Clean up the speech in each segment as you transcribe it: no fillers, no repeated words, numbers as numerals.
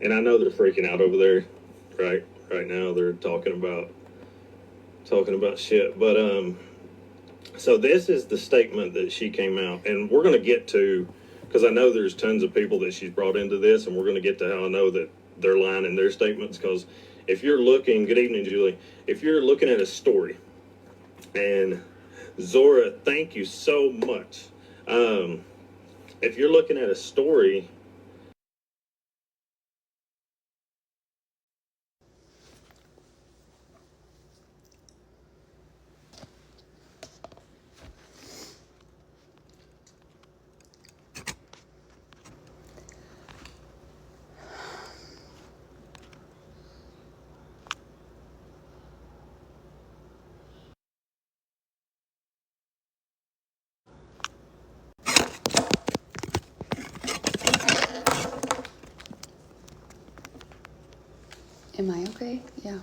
And I know they're freaking out over there, right now. They're talking about shit. But so this is the statement that she came out, and we're going to get to, because I know there's tons of people that she's brought into this, and we're going to get to how I know that they're lying in their statements. Because if you're looking, good evening, Julie. If you're looking at a story, and Zora, thank you so much. If you're looking at a story. Am I okay? Yeah.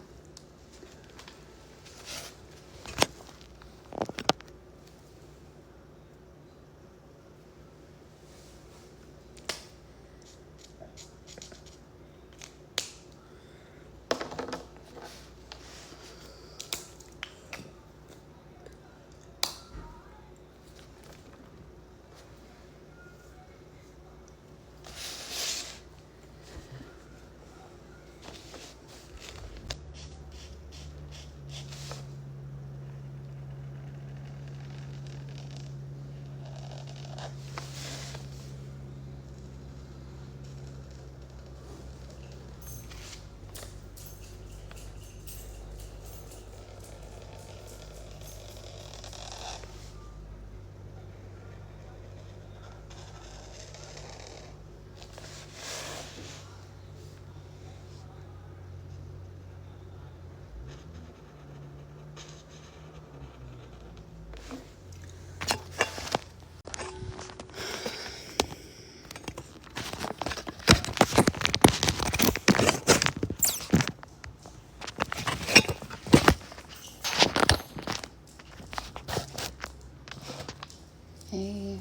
Hey.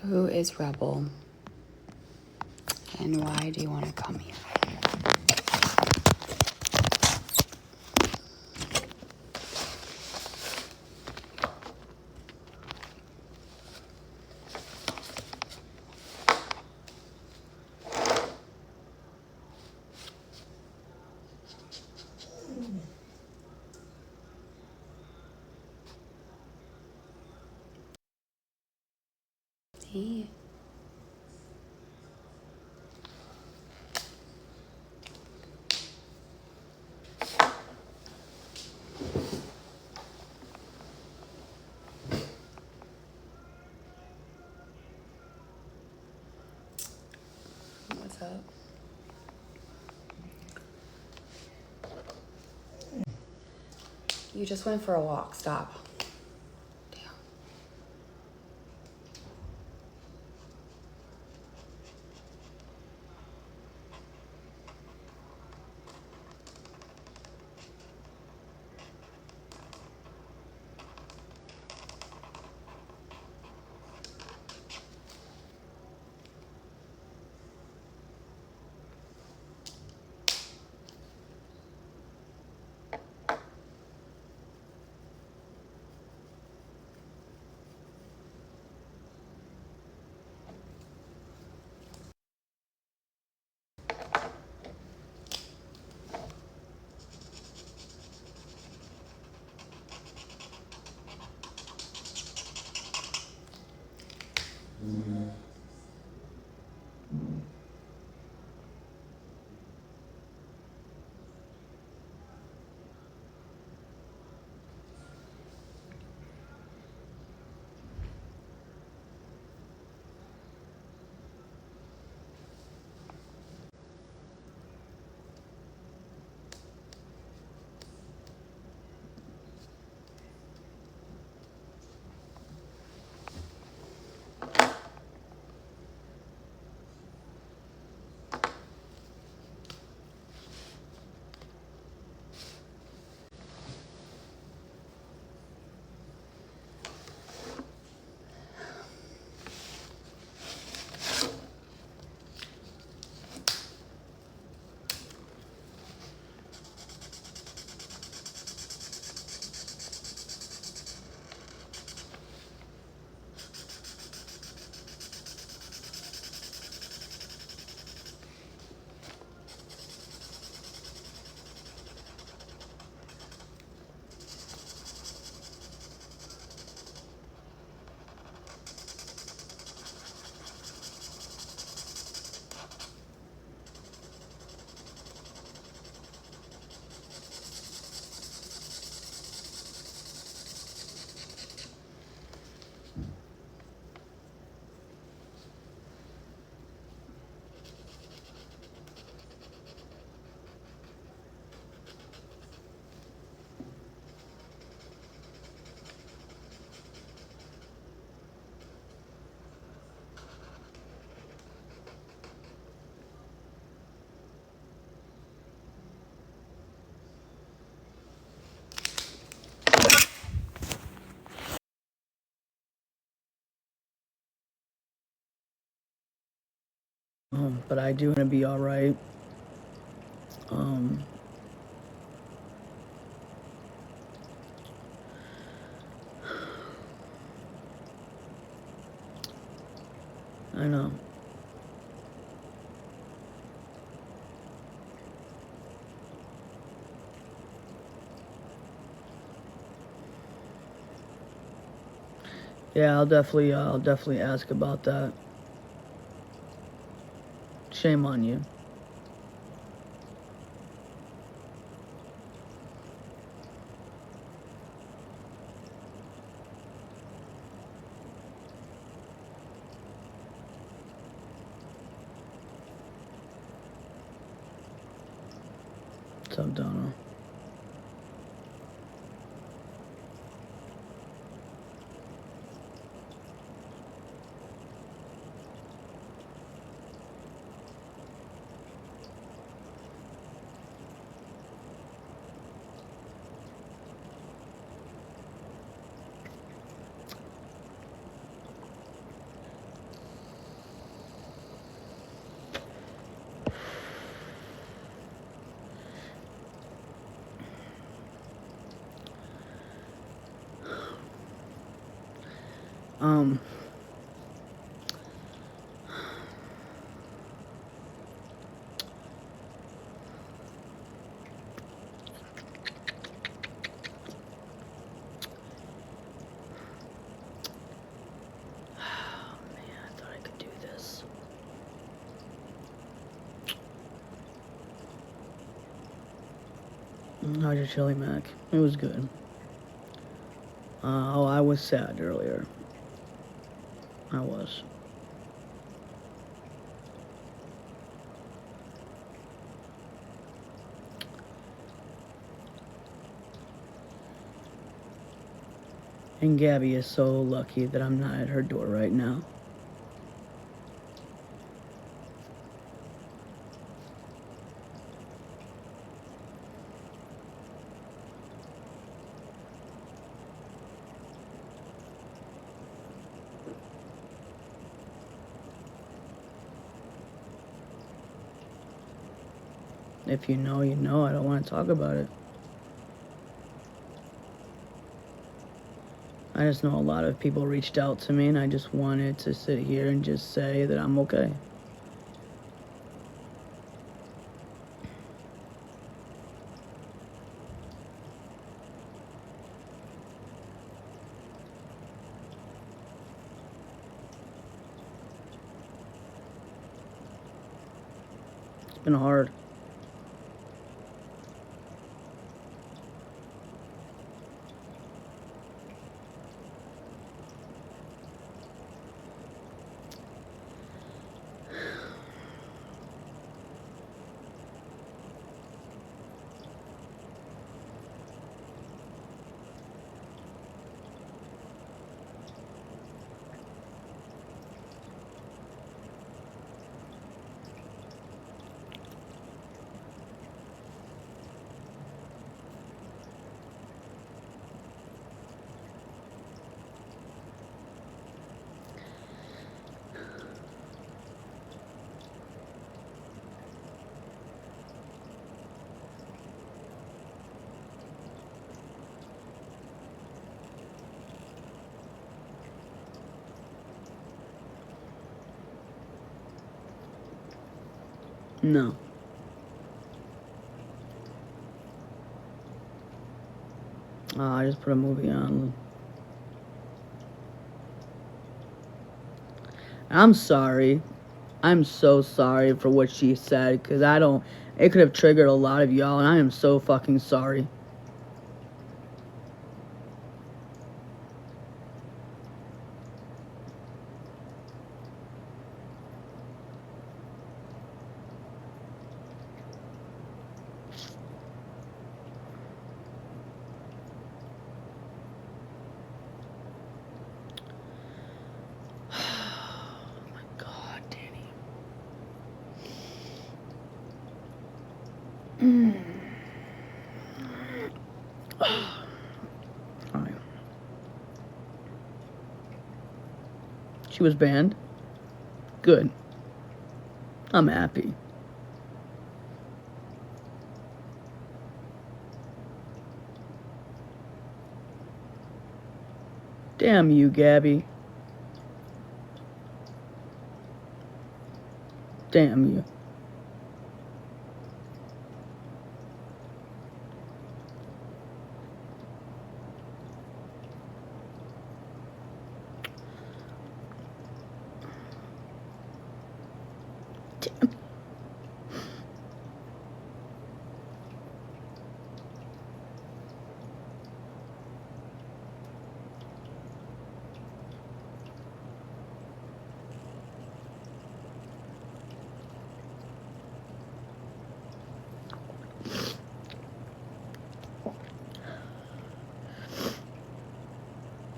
Who is Rebel? And why do you want to come here? Hey. What's up? You just went for a walk. Stop. Damn. But I do want to be all right. I know. Yeah, I'll definitely ask about that. Shame on you. What's up, Donna? How's your chili mac? It was good. Oh, I was sad earlier. I was. And Gabi is so lucky that I'm not at her door right now. If you know, you know. I don't want to talk about it. I just know a lot of people reached out to me, and I just wanted to sit here and just say that I'm okay. It's been hard. No. I just put a movie on. I'm sorry. I'm so sorry for what she said, because it could have triggered a lot of y'all, and I am so fucking sorry. Alright. She was banned. Good. I'm happy. Damn you, Gabi. Damn you. Damn.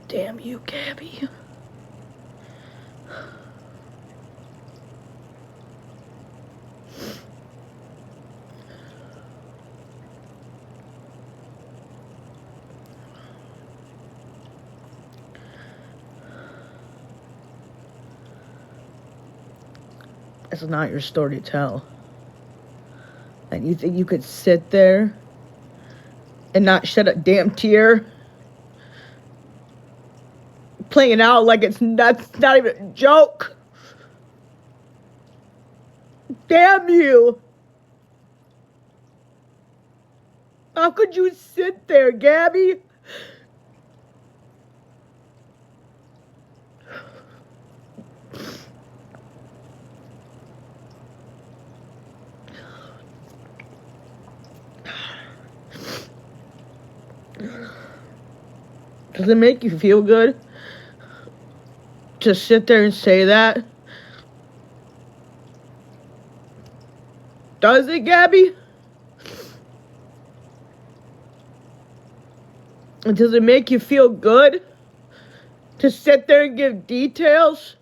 Damn you, Gabi. It's not your story to tell. And you think you could sit there and not shed a damn tear? Playing it out like that's not even a joke. Damn you. How could you sit there, Gabi? Does it make you feel good to sit there and say that? Does it, Gabi? Does it make you feel good to sit there and give details?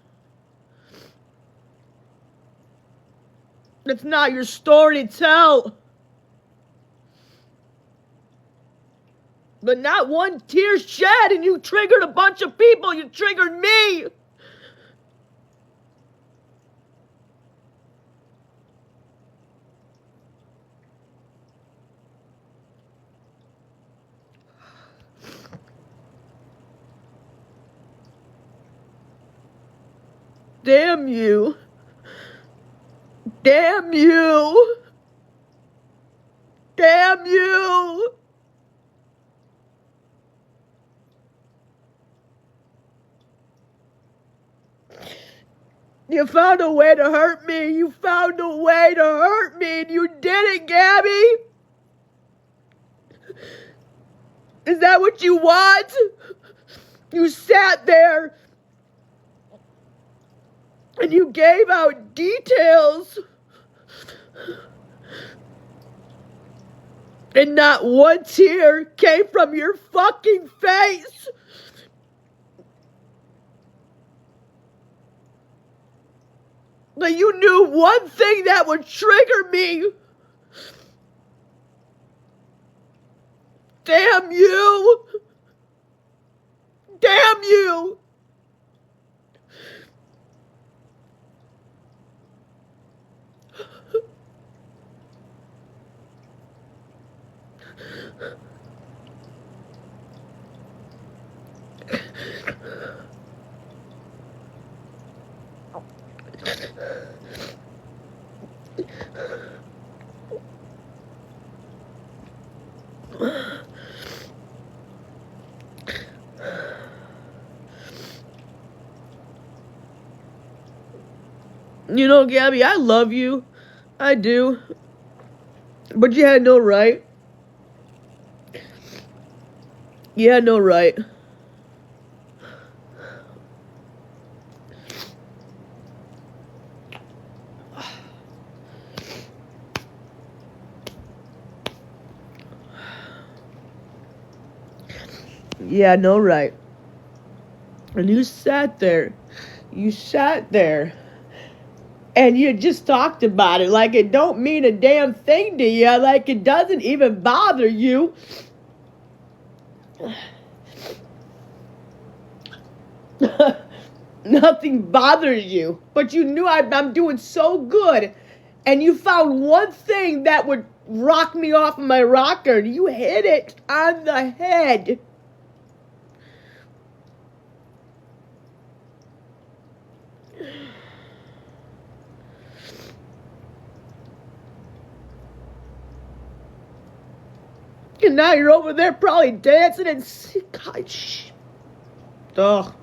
It's not your story to tell. But not one tear shed, and you triggered a bunch of people. You triggered me. Damn you. Damn you. Damn you. You found a way to hurt me. You found a way to hurt me, and you did it, Gabi. Is that what you want? You sat there and you gave out details, and not one tear came from your fucking face. But you knew one thing that would trigger me. Damn you. Damn you. You know, Gabi, I love you. I do. But you had no right. You had no right. You had no right. And you sat there. You sat there. And you just talked about it like it don't mean a damn thing to you. Like it doesn't even bother you. Nothing bothers you. But you knew I'm doing so good And you found one thing that would rock me off my rocker. You hit it on the head. And now you're over there probably dancing and God, ugh.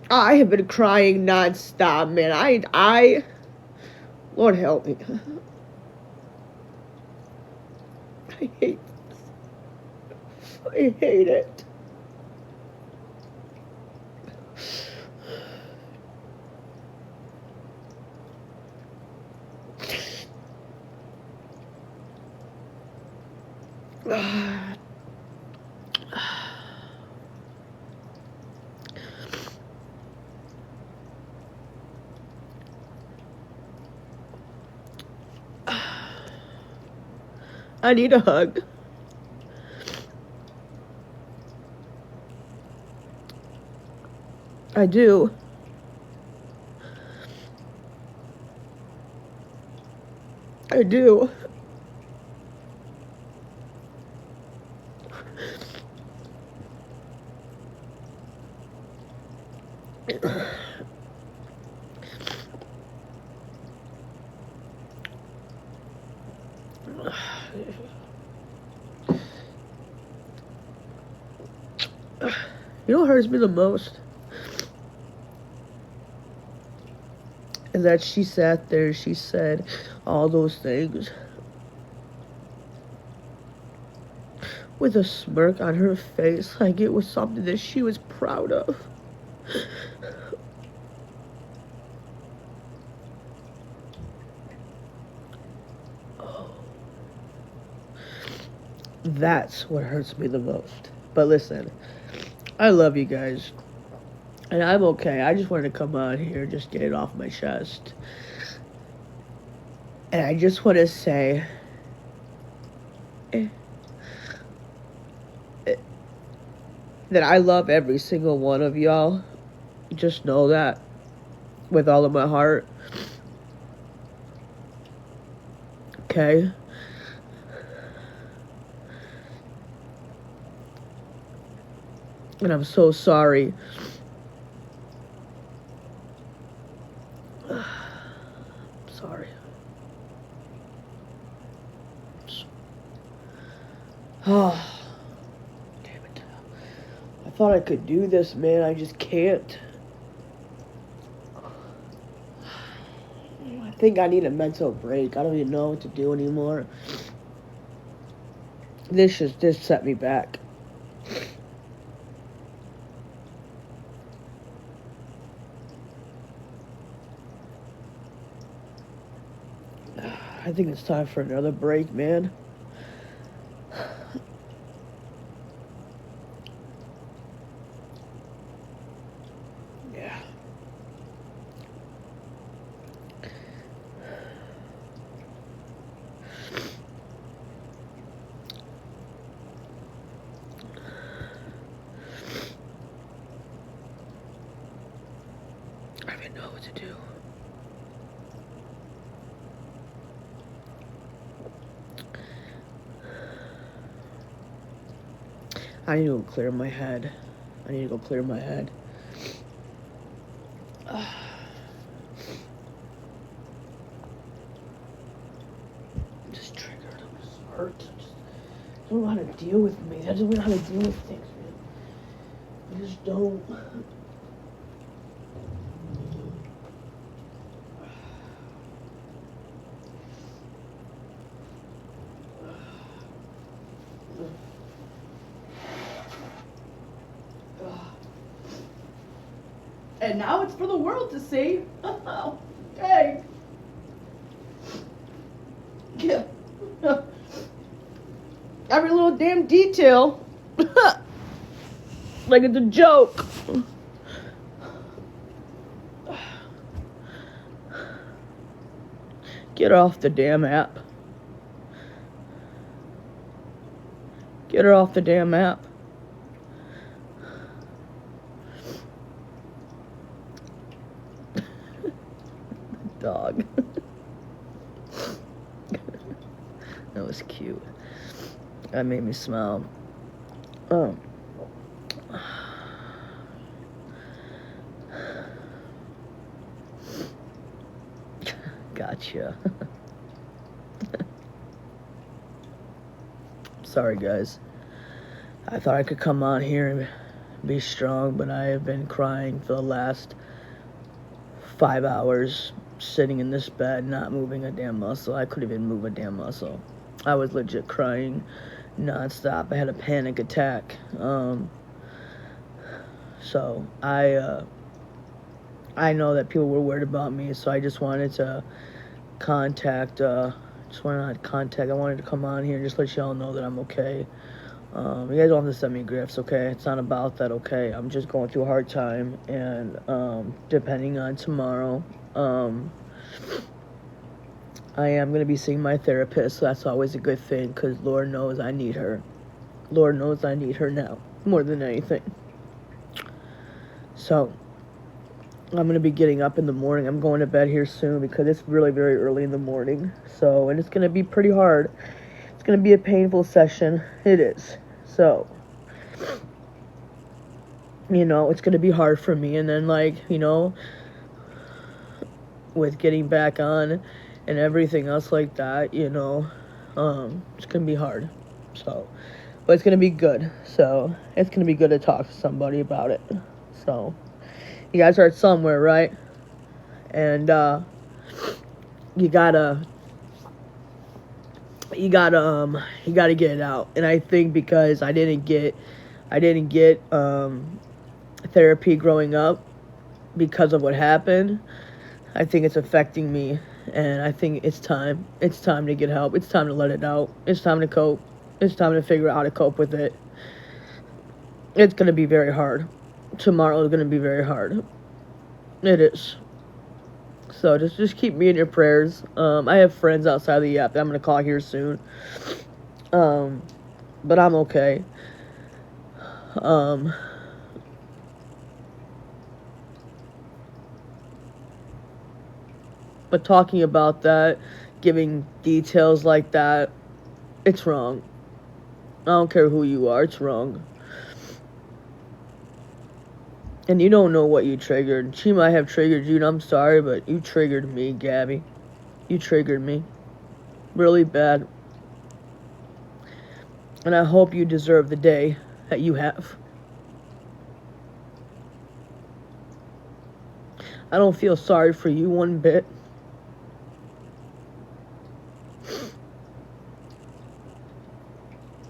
I have been crying nonstop, man. I Lord help me. I hate this. I hate it. I need a hug. I do. I do. You know what hurts me the most? Is that she sat there, she said all those things with a smirk on her face, like it was something that she was proud of. Oh. That's what hurts me the most. But listen, I love you guys. And I'm okay. I just wanted to come on here, just get it off my chest. And I just want to say that I love every single one of y'all. Just know that with all of my heart. Okay? And I'm so sorry. Sorry. Oh, damn it. I thought I could do this, man. I just can't. I think I need a mental break. I don't even know what to do anymore. This set me back. I think it's time for another break, man. Yeah. I don't even know what to do. I need to go clear my head. Just triggered. I'm just hurt. I don't know how to deal with me. I don't know how to deal with things, man. I just don't. And now it's for the world to see. Okay. Yeah. Every little damn detail. Like it's a joke. Get off the damn app. Get her off the damn app. dog. That was cute. That made me smile. Gotcha. Sorry, guys. I thought I could come on here and be strong, but I have been crying for the last 5 hours, sitting in this bed, not moving a damn muscle. I couldn't even move a damn muscle. I was legit crying nonstop. I had a panic attack. So I know that people were worried about me, so I just wanted to I wanted to come on here and just let y'all know that I'm okay. You guys don't have to send me gifts, okay? It's not about that, okay? I'm just going through a hard time, and depending on tomorrow, I am going to be seeing my therapist, so that's always a good thing, because Lord knows I need her. Lord knows I need her now, more than anything. So, I'm going to be getting up in the morning. I'm going to bed here soon, because it's really very early in the morning. So, and it's going to be pretty hard. It's going to be a painful session. It is. So, you know, it's going to be hard for me. And then, like, you know, with getting back on and everything else like that, you know, it's going to be hard. So, but it's going to be good. So, it's going to be good to talk to somebody about it. So, you guys are somewhere, right? And, you gotta get it out. And I think because I didn't get therapy growing up because of what happened, I think it's affecting me, and I think it's time to get help. It's time to let it out. It's time to cope. It's time to figure out how to cope with it. It's going to be very hard. Tomorrow is going to be very hard. It is. So just keep me in your prayers. I have friends outside of the app that I'm going to call here soon. But I'm okay. But talking about that, giving details like that, it's wrong. I don't care who you are, it's wrong. And you don't know what you triggered. She might have triggered you, and I'm sorry, but you triggered me, Gabi. You triggered me. Really bad. And I hope you deserve the day that you have. I don't feel sorry for you one bit.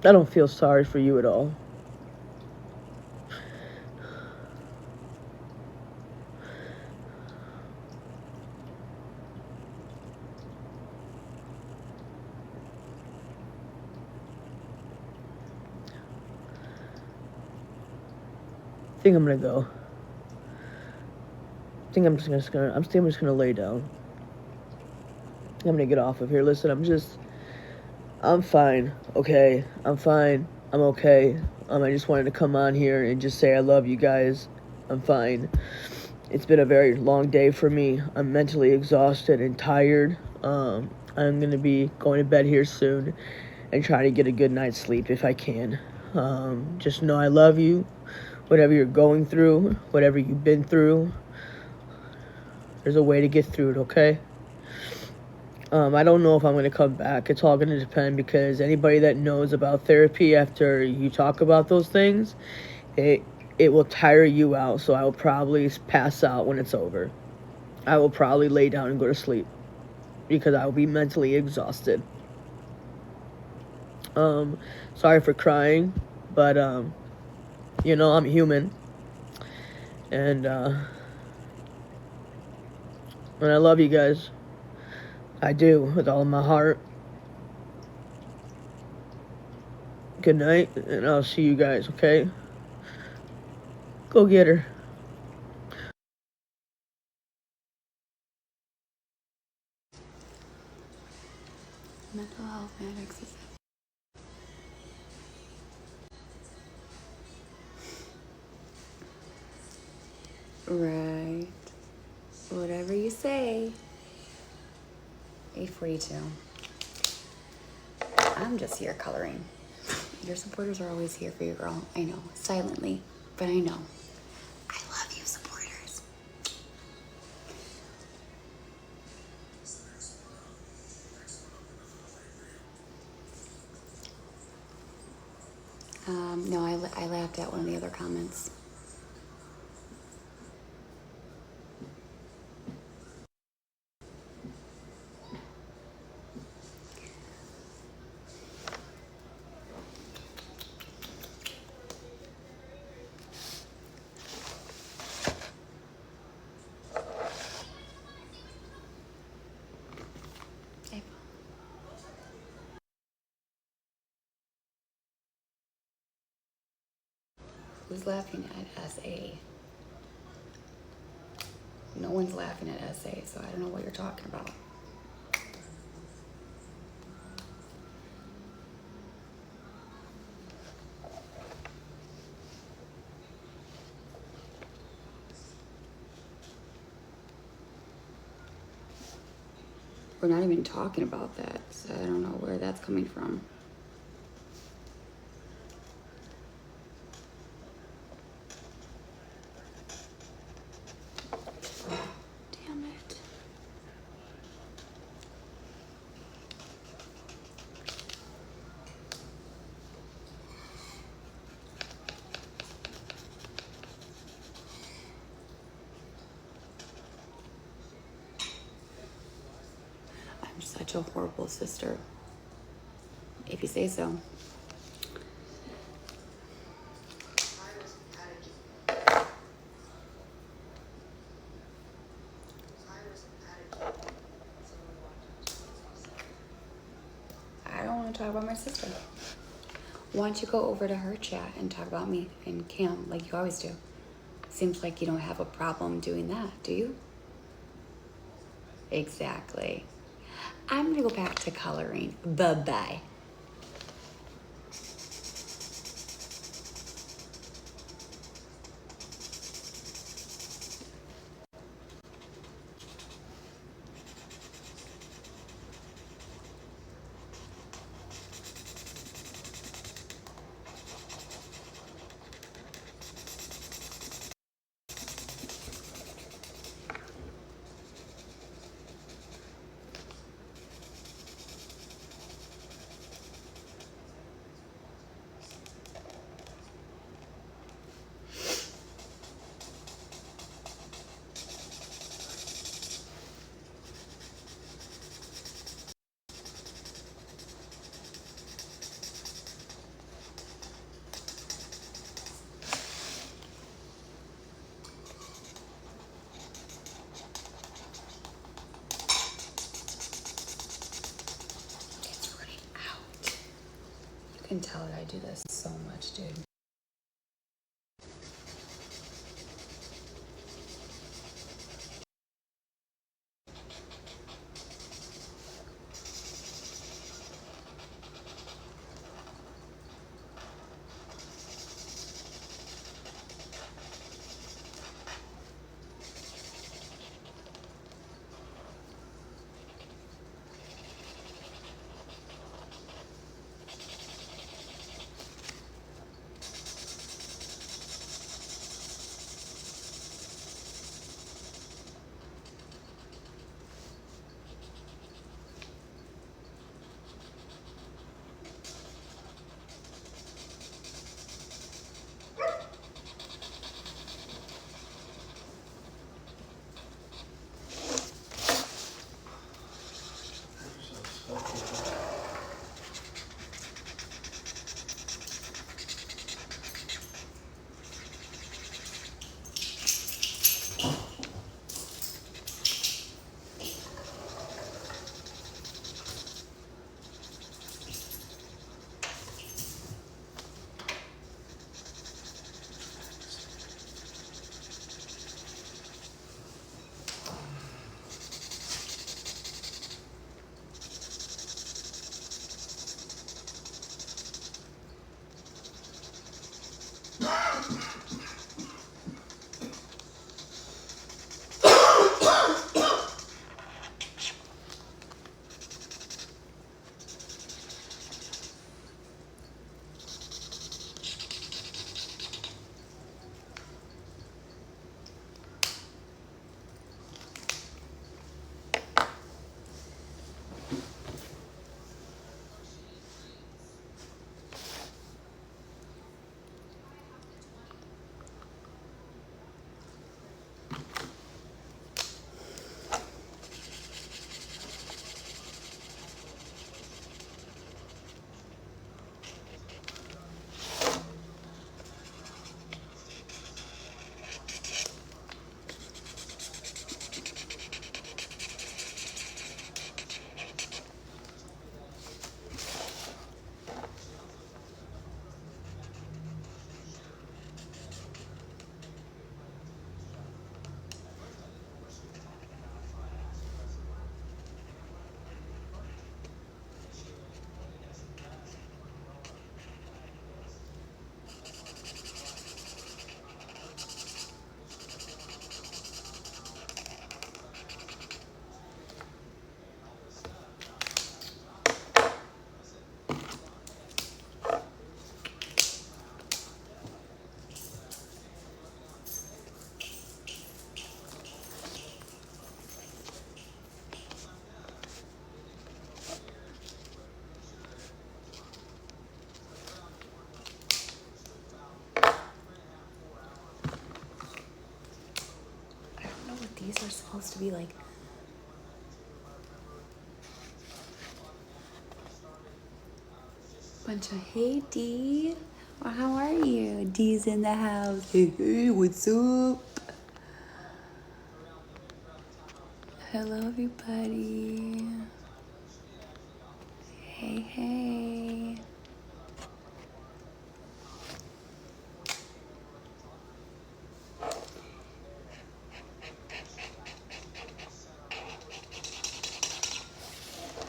I don't feel sorry for you at all. I think I'm gonna go. I think I'm just gonna lay down. I'm gonna get off of here. Listen, I'm fine, okay? I'm fine. I'm okay. I just wanted to come on here and just say I love you guys. I'm fine. It's been a very long day for me. I'm mentally exhausted and tired. I'm going to be going to bed here soon and trying to get a good night's sleep if I can. Just know I love you. Whatever you're going through, whatever you've been through, there's a way to get through it, okay? I don't know if I'm going to come back. It's all going to depend, because anybody that knows about therapy, after you talk about those things, it will tire you out. So I will probably pass out when it's over. I will probably lay down and go to sleep, because I will be mentally exhausted. Sorry for crying, but, you know, I'm human. And I love you guys. I do, with all of my heart. Good night, and I'll see you guys, okay? Go get her. Mental health matters. Right. Whatever you say. 8:42. I'm just here coloring. Your supporters are always here for you, girl. I know, silently, but I know. I love you, supporters. No, I laughed at one of the other comments. Okay. Who's laughing at SA? No one's laughing at SA, so I don't know what you're talking about. We're not even talking about that, so I don't know where that's coming from. Damn it. I'm such a horrible sister, if you say so. I don't want to talk about my sister. Why don't you go over to her chat and talk about me and Cam like you always do? Seems like you don't have a problem doing that, do you? Exactly. I'm gonna go back to coloring. Bye-bye. It's running out. You can tell that I do this so much, dude. these are supposed to be like. Bunch of hey D. Well, how are you? D's in the house. Hey, what's up? Hello, everybody. Hey.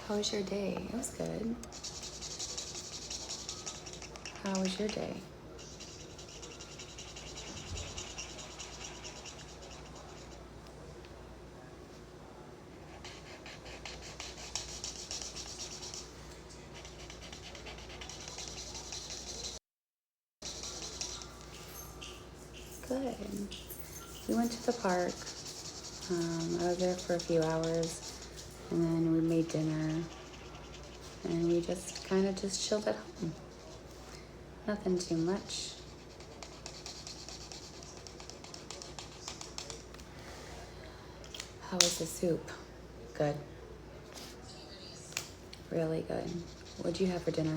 How was your day? It was good. How was your day? Good. We went to the park. I was there for a few hours, and then we made dinner, and we just kind of just chilled at home. Nothing too much. How was the soup? Good. Really good. What'd you have for dinner?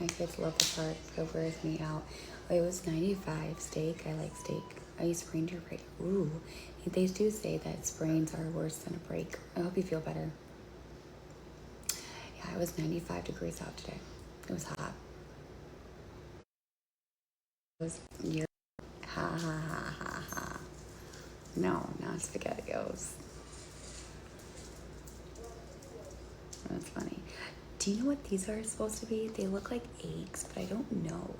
My kids love the park. It wears me out. It was 95 steak. I like steak. I sprained your break. Ooh. They do say that sprains are worse than a break. I hope you feel better. Yeah, it was 95 degrees out today. It was hot. It was your ha. No, not SpaghettiOs. That's funny. Do you know what these are supposed to be? They look like eggs, but I don't know.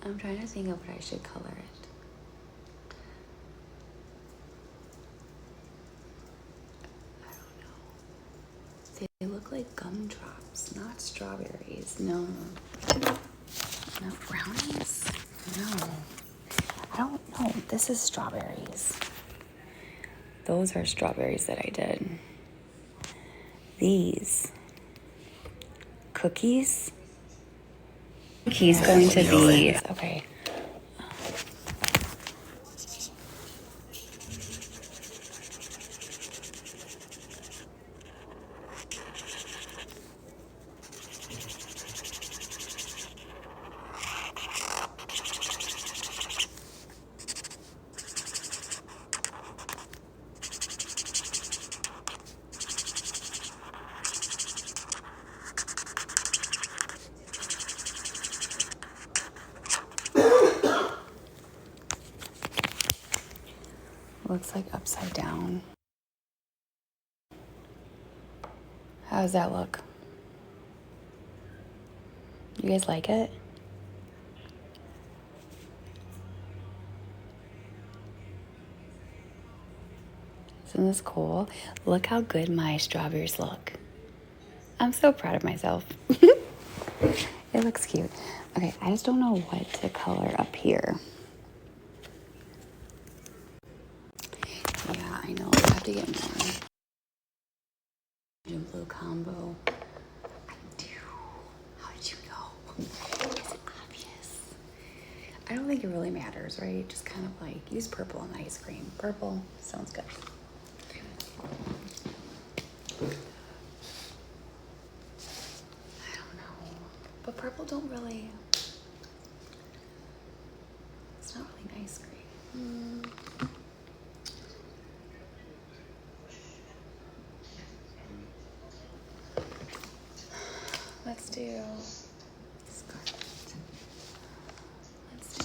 I'm trying to think of what I should color it. I don't know. They look like gumdrops, not strawberries. No. Not brownies? No. I don't know. This is strawberries. Those are strawberries that I did. These cookies. Cookies going to be okay. Looks like upside down. How does that look? You guys like it? Isn't this cool? Look how good my strawberries look. I'm so proud of myself. It looks cute. Okay, I just don't know what to color up here. Yeah, I know. I have to get more. Blue combo. I do. How did you know? Is it obvious? I don't think it really matters, right? Just kind of like use purple on the ice cream. Purple sounds good. I don't know. But purple don't really... It's not really ice cream. Let's do scarlet. Let's do.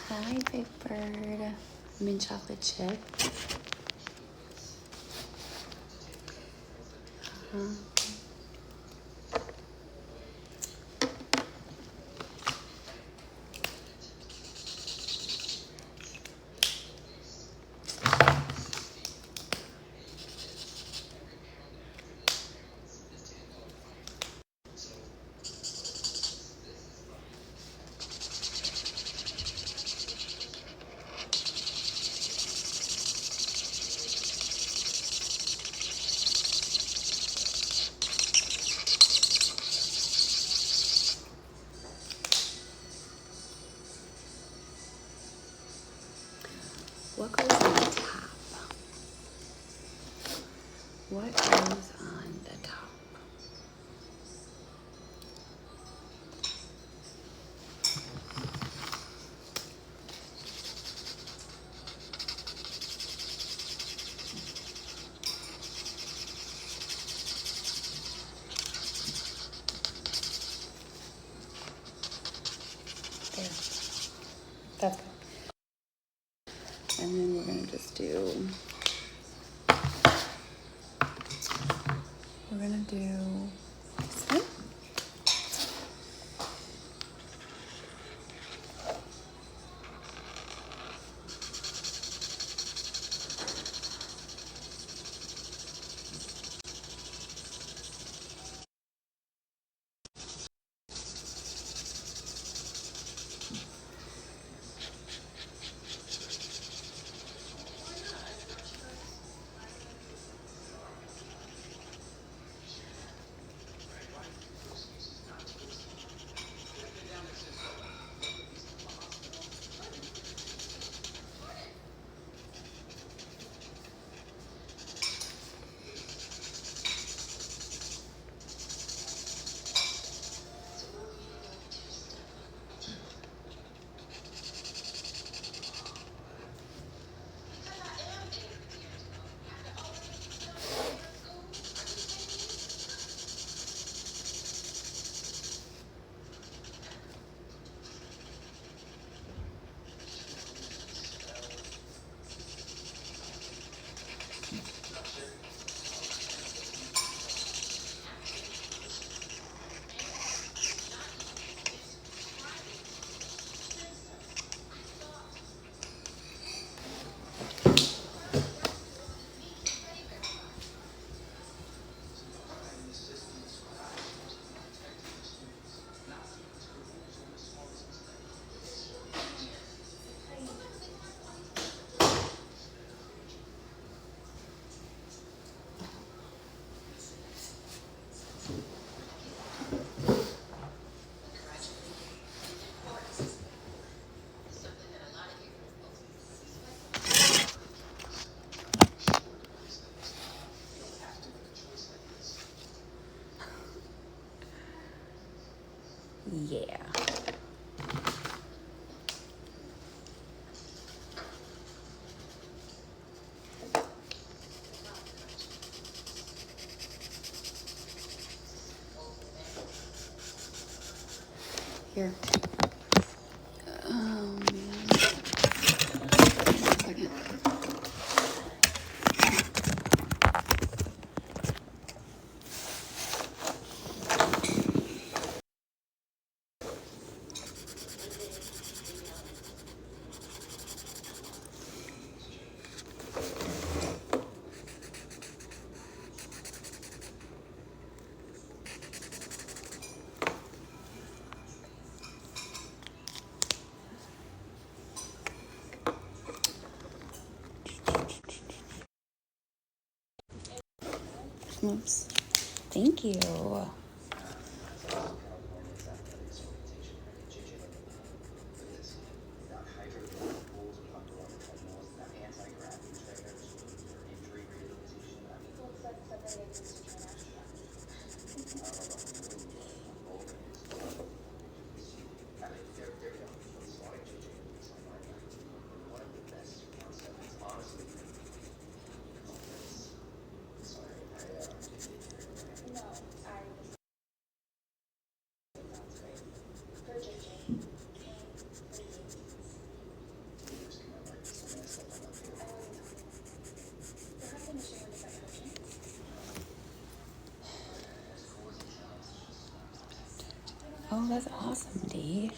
Hi, Big Bird. Mint chocolate chip. What goes on the top? What goes on the top? There. That's good. And then we're gonna just do, we're gonna do this one. Yeah. Here. Um, second. Oops. Thank you. Oh, that's awesome, Dee.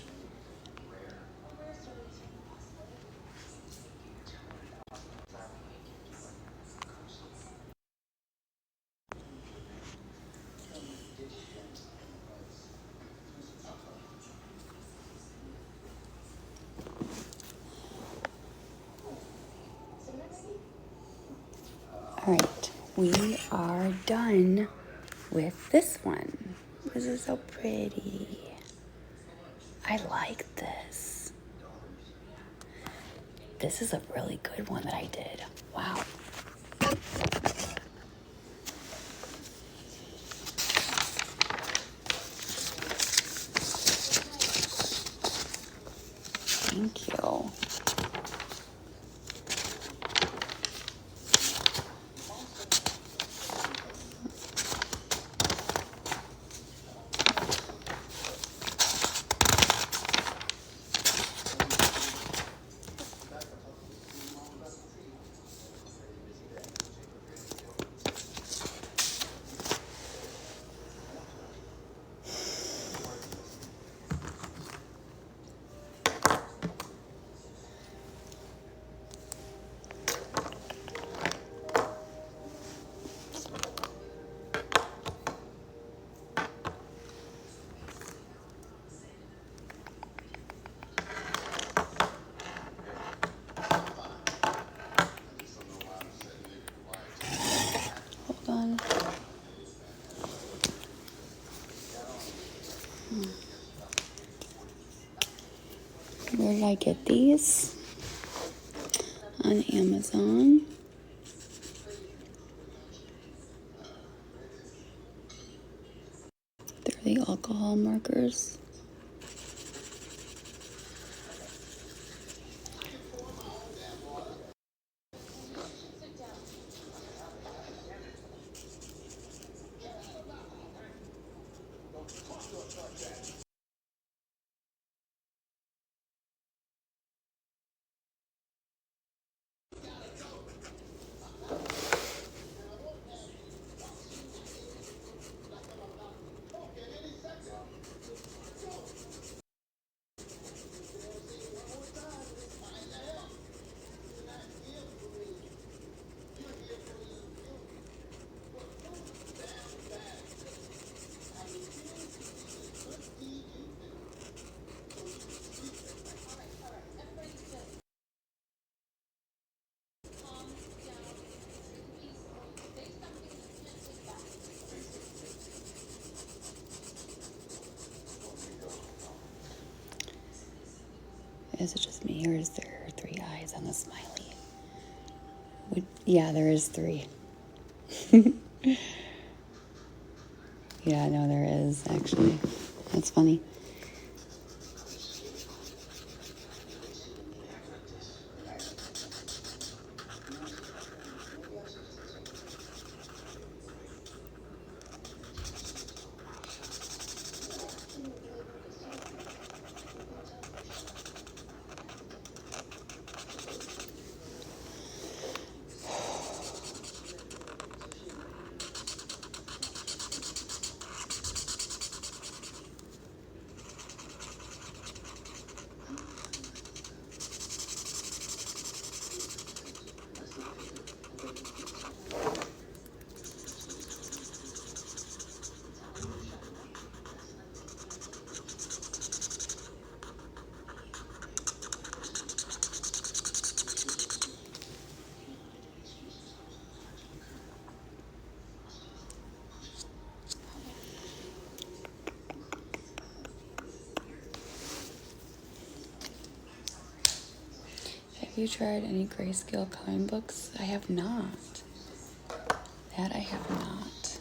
All right, we are done with this one. This is so pretty. I like this. This is a really good one that I did. Wow. Thank you. Hold on. Where did I get these? On Amazon. They're the alcohol markers. Is it just me, or is there 3 eyes on the smiley? Yeah, there is 3. Yeah, no, there is, actually. That's funny. Have you tried any grayscale coloring books? I have not. That I have not.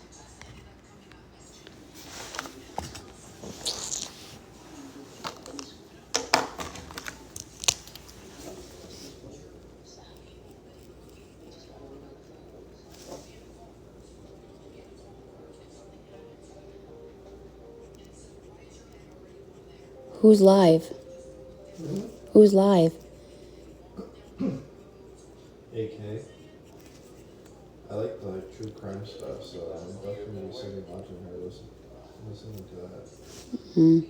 Who's live? Who's live? AK. I like the true crime stuff, so I'm definitely sitting watching her listening to that. Hmm.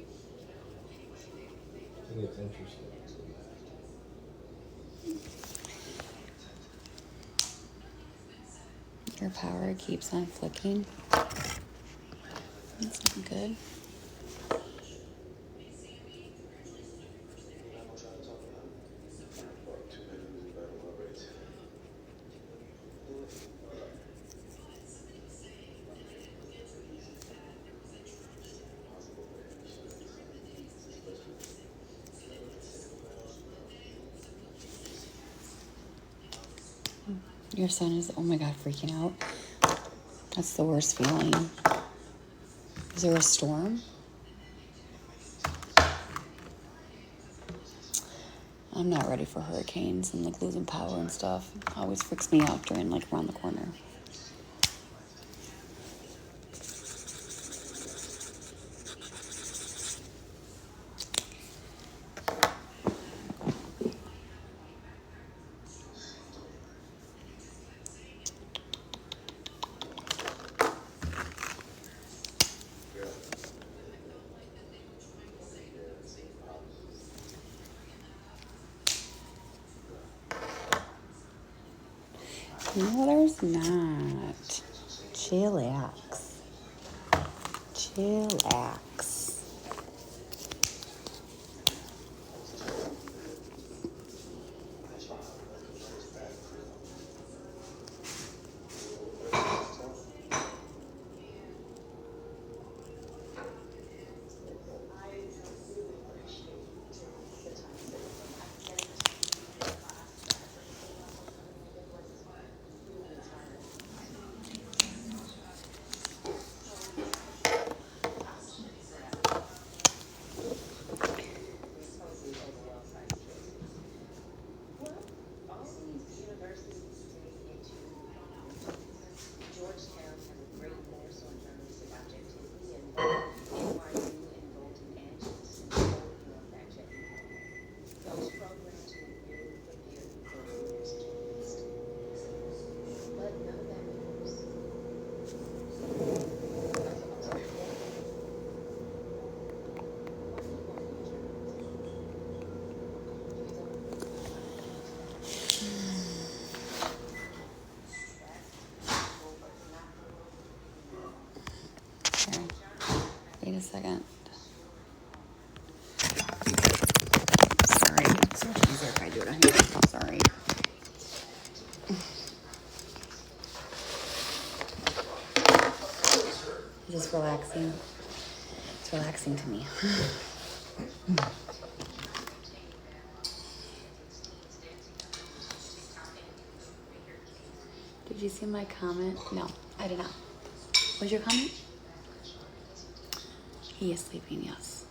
I think it's interesting. Your power keeps on flicking. That's not good. Your son is, oh my God, freaking out. That's the worst feeling. Is there a storm? I'm not ready for hurricanes and like losing power and stuff. It always freaks me out during like around the corner. No, there's not. Chillax. Chillax. Here. Wait a second. Sorry. It's so much easier if I do it on here. I'm sorry. Just relaxing. It's relaxing to me. Did you see my comment? No, I did not. What's your comment? He is sleeping, yes.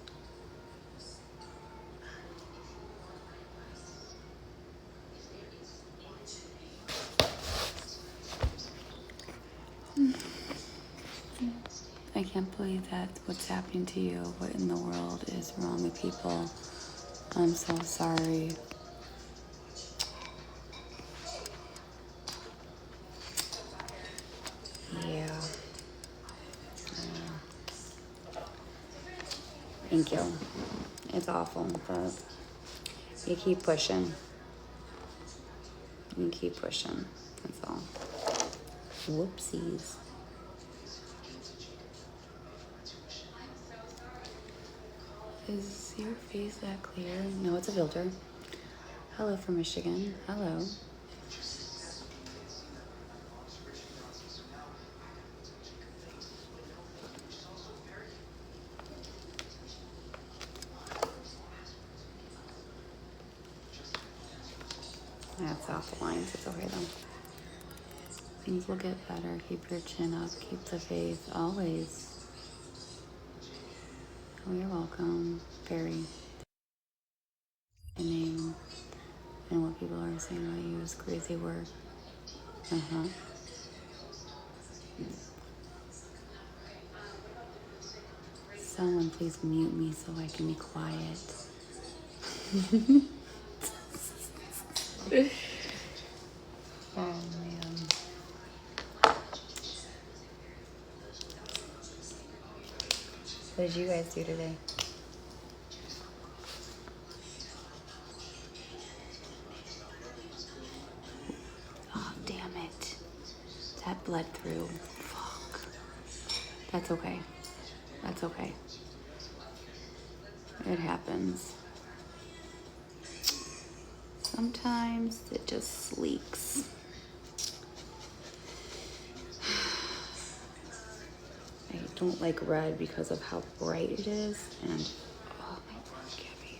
I can't believe that's what's happening to you. What in the world is wrong with people? I'm so sorry. Yeah. Thank you. It's awful, but you keep pushing. You keep pushing. That's all. Whoopsies. Is your face that clear? No, it's a filter. Hello from Michigan. Hello. That's off the lines. It's okay though. Things will get better. Keep your chin up. Keep the faith. Always. Oh, you're welcome. Very. The name and what people are saying about you is crazy work. Someone please mute me so I can be quiet. Oh man. What did you guys do today? Oh, damn it. That bled through. Fuck. That's okay. That's okay. It happens. Sometimes it just leaks. I don't like red because of how bright it is, and oh my God, Gabi,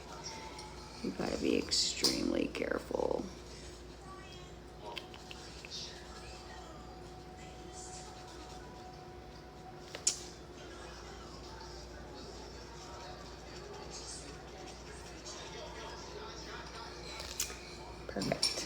you gotta be extremely careful. Perfect.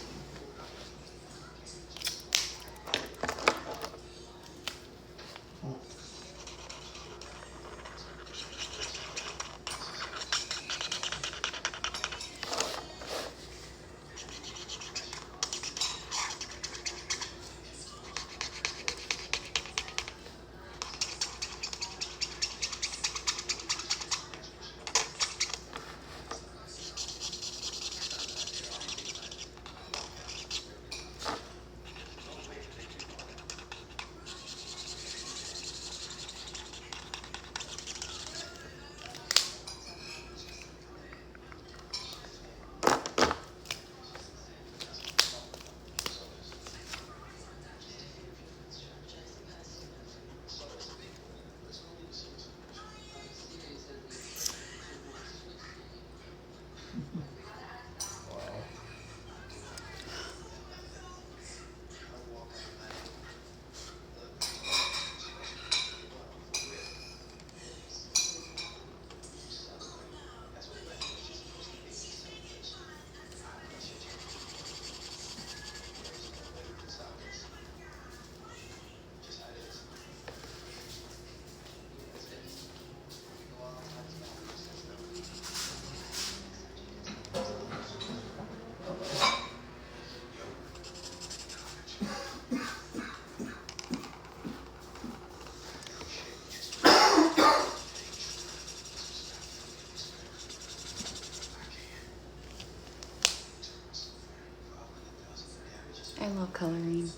I love coloring.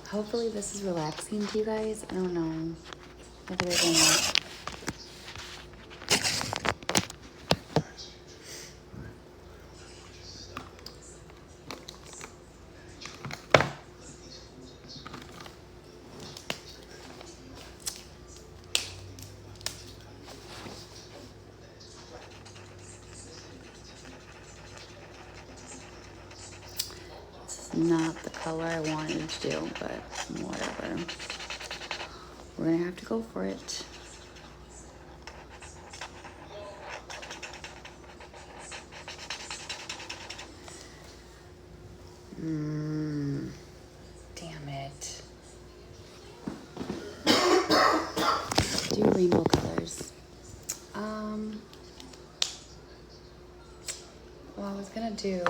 Hopefully this is relaxing to you guys. I don't know if it is or not. Not the color I wanted to do, but whatever. We're gonna have to go for it. Damn it. Do rainbow colors. Well, I was gonna do,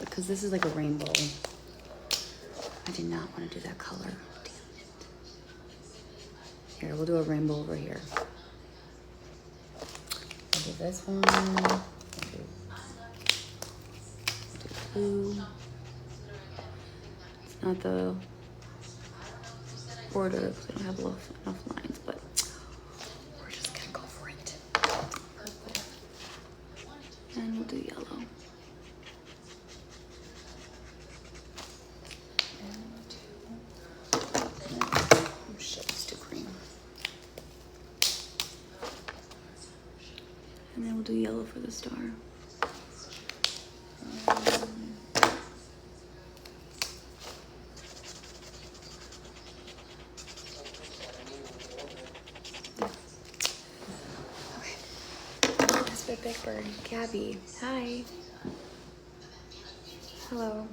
because this is like a rainbow. I did not want to do that color. Damn it. Here, we'll do a rainbow over here. I'll do this one. I'll do blue. It's not the border because I don't have enough lines, but we're just gonna go for it. Purple. And we'll do yellow. And then we'll do yellow for the star. Okay. That's my big bird. Gabi. Hi. Hello.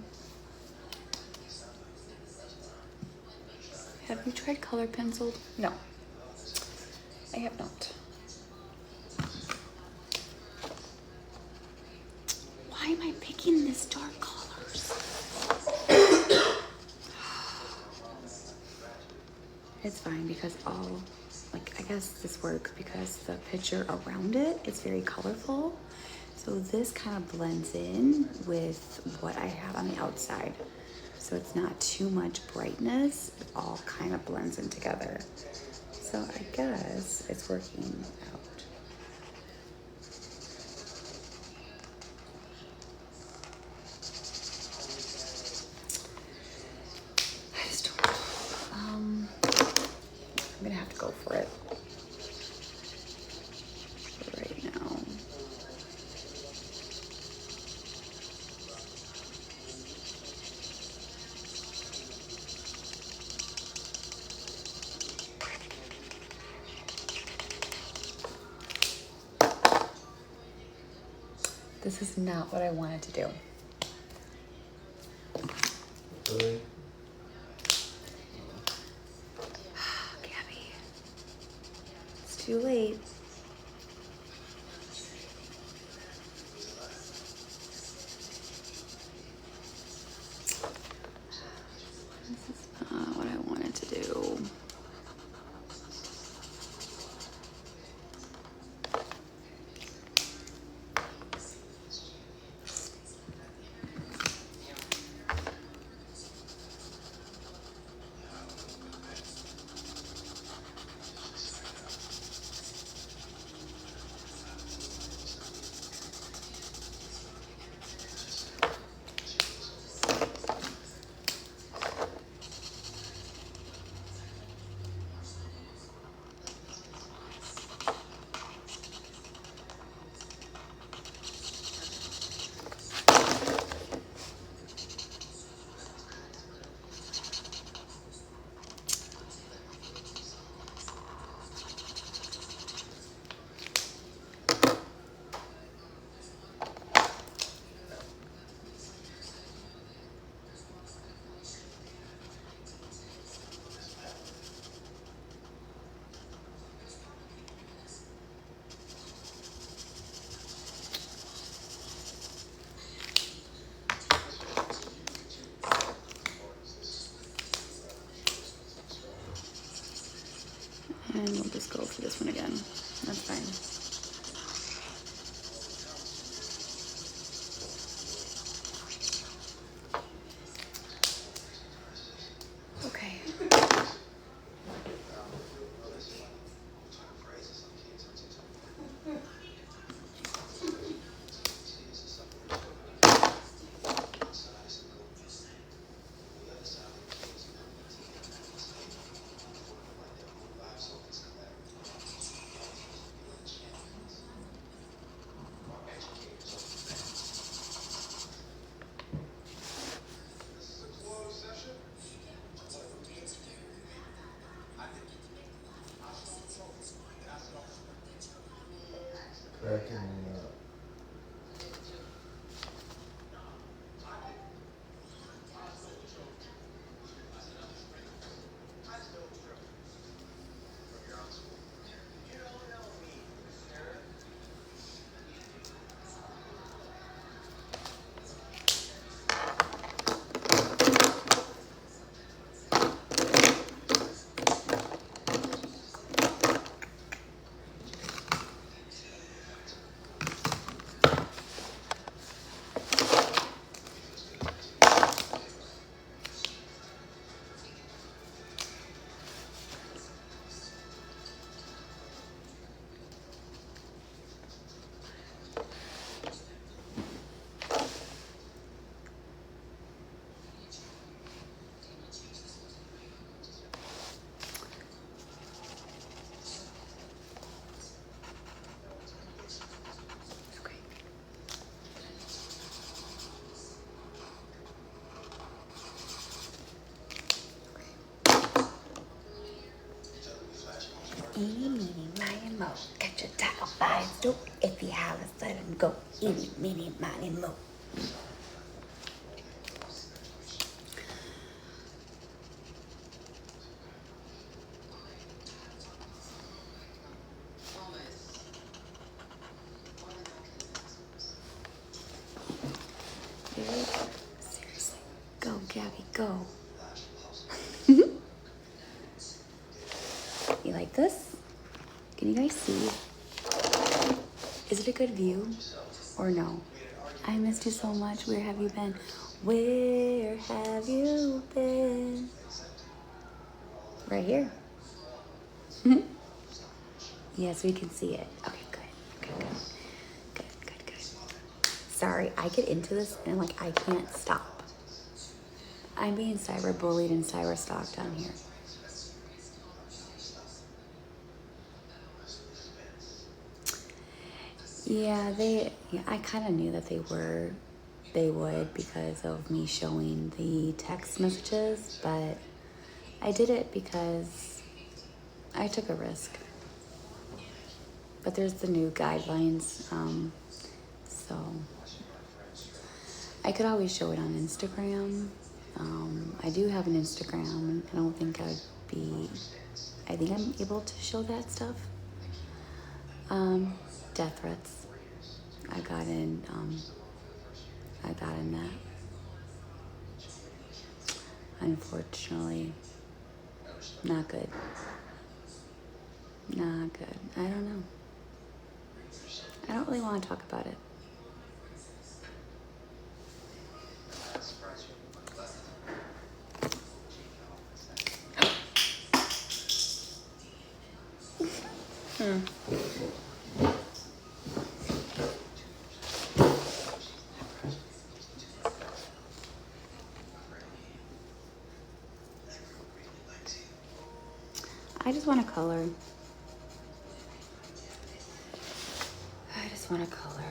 Have you tried color penciled? No. I have not. Why am I picking this dark colors? It's fine because I guess this works because the picture around it is very colorful. So this kind of blends in with what I have on the outside. So it's not too much brightness. It all kind of blends in together. So I guess it's working out. I just don't know. I'm gonna have to go for it right now. This is not what I wanted to do. Really? Gabby, it's too late. This is not what I wanted to do. And we'll just go for this one again. That's fine. Okay. Cracking me up. Eeny, meeny, miny, mo. Catch a tackle by its dope. If he hollers, let him go. Eeny, meeny, miny, mo. Seriously. Go, Gabby, go. You like this? Can you guys see? Is it a good view or no? I missed you so much. Where have you been? Where have you been? Right here. Yes, we can see it. Okay, good. Good. Sorry, I get into this and like I can't stop. I'm being cyber bullied and cyber stalked down here. Yeah, I kind of knew that they would because of me showing the text messages, but I did it because I took a risk. But there's the new guidelines, So I could always show it on Instagram. I do have an Instagram. I don't think I think I'm able to show that stuff. Death threats. I got in that. Unfortunately, not good. Not good. I don't know. I don't really want to talk about it. I just want to color. I just want to color.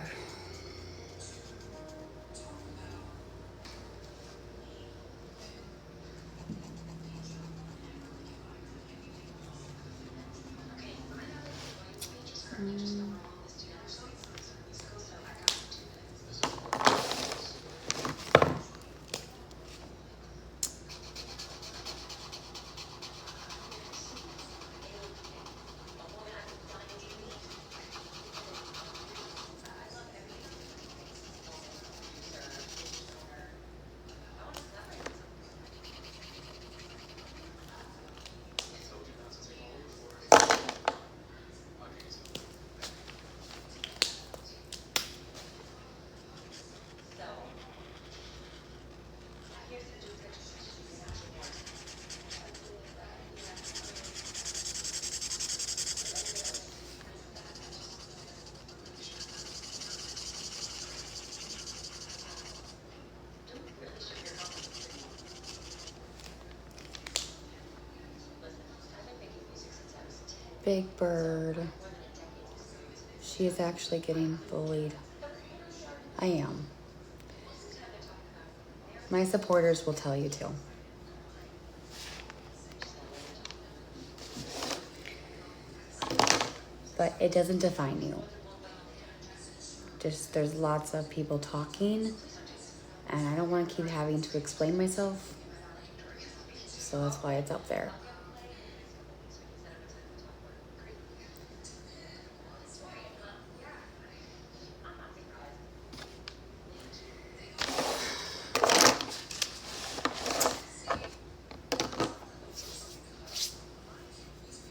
Big Bird. She is actually getting bullied. I am. My supporters will tell you too. But it doesn't define you. Just there's lots of people talking, and I don't want to keep having to explain myself. So that's why it's up there.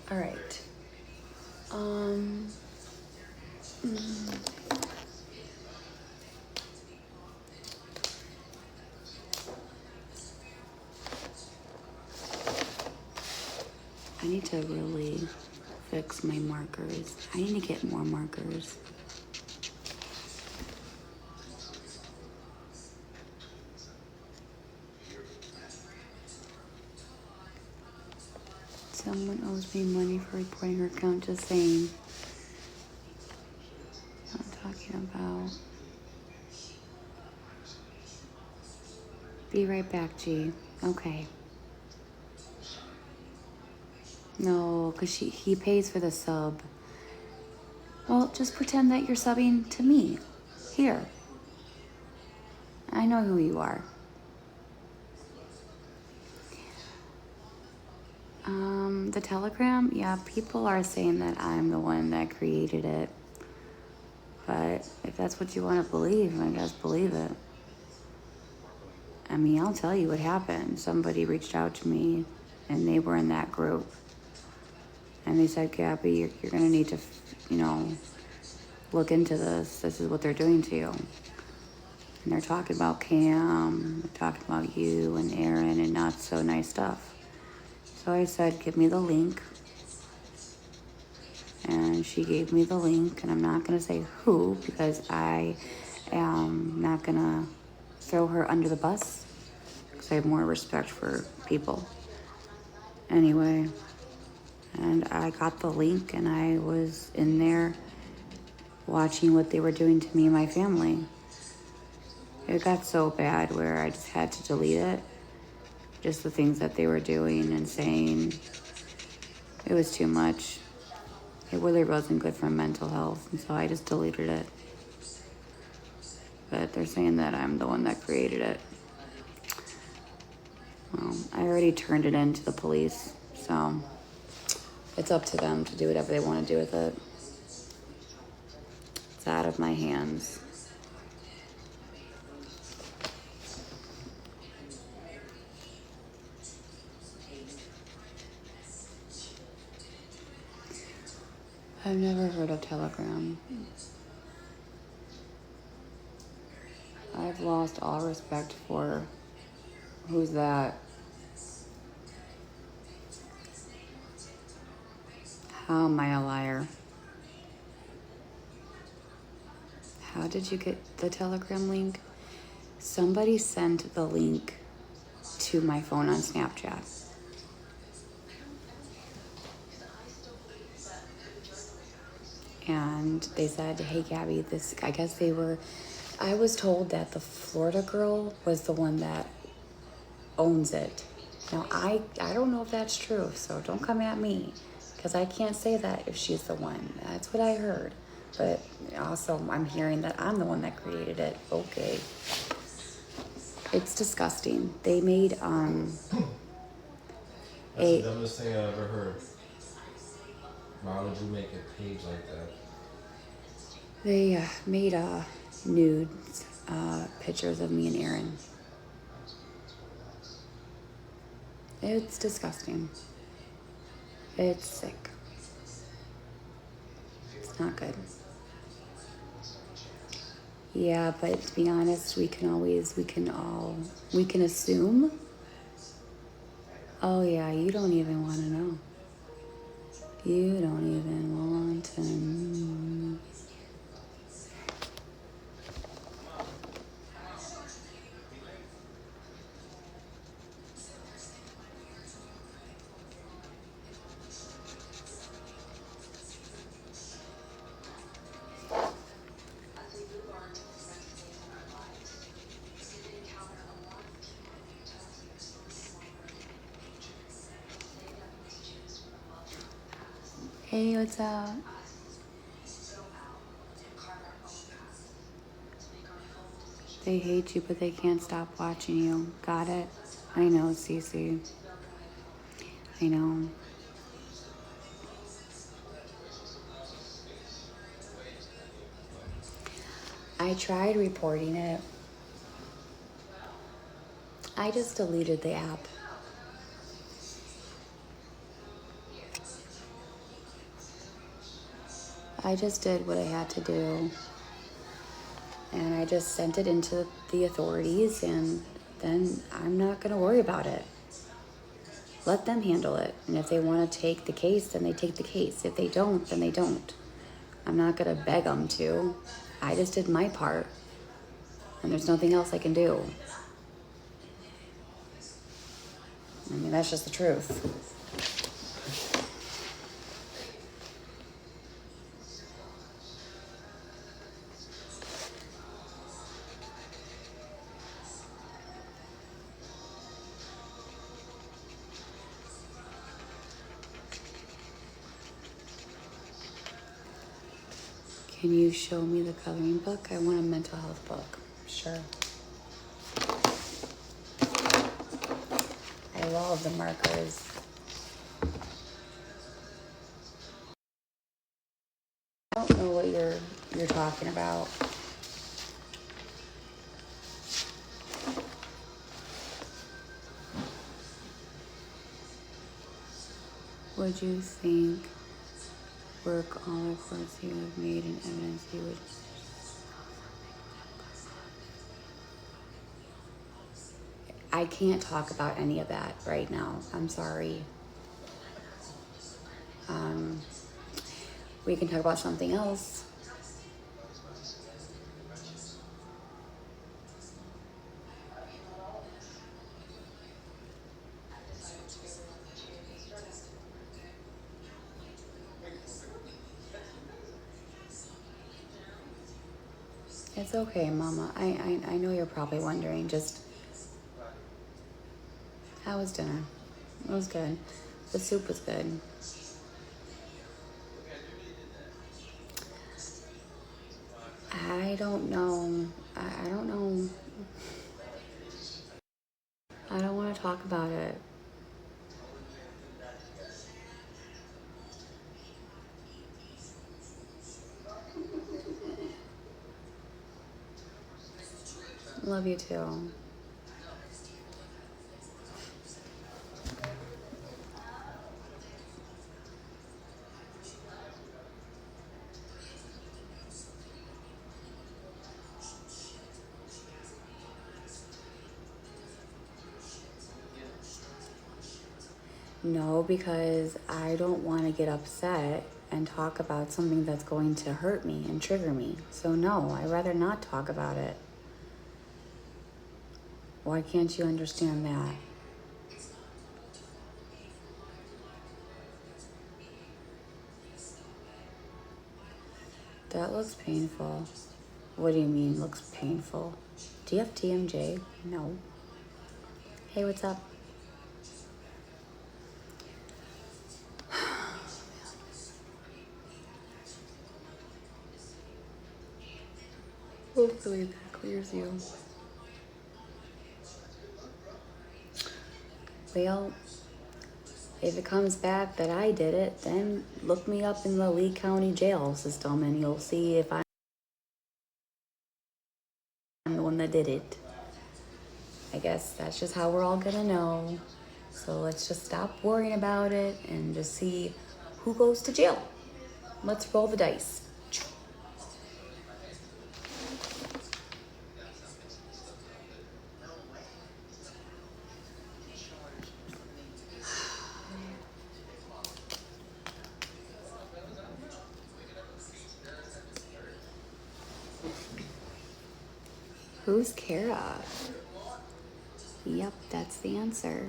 All right. I need to really fix my markers. I need to get more markers. Someone owes me money for reporting her account, just saying. What I'm talking about. Be right back, G. Okay. No, because he pays for the sub. Well, just pretend that you're subbing to me. Here. I know who you are. The Telegram? Yeah, people are saying that I'm the one that created it. But if that's what you want to believe, I guess believe it. I mean, I'll tell you what happened. Somebody reached out to me, and they were in that group. And they said, Gabi, you're going to need to, look into this. This is what they're doing to you. And they're talking about Cam, they're talking about you and Aaron and not so nice stuff. So I said, give me the link. And she gave me the link, and I'm not going to say who because I am not going to throw her under the bus because I have more respect for people. Anyway, and I got the link, and I was in there watching what they were doing to me and my family. It got so bad where I just had to delete it. Just the things that they were doing and saying. It was too much. It really wasn't good for mental health, and so I just deleted it. but they're saying that I'm the one that created it. Well, I already turned it in to the police, so it's up to them to do whatever they want to do with it. It's out of my hands. I've never heard of Telegram. I've lost all respect for who's that. How am I a liar? How did you get the Telegram link? Somebody sent the link to my phone on Snapchat. And they said, hey, Gabi, this, I guess they were, I was told that the Florida girl was the one that owns it. Now, I don't know if that's true, so don't come at me, because I can't say that if she's the one. That's what I heard. But also, I'm hearing that I'm the one that created it. Okay. It's disgusting. They made, That's the dumbest thing I've ever heard. Why would you make a page like that? They made nude pictures of me and Aaron. It's disgusting. It's sick. It's not good. Yeah, but to be honest, we can assume. Oh yeah, you don't even want to know. You don't even want to know. Hey, what's up? They hate you, but they can't stop watching you. Got it? I know, Cece. I know. I tried reporting it. I just deleted the app. I just did what I had to do. And I just sent it into the authorities, and then I'm not going to worry about it. Let them handle it. And if they want to take the case, then they take the case. If they don't, then they don't. I'm not going to beg them to. I just did my part. And there's nothing else I can do. I mean, that's just the truth. Can you show me the coloring book? I want a mental health book. Sure. I love the markers. I don't know what you're talking about. Would you think work all reports you have made and evidence you would? I can't talk about any of that right now. I'm sorry. We can talk about something else. It's okay, Mama. I know you're probably wondering, just how was dinner? It was good. The soup was good. I don't know. I don't know. I don't want to talk about it. Love you too. No, because I don't want to get upset and talk about something that's going to hurt me and trigger me. So no, I'd rather not talk about it. Why can't you understand that? That looks painful. What do you mean looks painful? Do you have TMJ? No. Hey, what's up? Hopefully that clears you. Well, if it comes back that I did it, then look me up in the Lee County jail system and you'll see if I'm the one that did it. I guess that's just how we're all gonna know. So let's just stop worrying about it and just see who goes to jail. Let's roll the dice. Who's Kara? Yep, that's the answer.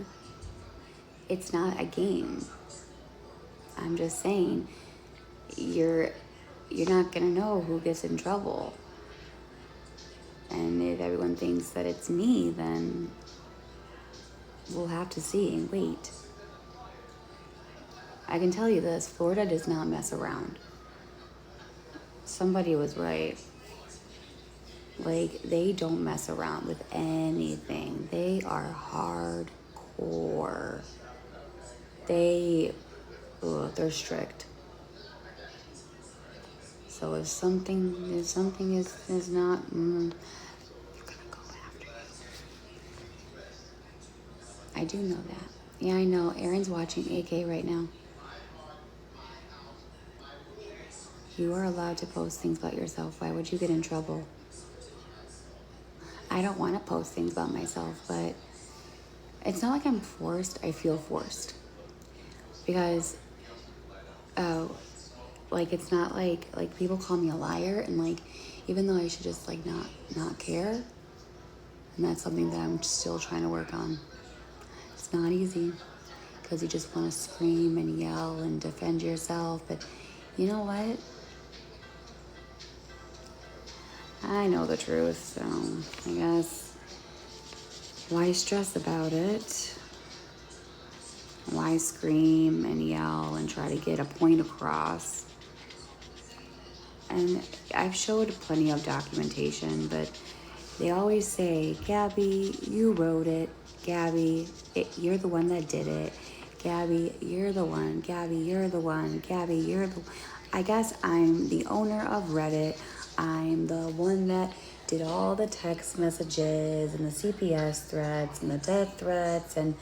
It's not a game. I'm just saying, you're not gonna know who gets in trouble. And if everyone thinks that it's me, then we'll have to see and wait. I can tell you this, Florida does not mess around. Somebody was right. Like, they don't mess around with anything. They are hardcore. They're strict. So if something is not, you're gonna go after you. I do know that. Yeah, I know. Aaron's watching AK right now. You are allowed to post things about yourself. Why would you get in trouble? I don't want to post things about myself, but it's not like I'm forced. I feel forced. Because, like, it's not like people call me a liar, and like, even though I should just like not care, and that's something that I'm still trying to work on. It's not easy, because you just want to scream and yell and defend yourself, but you know what? I know the truth, so I guess why stress about it? Why scream and yell and try to get a point across? And I've showed plenty of documentation, but they always say, Gabi, you wrote it. Gabi, you're the one that did it. Gabi, you're the one. Gabi, you're the one. Gabi, you're the one. I guess I'm the owner of Reddit. I'm the one that did all the text messages and the CPS threats and the death threats and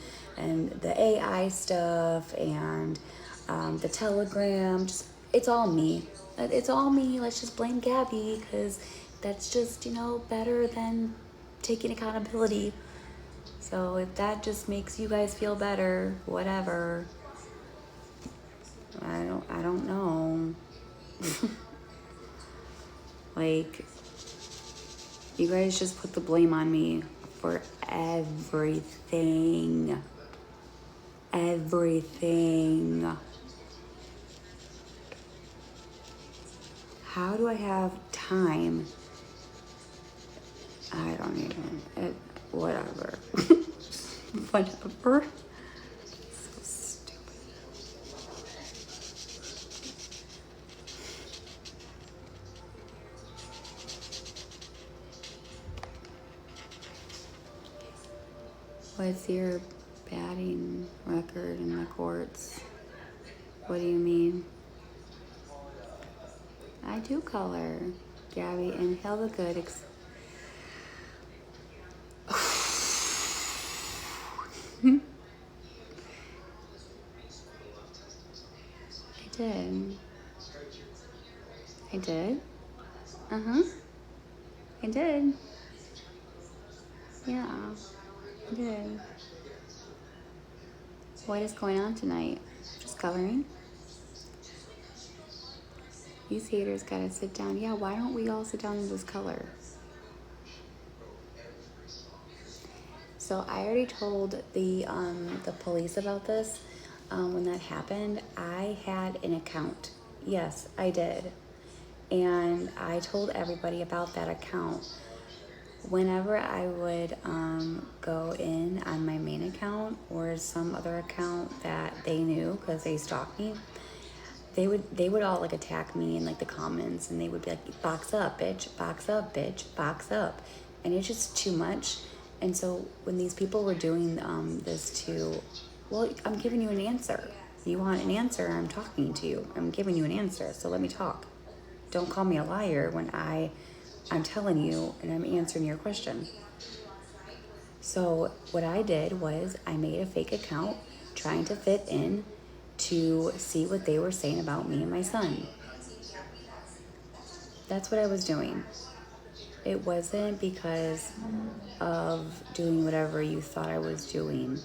the AI stuff and the Telegram. Just, it's all me. It's all me. Let's just blame Gabi, because that's just, better than taking accountability. So if that just makes you guys feel better, whatever. I don't know. Like, you guys just put the blame on me for everything. Everything. How do I have time? I don't even. Whatever. Whatever. So stupid. What's your batting record in the courts? What do you mean? I do color. Gabi, inhale the good. I did. I did. Uh-huh. I did. Yeah, I did. What is going on tonight? Just coloring? These haters gotta sit down. Yeah, why don't we all sit down and just color? So I already told the police about this. When that happened, I had an account. Yes, I did. And I told everybody about that account. Whenever I would go in on my main account or some other account that they knew because they stalked me, they would all like attack me in like the comments, and they would be like, box up, bitch, box up, bitch, box up. And it's just too much. And so when these people were doing this to, well, I'm giving you an answer. You want an answer? I'm talking to you. I'm giving you an answer. So let me talk. Don't call me a liar when I'm telling you and I'm answering your question. So what I did was I made a fake account trying to fit in to see what they were saying about me and my son. That's what I was doing. It wasn't because of doing whatever you thought I was doing.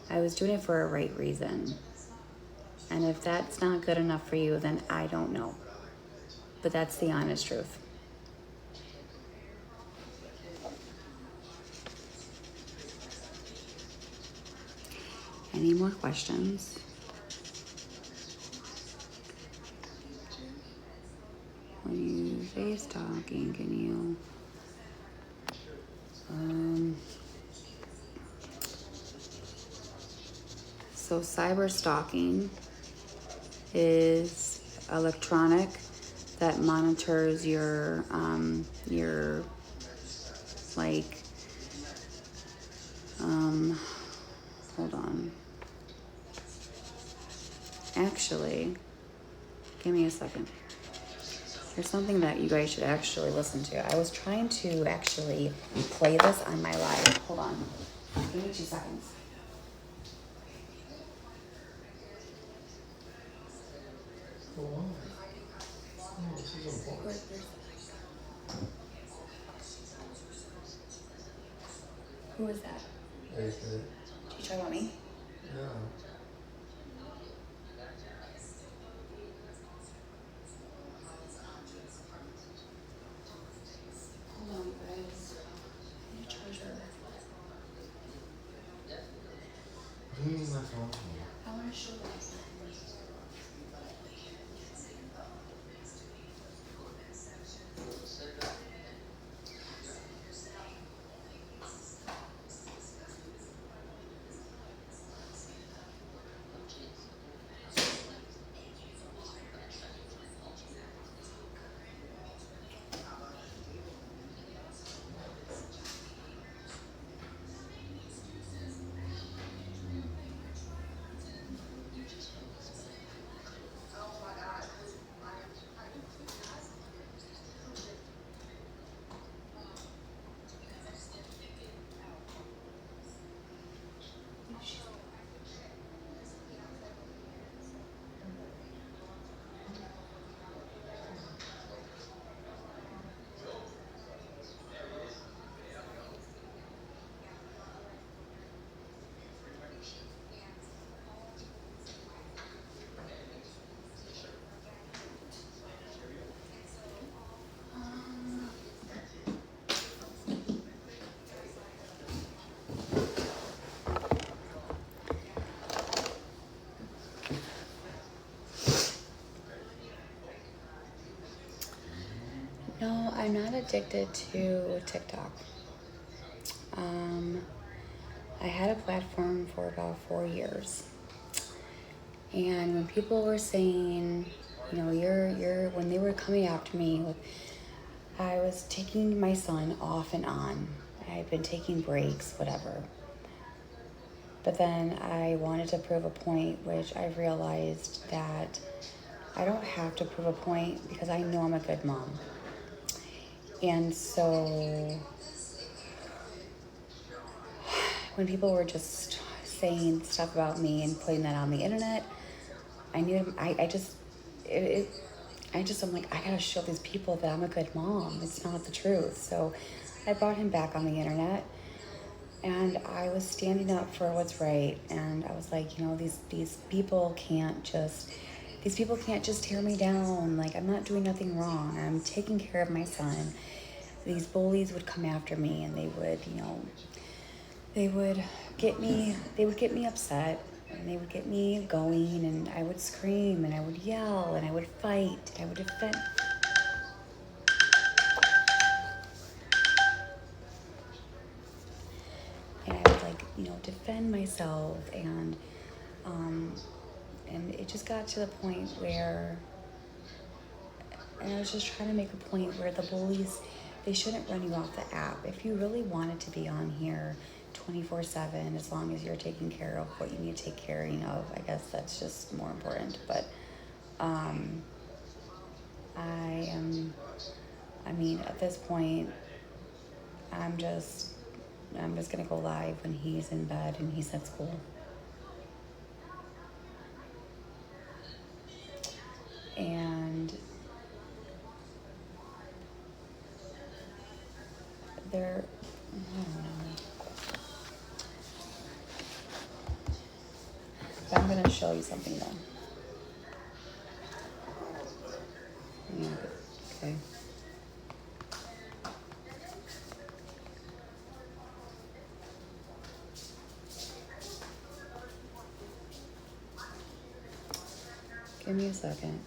I was doing it for a right reason. And if that's not good enough for you, then I don't know. But that's the honest truth. Any more questions? When you say stalking, can you... So cyber stalking is electronic that monitors your like, hold on. Actually, give me a second. There's something that you guys should actually listen to. I was trying to actually play this on my live. Hold on. Give me 2 seconds. Who is that? Hey, Did you talk about me? yeah. Hold on, guys. I need a charger. What do you need my phone for? I want to show you something. No, I'm not addicted to TikTok. I had a platform for about 4 years. And when people were saying, you know, you're when they were coming after me with, I was taking my son off and on. I've been taking breaks, whatever. But then I wanted to prove a point, which I realized that I don't have to prove a point because I know I'm a good mom. And so when people were just saying stuff about me and putting that on the internet, I knew I'm like, I gotta show these people that I'm a good mom. It's not the truth. So I brought him back on the internet, and I was standing up for what's right. And I was like, these people can't just tear me down. Like, I'm not doing nothing wrong. I'm taking care of my son. These bullies would come after me, and they would get me upset, and they would get me going, and I would scream, and I would yell, and I would fight, and I would defend. And I would defend myself, and it just got to the point where, and I was just trying to make a point where the bullies, they shouldn't run you off the app. If you really wanted to be on here 24/7, as long as you're taking care of what you need to take care of, I guess that's just more important. But at this point, I'm just gonna go live when he's in bed and he's at school. And I don't know. But I'm gonna show you something though. Yeah, okay. Give me a second.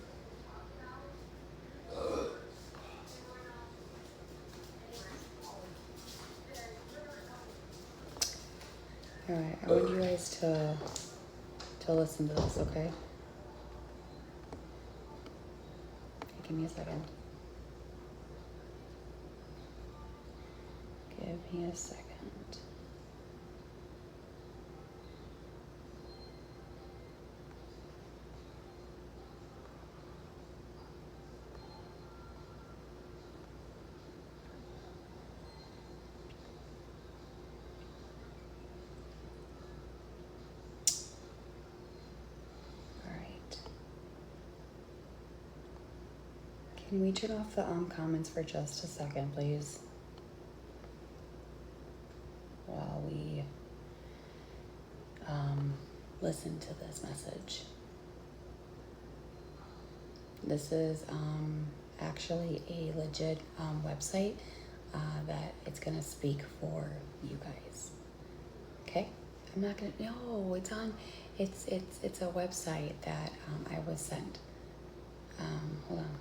Alright, I want you guys to listen to this, okay? Give me a second. Give me a second. Can we turn off the comments for just a second, please? While we listen to this message. This is actually a legit website that it's gonna speak for you guys. Okay? I'm not gonna. No, it's on. It's a website that I was sent. Hold on.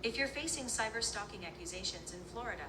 If you're facing cyber-stalking accusations in Florida,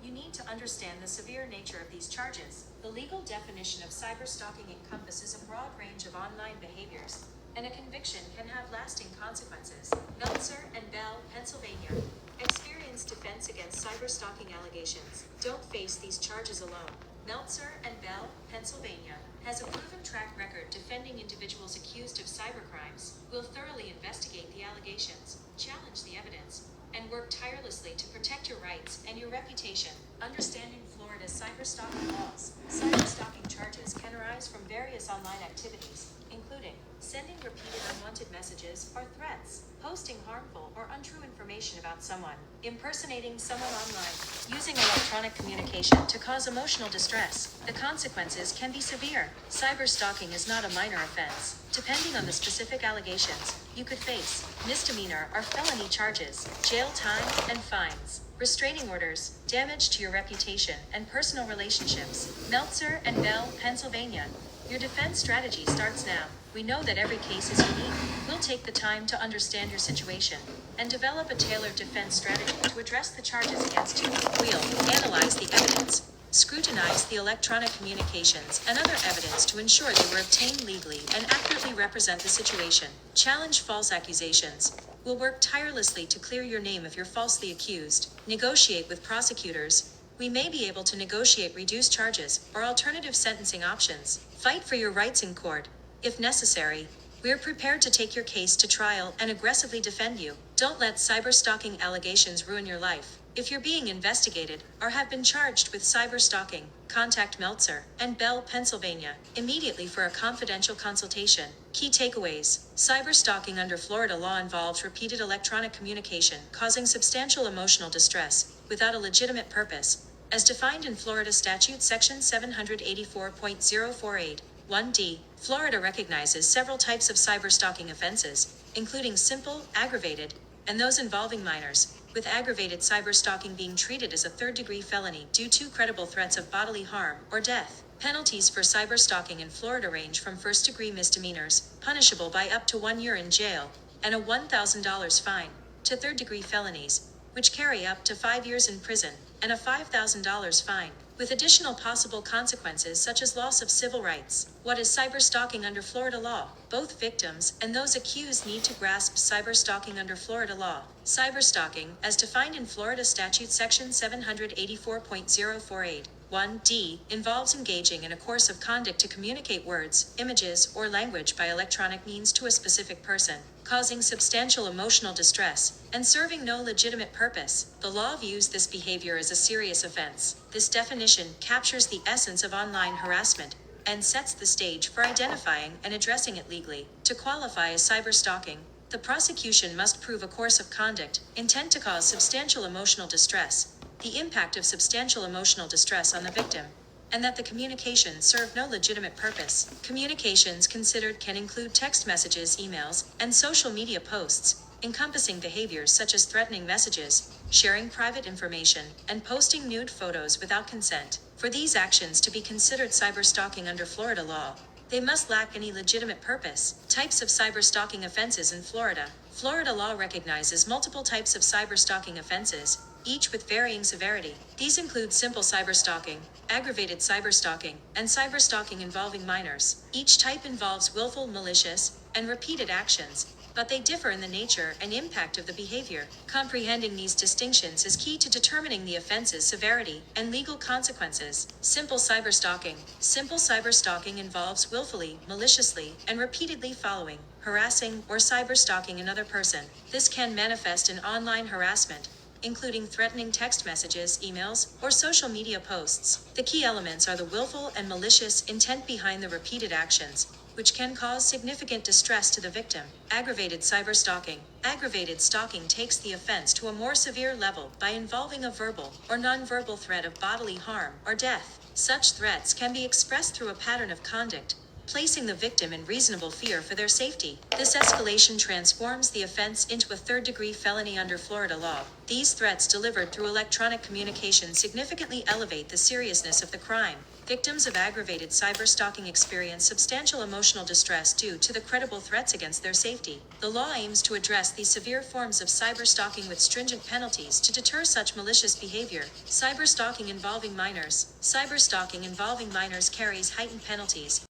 you need to understand the severe nature of these charges. The legal definition of cyber-stalking encompasses a broad range of online behaviors, and a conviction can have lasting consequences. Meltzer and Bell, Pennsylvania. Experience defense against cyber-stalking allegations. Don't face these charges alone. Meltzer and Bell, Pennsylvania, has a proven track record defending individuals accused of cybercrimes, will thoroughly investigate the allegations, challenge the evidence, and work tirelessly to protect your rights and your reputation. Understanding Florida's cyber-stalking laws. Cyber-stalking charges can arise from various online activities, including sending repeated unwanted messages or threats, posting harmful or untrue information about someone, impersonating someone online, using electronic communication to cause emotional distress. The consequences can be severe. Cyber-stalking is not a minor offense. Depending on the specific allegations, you could face misdemeanor or felony charges, jail time, and fines, restraining orders, damage to your reputation and personal relationships. Meltzer and Bell, Pennsylvania. Your defense strategy starts now. We know that every case is unique. We'll take the time to understand your situation and develop a tailored defense strategy to address the charges against you. We'll analyze the evidence, scrutinize the electronic communications and other evidence to ensure they were obtained legally and accurately represent the situation. Challenge false accusations. We'll work tirelessly to clear your name if you're falsely accused. Negotiate with prosecutors. we may be able to negotiate reduced charges or alternative sentencing options. Fight for your rights in court. If necessary, we're prepared to take your case to trial and aggressively defend you. Don't let cyberstalking allegations ruin your life. If you're being investigated or have been charged with cyberstalking, contact Meltzer and Bell, Pennsylvania, immediately for a confidential consultation. Key takeaways. Cyberstalking under Florida law involves repeated electronic communication causing substantial emotional distress without a legitimate purpose, as defined in Florida Statute Section 784.048. 1D. Florida recognizes several types of cyberstalking offenses, including simple, aggravated, and those involving minors, with aggravated cyberstalking being treated as a third-degree felony due to credible threats of bodily harm or death. Penalties for cyberstalking in Florida range from first-degree misdemeanors, punishable by up to 1 year in jail, and a $1,000 fine, to third-degree felonies, which carry up to 5 years in prison, and a $5,000 fine, with additional possible consequences such as loss of civil rights. What is cyberstalking under Florida law? Both victims and those accused need to grasp cyberstalking under Florida law. Cyberstalking, as defined in Florida Statute Section 784.048. 1D, involves engaging in a course of conduct to communicate words, images, or language by electronic means to a specific person, causing substantial emotional distress, and serving no legitimate purpose. The law views this behavior as a serious offense. This definition captures the essence of online harassment and sets the stage for identifying and addressing it legally. To qualify as cyberstalking, the prosecution must prove a course of conduct, intent to cause substantial emotional distress, the impact of substantial emotional distress on the victim, and that the communications serve no legitimate purpose. Communications considered can include text messages, emails, and social media posts, encompassing behaviors such as threatening messages, sharing private information, and posting nude photos without consent. For these actions to be considered cyberstalking under Florida law, they must lack any legitimate purpose. Types of cyberstalking offenses in Florida. Florida law recognizes multiple types of cyberstalking offenses, each with varying severity. These include simple cyberstalking, aggravated cyberstalking, and cyberstalking involving minors. Each type involves willful, malicious, and repeated actions, but they differ in the nature and impact of the behavior. Comprehending these distinctions is key to determining the offense's severity and legal consequences. Simple cyberstalking. Simple cyberstalking involves willfully, maliciously, and repeatedly following, harassing, or cyberstalking another person. This can manifest in online harassment, including threatening text messages, emails, or social media posts. The key elements are the willful and malicious intent behind the repeated actions, which can cause significant distress to the victim. Aggravated cyberstalking. Aggravated stalking takes the offense to a more severe level by involving a verbal or nonverbal threat of bodily harm or death. Such threats can be expressed through a pattern of conduct, placing the victim in reasonable fear for their safety. This escalation transforms the offense into a third-degree felony under Florida law. These threats delivered through electronic communication significantly elevate the seriousness of the crime. Victims of aggravated cyberstalking experience substantial emotional distress due to the credible threats against their safety. The law aims to address these severe forms of cyberstalking with stringent penalties to deter such malicious behavior. Cyberstalking involving minors. Cyberstalking involving minors carries heightened penalties.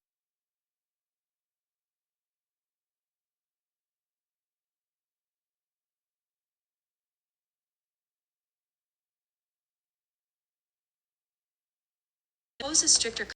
Imposes stricter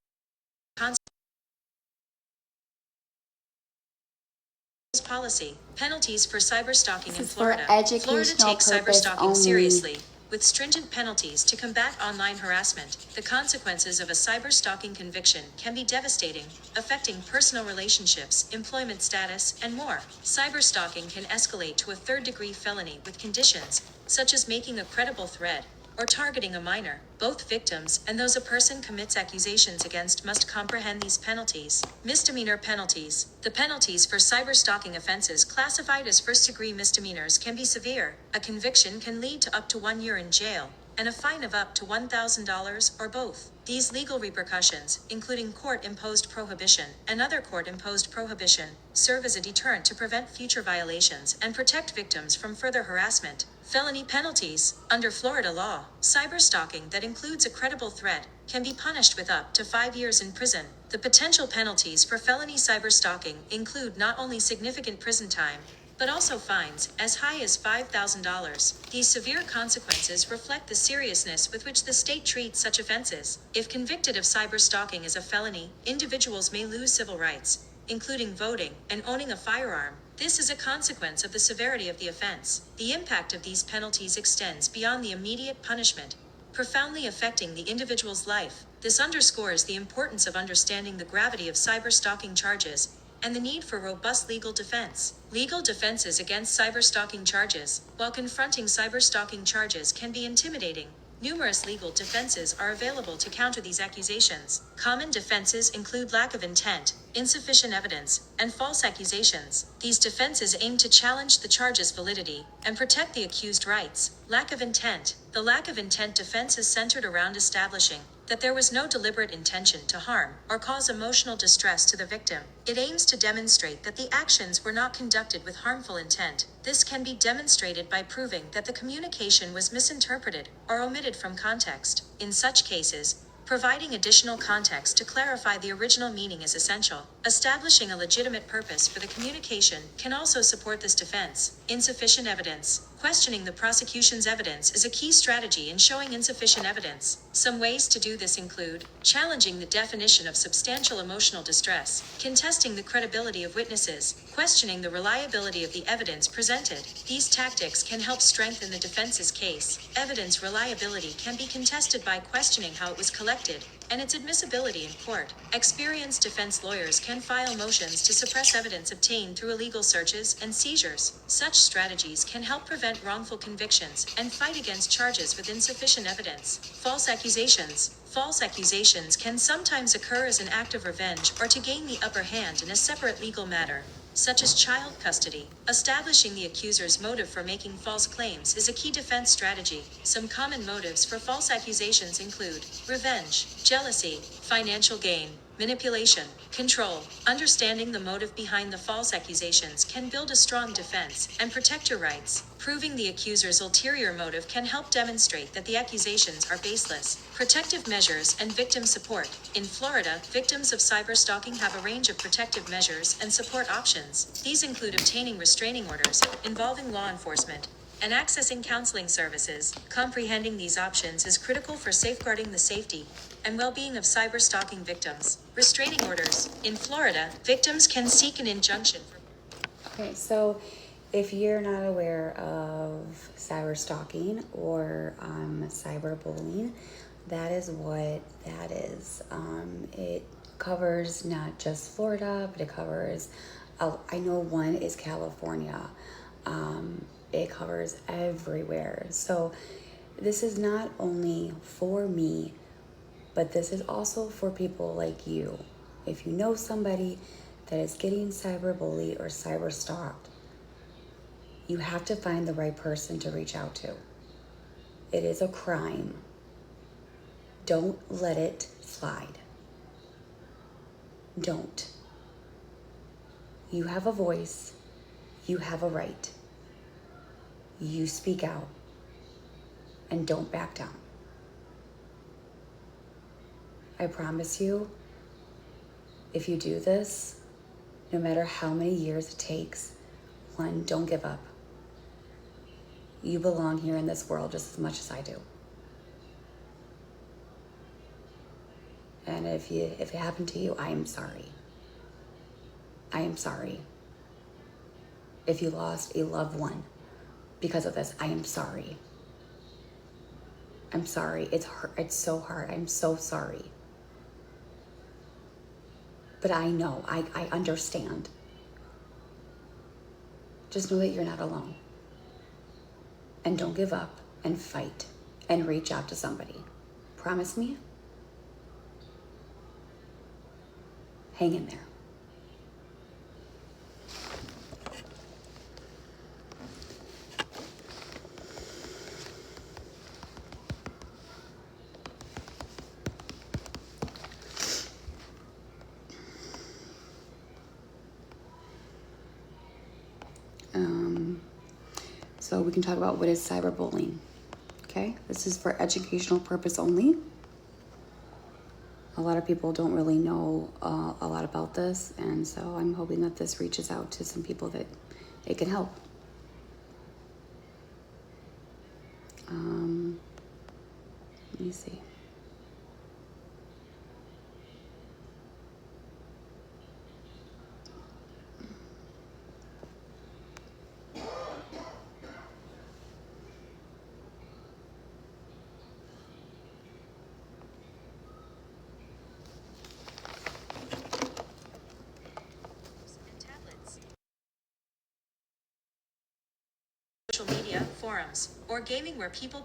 policy. Penalties for cyberstalking in This is for Florida. Florida educational takes purpose cyberstalking only. seriously, with stringent penalties to combat online harassment. The consequences of a cyberstalking conviction can be devastating, affecting personal relationships, employment status, and more. Cyberstalking can escalate to a third-degree felony with conditions, such as making a credible threat, or targeting a minor. Both victims and those a person commits accusations against must comprehend these penalties. Misdemeanor penalties. The penalties for cyberstalking offenses classified as first-degree misdemeanors can be severe. A conviction can lead to up to 1 year in jail, and a fine of up to $1,000 or both. These legal repercussions, including court-imposed prohibition and other court-imposed prohibition, serve as a deterrent to prevent future violations and protect victims from further harassment. Felony penalties. Under Florida law, cyberstalking that includes a credible threat can be punished with up to 5 years in prison. The potential penalties for felony cyberstalking include not only significant prison time, but also fines as high as $5,000. These severe consequences reflect the seriousness with which the state treats such offenses. If convicted of cyberstalking as a felony, individuals may lose civil rights, including voting and owning a firearm. This is a consequence of the severity of the offense. The impact of these penalties extends beyond the immediate punishment, profoundly affecting the individual's life. This underscores the importance of understanding the gravity of cyberstalking charges and the need for robust legal defense. Legal defenses against cyberstalking charges. While confronting cyberstalking charges can be intimidating, numerous legal defenses are available to counter these accusations. Common defenses include lack of intent, insufficient evidence, and false accusations. These defenses aim to challenge the charge's validity and protect the accused rights. Lack of intent. The lack of intent defense is centered around establishing that there was no deliberate intention to harm or cause emotional distress to the victim. It aims to demonstrate that the actions were not conducted with harmful intent. This can be demonstrated by proving that the communication was misinterpreted or omitted from context. In such cases, providing additional context to clarify the original meaning is essential. Establishing a legitimate purpose for the communication can also support this defense. Insufficient evidence. Questioning the prosecution's evidence is a key strategy in showing insufficient evidence. Some ways to do this include challenging the definition of substantial emotional distress, contesting the credibility of witnesses, questioning the reliability of the evidence presented. These tactics can help strengthen the defense's case. Evidence reliability can be contested by questioning how it was collected and its admissibility in court. Experienced defense lawyers can file motions to suppress evidence obtained through illegal searches and seizures. Such strategies can help prevent wrongful convictions and fight against charges with insufficient evidence. False accusations. False accusations can sometimes occur as an act of revenge or to gain the upper hand in a separate legal matter, such as child custody. Establishing the accuser's motive for making false claims is a key defense strategy. Some common motives for false accusations include revenge, jealousy, financial gain, manipulation, control. Understanding the motive behind the false accusations can build a strong defense and protect your rights. Proving the accuser's ulterior motive can help demonstrate that the accusations are baseless. Protective measures and victim support. In Florida, victims of cyberstalking have a range of protective measures and support options. These include obtaining restraining orders, involving law enforcement, and accessing counseling services. Comprehending these options is critical for safeguarding the safety and well-being of cyberstalking victims. Restraining orders. In Florida, victims can seek an injunction for Okay, so if you're not aware of cyberstalking or cyberbullying, that is what that is. It covers not just Florida, but it covers, I know one is California. It covers everywhere. So this is not only for me, but this is also for people like you. If you know somebody that is getting cyberbullied or cyberstalked, you have to find the right person to reach out to. It is a crime. Don't let it slide. Don't. You have a voice. You have a right. You speak out. And don't back down. I promise you, if you do this, no matter how many years it takes, one, don't give up. You belong here in this world just as much as I do. And if it happened to you, I am sorry. I am sorry. If you lost a loved one because of this, I am sorry. I'm sorry. It's hard. It's so hard. I'm so sorry. But I know. I understand. Just know that you're not alone. And don't give up and fight and reach out to somebody. Promise me? Hang in there. So we can talk about what is cyberbullying. Okay, this is for educational purpose only. A lot of people don't really know a lot about this, and so I'm hoping that this reaches out to some people that it can help. Let me see. And tablets. Social media, forums, or gaming where people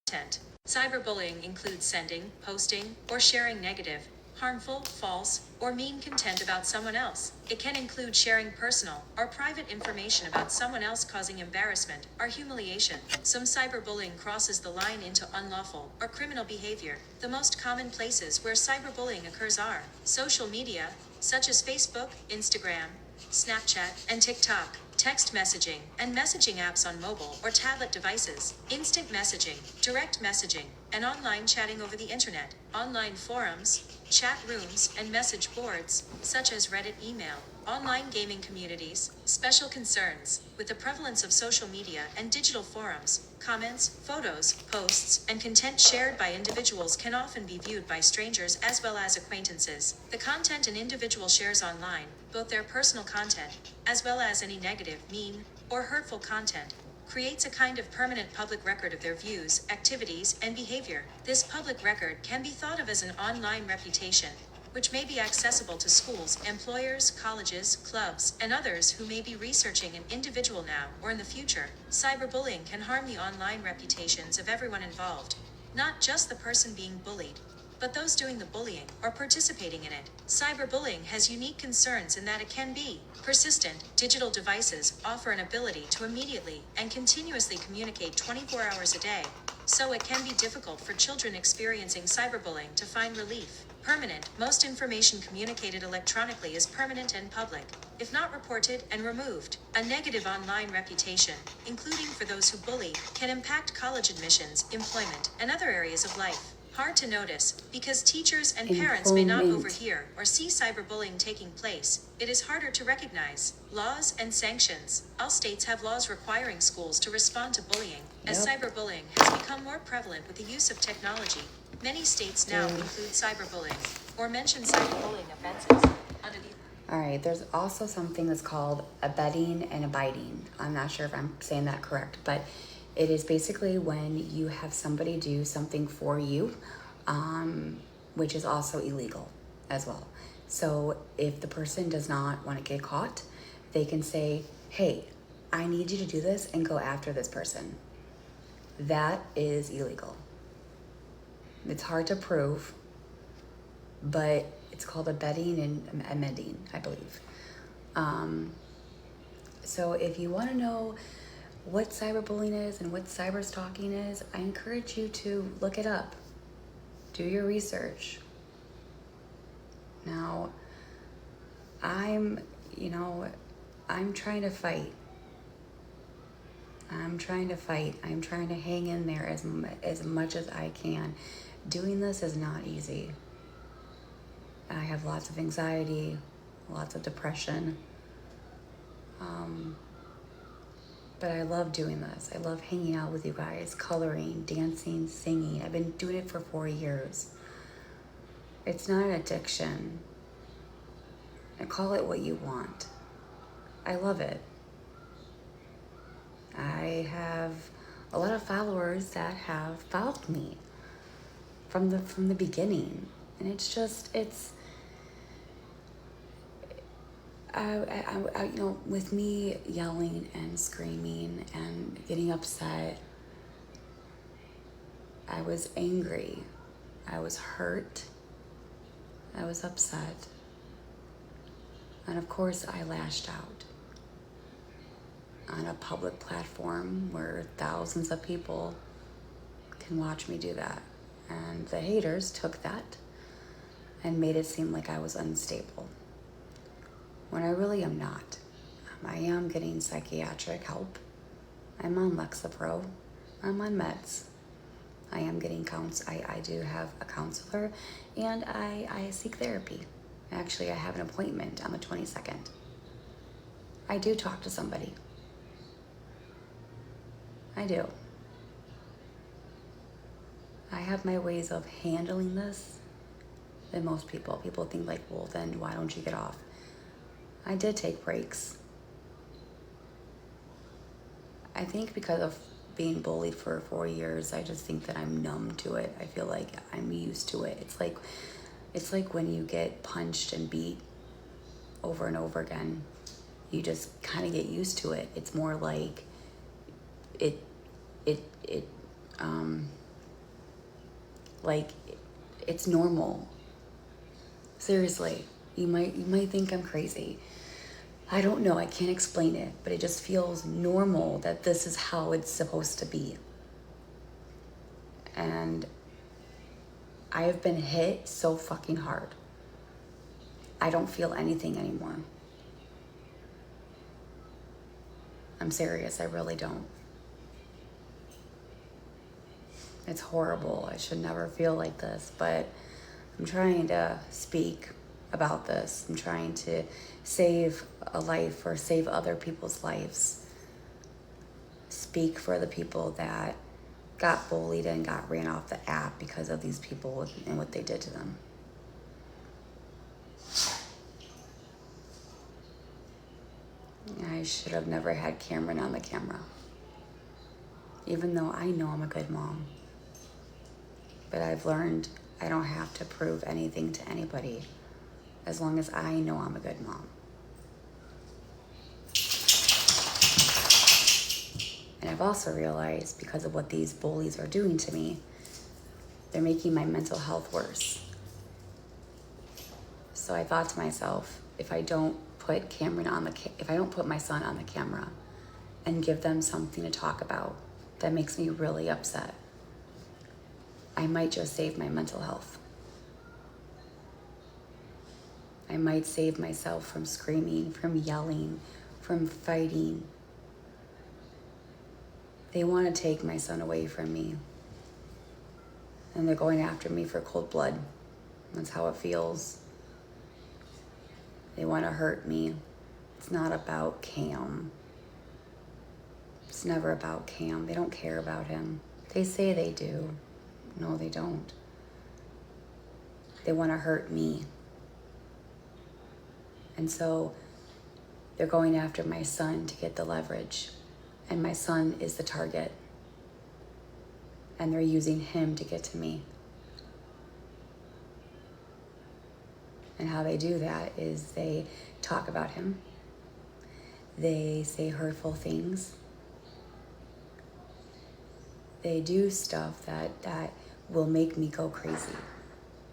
content. Cyberbullying includes sending, posting, or sharing negative, harmful, false, or mean content about someone else. It can include sharing personal or private information about someone else, causing embarrassment or humiliation. Some cyberbullying crosses the line into unlawful or criminal behavior. The most common places where cyberbullying occurs are social media, such as Facebook, Instagram, Snapchat, and TikTok, text messaging, and messaging apps on mobile or tablet devices, instant messaging, direct messaging, and online chatting over the internet, online forums, chat rooms, and message boards, such as Reddit, email, online gaming communities. Special concerns. With the prevalence of social media and digital forums, comments, photos, posts, and content shared by individuals can often be viewed by strangers as well as acquaintances. The content an individual shares online, both their personal content, as well as any negative, mean, or hurtful content, creates a kind of permanent public record of their views, activities, and behavior. This public record can be thought of as an online reputation, which may be accessible to schools, employers, colleges, clubs, and others who may be researching an individual now or in the future. Cyberbullying can harm the online reputations of everyone involved, not just the person being bullied, but those doing the bullying or participating in it. Cyberbullying has unique concerns in that it can be persistent. Digital devices offer an ability to immediately and continuously communicate 24 hours a day, so it can be difficult for children experiencing cyberbullying to find relief. Permanent. Most information communicated electronically is permanent and public, if not reported and removed. A negative online reputation, including for those who bully, can impact college admissions, employment, and other areas of life. Hard to notice, because teachers and parents may not Employment. overhear or see cyberbullying taking place. It is harder to recognize. Laws and sanctions. All states have laws requiring schools to respond to bullying. As Yep. cyberbullying has become more prevalent with the use of technology, many states now include cyberbullying or mention cyberbullying offenses under the All right, there's also something that's called abetting and abiding. I'm not sure if I'm saying that correct, but it is basically when you have somebody do something for you, which is also illegal as well. So if the person does not want to get caught, they can say, hey, I need you to do this and go after this person. That is illegal. It's hard to prove, but it's called abetting and amending, I believe. So if you want to know what cyberbullying is and what cyberstalking is, I encourage you to look it up. Do your research. Now, I'm trying to fight. I'm trying to hang in there as much as I can. Doing this is not easy. I have lots of anxiety, lots of depression. But I love doing this. I love hanging out with you guys, coloring, dancing, singing. I've been doing it for 4 years. It's not an addiction. And call it what you want. I love it. I have a lot of followers that have followed me from the beginning. And with me yelling and screaming and getting upset, I was angry, I was hurt, I was upset, and of course I lashed out on a public platform where thousands of people can watch me do that. And the haters took that and made it seem like I was unstable, when I really am not. I am getting psychiatric help. I'm on Lexapro. I'm on meds. I am getting I do have a counselor, and I seek therapy. Actually, I have an appointment on the 22nd. I do talk to somebody. I do. I have my ways of handling this than most people. People think like, well, then why don't you get off? I did take breaks. I think because of being bullied for 4 years, I just think that I'm numb to it. I feel like I'm used to it. It's like when you get punched and beat over and over again, you just kind of get used to it. It's more like it like it's normal. Seriously, you might think I'm crazy. I don't know, I can't explain it, but it just feels normal that this is how it's supposed to be. And I have been hit so fucking hard. I don't feel anything anymore. I'm serious, I really don't. It's horrible. I should never feel like this, but I'm trying to speak about this. I'm trying to save a life or save other people's lives. Speak for the people that got bullied and got ran off the app because of these people and what they did to them. I should have never had Cameron on the camera. Even though I know I'm a good mom. But I've learned I don't have to prove anything to anybody as long as I know I'm a good mom. And I've also realized because of what these bullies are doing to me, they're making my mental health worse. So I thought to myself, if I don't put if I don't put my son on the camera and give them something to talk about that makes me really upset, I might just save my mental health. I might save myself from screaming, from yelling, from fighting. They want to take my son away from me. And they're going after me for cold blood. That's how it feels. They want to hurt me. It's not about Cam. It's never about Cam. They don't care about him. They say they do. No, they don't. They want to hurt me. And so they're going after my son to get the leverage. And my son is the target. And they're using him to get to me. And how they do that is they talk about him. They say hurtful things. They do stuff that will make me go crazy.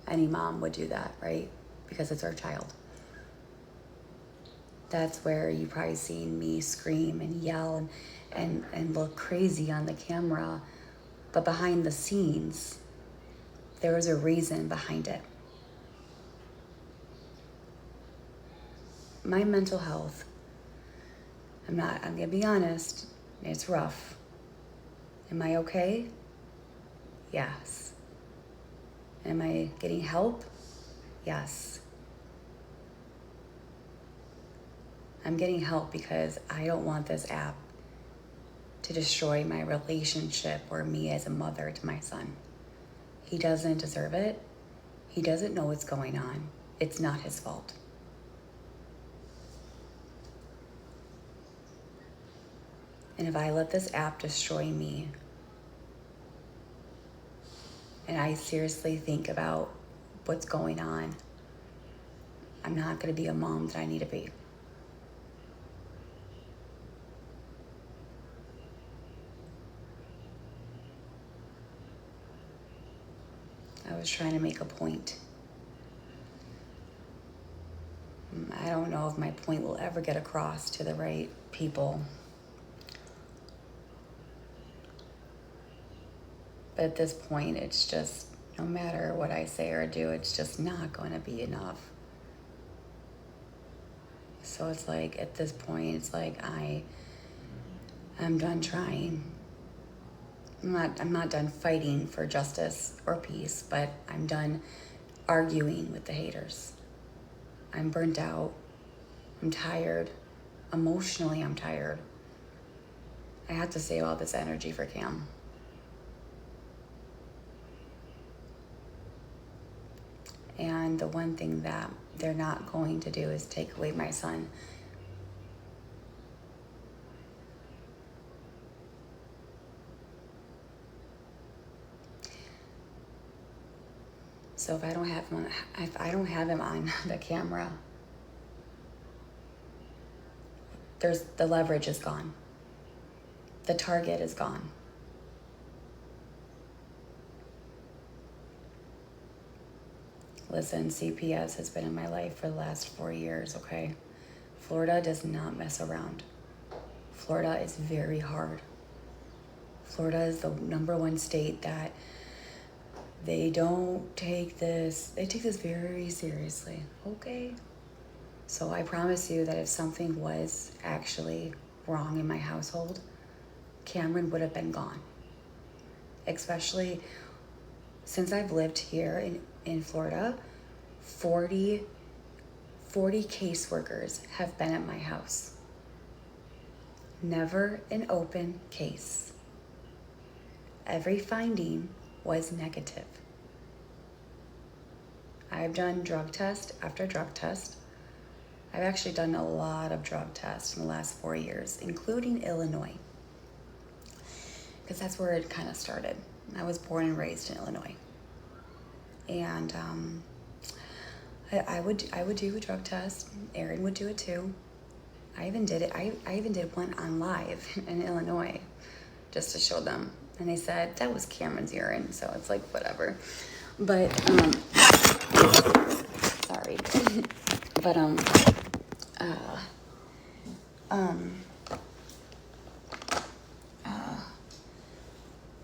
Any mom would do that, right? Because it's our child. That's where you probably seen me scream and yell and look crazy on the camera. But behind the scenes, there was a reason behind it. My mental health, I'm gonna be honest, it's rough. Am I okay? Yes. Am I getting help? Yes. I'm getting help because I don't want this app to destroy my relationship or me as a mother to my son. He doesn't deserve it. He doesn't know what's going on. It's not his fault. And if I let this app destroy me, and I seriously think about what's going on, I'm not going to be a mom that I need to be. I was trying to make a point. I don't know if my point will ever get across to the right people. But at this point, it's just, no matter what I say or do, it's just not going to be enough. So it's like, at this point, it's like I'm done trying. I'm not done fighting for justice or peace, but I'm done arguing with the haters. I'm burnt out. I'm tired. Emotionally, I'm tired. I had to save all this energy for Cam. And the one thing that they're not going to do is take away my son. So if I don't have him on the camera, the leverage is gone. The target is gone. Listen, CPS has been in my life for the last 4 years, okay? Florida does not mess around. Florida is very hard. Florida is the #1 state that they take this very seriously, okay? So I promise you that if something was actually wrong in my household, Cameron would have been gone. Especially since I've lived here in Florida, 40 caseworkers have been at my house. Never an open case. Every finding was negative. I've done drug test after drug test. I've actually done a lot of drug tests in the last 4 years, including Illinois, because that's where it kind of started. I was born and raised in Illinois, and I would do a drug test. Aaron would do it too. I even did it. I even did one on live in Illinois, just to show them, and they said that was Cameron's urine. So it's like whatever, but sorry, but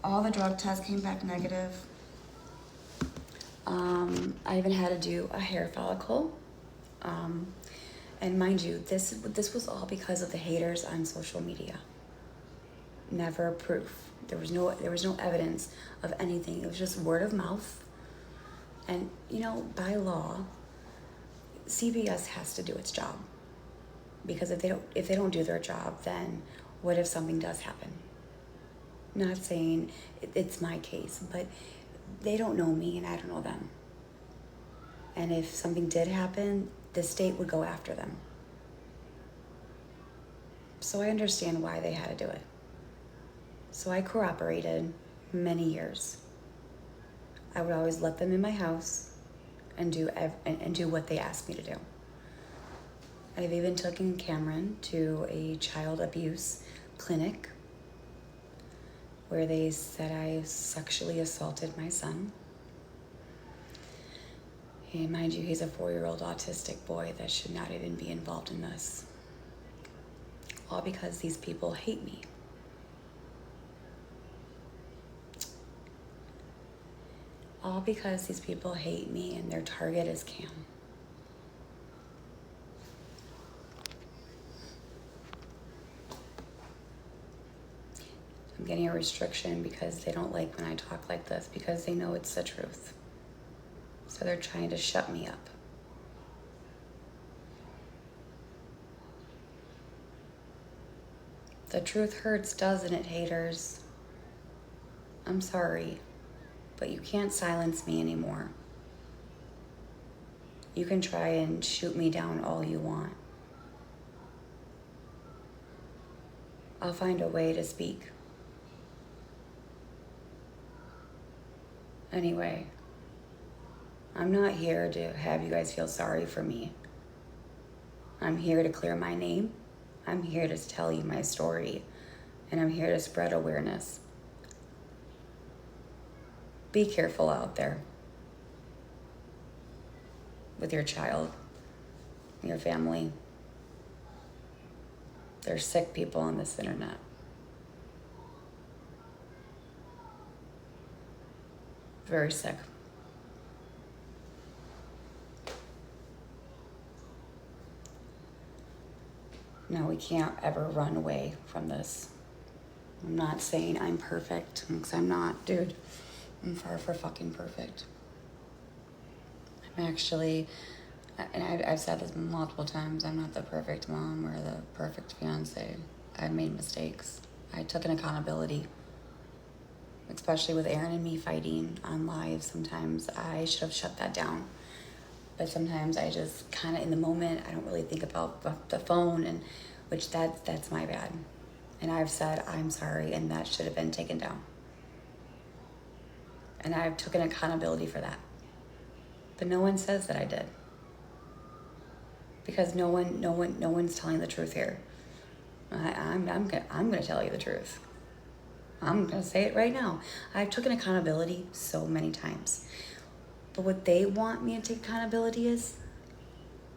all the drug tests came back negative. I even had to do a hair follicle. And mind you, this was all because of the haters on social media. Never proof. There was no evidence of anything. It was just word of mouth. And by law, CBS has to do its job. Because if they don't do their job, then what if something does happen? Not saying it's my case, but they don't know me and I don't know them. And if something did happen, the state would go after them. So I understand why they had to do it. So I cooperated many years. I would always let them in my house and do what they asked me to do. I've even taken Cameron to a child abuse clinic where they said I sexually assaulted my son. And mind you, he's a 4-year-old autistic boy that should not even be involved in this. All because these people hate me. All because these people hate me and their target is Cam. I'm getting a restriction because they don't like when I talk like this, because they know it's the truth. So they're trying to shut me up. The truth hurts, doesn't it, haters? I'm sorry, but you can't silence me anymore. You can try and shoot me down all you want. I'll find a way to speak. Anyway, I'm not here to have you guys feel sorry for me. I'm here to clear my name. I'm here to tell you my story. And I'm here to spread awareness. Be careful out there with your child, your family. There's sick people on this internet. Very sick. No, we can't ever run away from this. I'm not saying I'm perfect, because I'm not, dude. I'm far from fucking perfect. I'm actually and I've said this multiple times, I'm not the perfect mom or the perfect fiance. I've made mistakes. I took an accountability, especially with Aaron and me fighting on live. Sometimes I should have shut that down. But sometimes I just kind of in the moment, I don't really think about the phone, and which that's my bad. And I've said, I'm sorry, and that should have been taken down. And I've taken accountability for that. But no one says that I did. Because no one's telling the truth here. I'm gonna tell you the truth. I'm gonna say it right now. I've taken accountability so many times. But what they want me to take accountability is,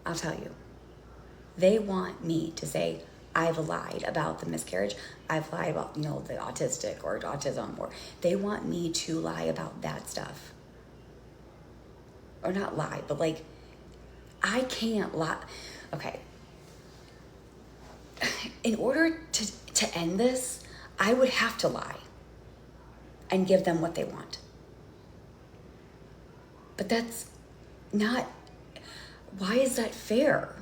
I'll tell you. They want me to say, I've lied about the miscarriage. I've lied about, the autistic or autism, or they want me to lie about that stuff. Or not lie, but like, I can't lie. Okay. In order to end this, I would have to lie and give them what they want. But that's not, why is that fair?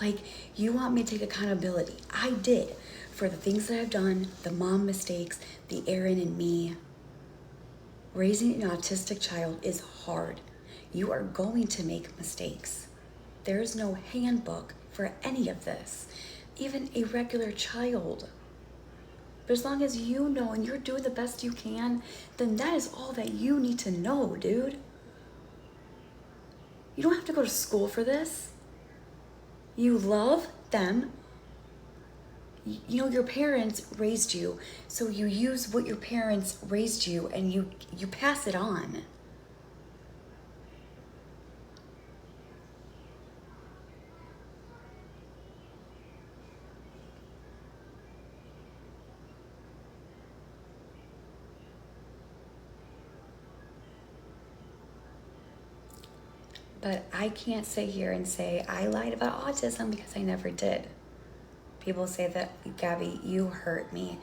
Like, you want me to take accountability. I did for the things that I've done, the mom mistakes, the Aaron and me. Raising an autistic child is hard. You are going to make mistakes. There is no handbook for any of this, even a regular child. But as long as you know and you're doing the best you can, then that is all that you need to know, dude. You don't have to go to school for this. You love them. Your parents raised you, so you use what your parents raised you and you pass it on. But I can't sit here and say I lied about autism because I never did. People say that, Gabi, you hurt me.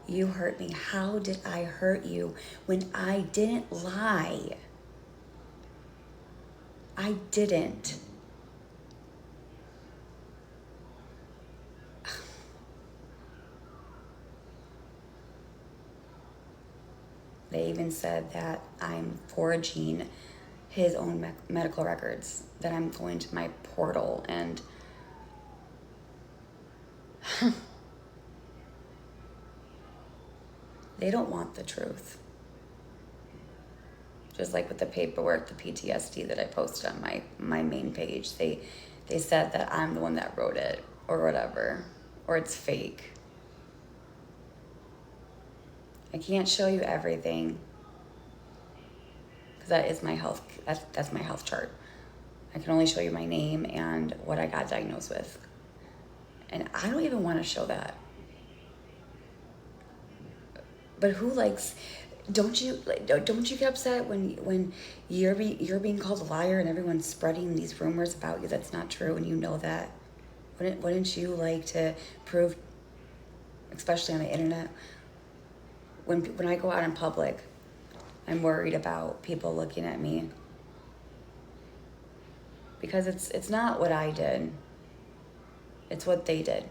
You hurt me. How did I hurt you when I didn't lie? I didn't. They even said that I'm forging his own medical records, that I'm going to my portal and they don't want the truth. Just like with the paperwork, the PTSD that I posted on my main page, they said that I'm the one that wrote it or whatever, or it's fake. I can't show you everything because that is my health. That's my health chart. I can only show you my name and what I got diagnosed with, and I don't even want to show that. But who likes? Don't you get upset when you're being called a liar and everyone's spreading these rumors about you that's not true and you know that? Wouldn't you like to prove, especially on the internet? When I go out in public, I'm worried about people looking at me because it's not what I did. It's what they did.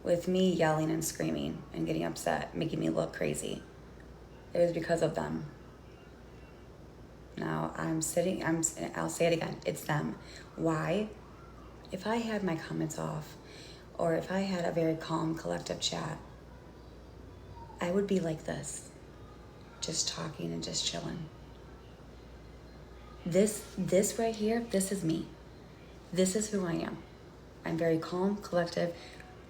With me yelling and screaming and getting upset, making me look crazy. It was because of them. Now I'll say it again, it's them. Why? If I had my comments off, or if I had a very calm, collective chat, I would be like this, just talking and just chilling. This right here, this is me. This is who I am. I'm very calm, collective,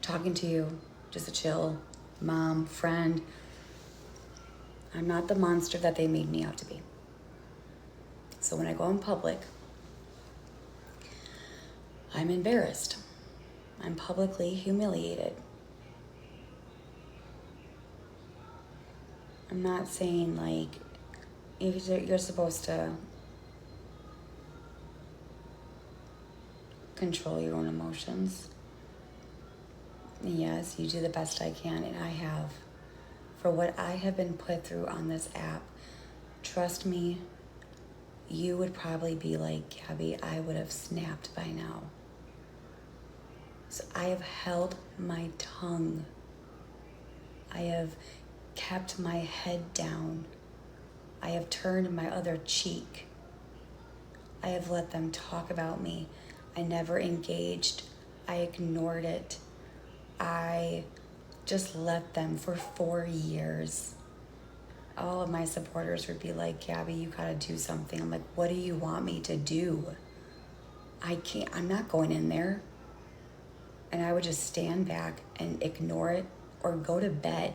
talking to you, just a chill mom, friend. I'm not the monster that they made me out to be. So when I go in public, I'm embarrassed. I'm publicly humiliated. I'm not saying like you're supposed to control your own emotions. Yes, you do the best I can, and I have for what I have been put through on this app, trust me, you would probably be like, Gabi, I would have snapped by now. So I have held my tongue. I have kept my head down. I have turned my other cheek. I have let them talk about me. I never engaged. I ignored it. I just let them for 4 years. All of my supporters would be like, Gabi, you gotta do something. I'm like, what do you want me to do? I can't, I'm not going in there. And I would just stand back and ignore it or go to bed.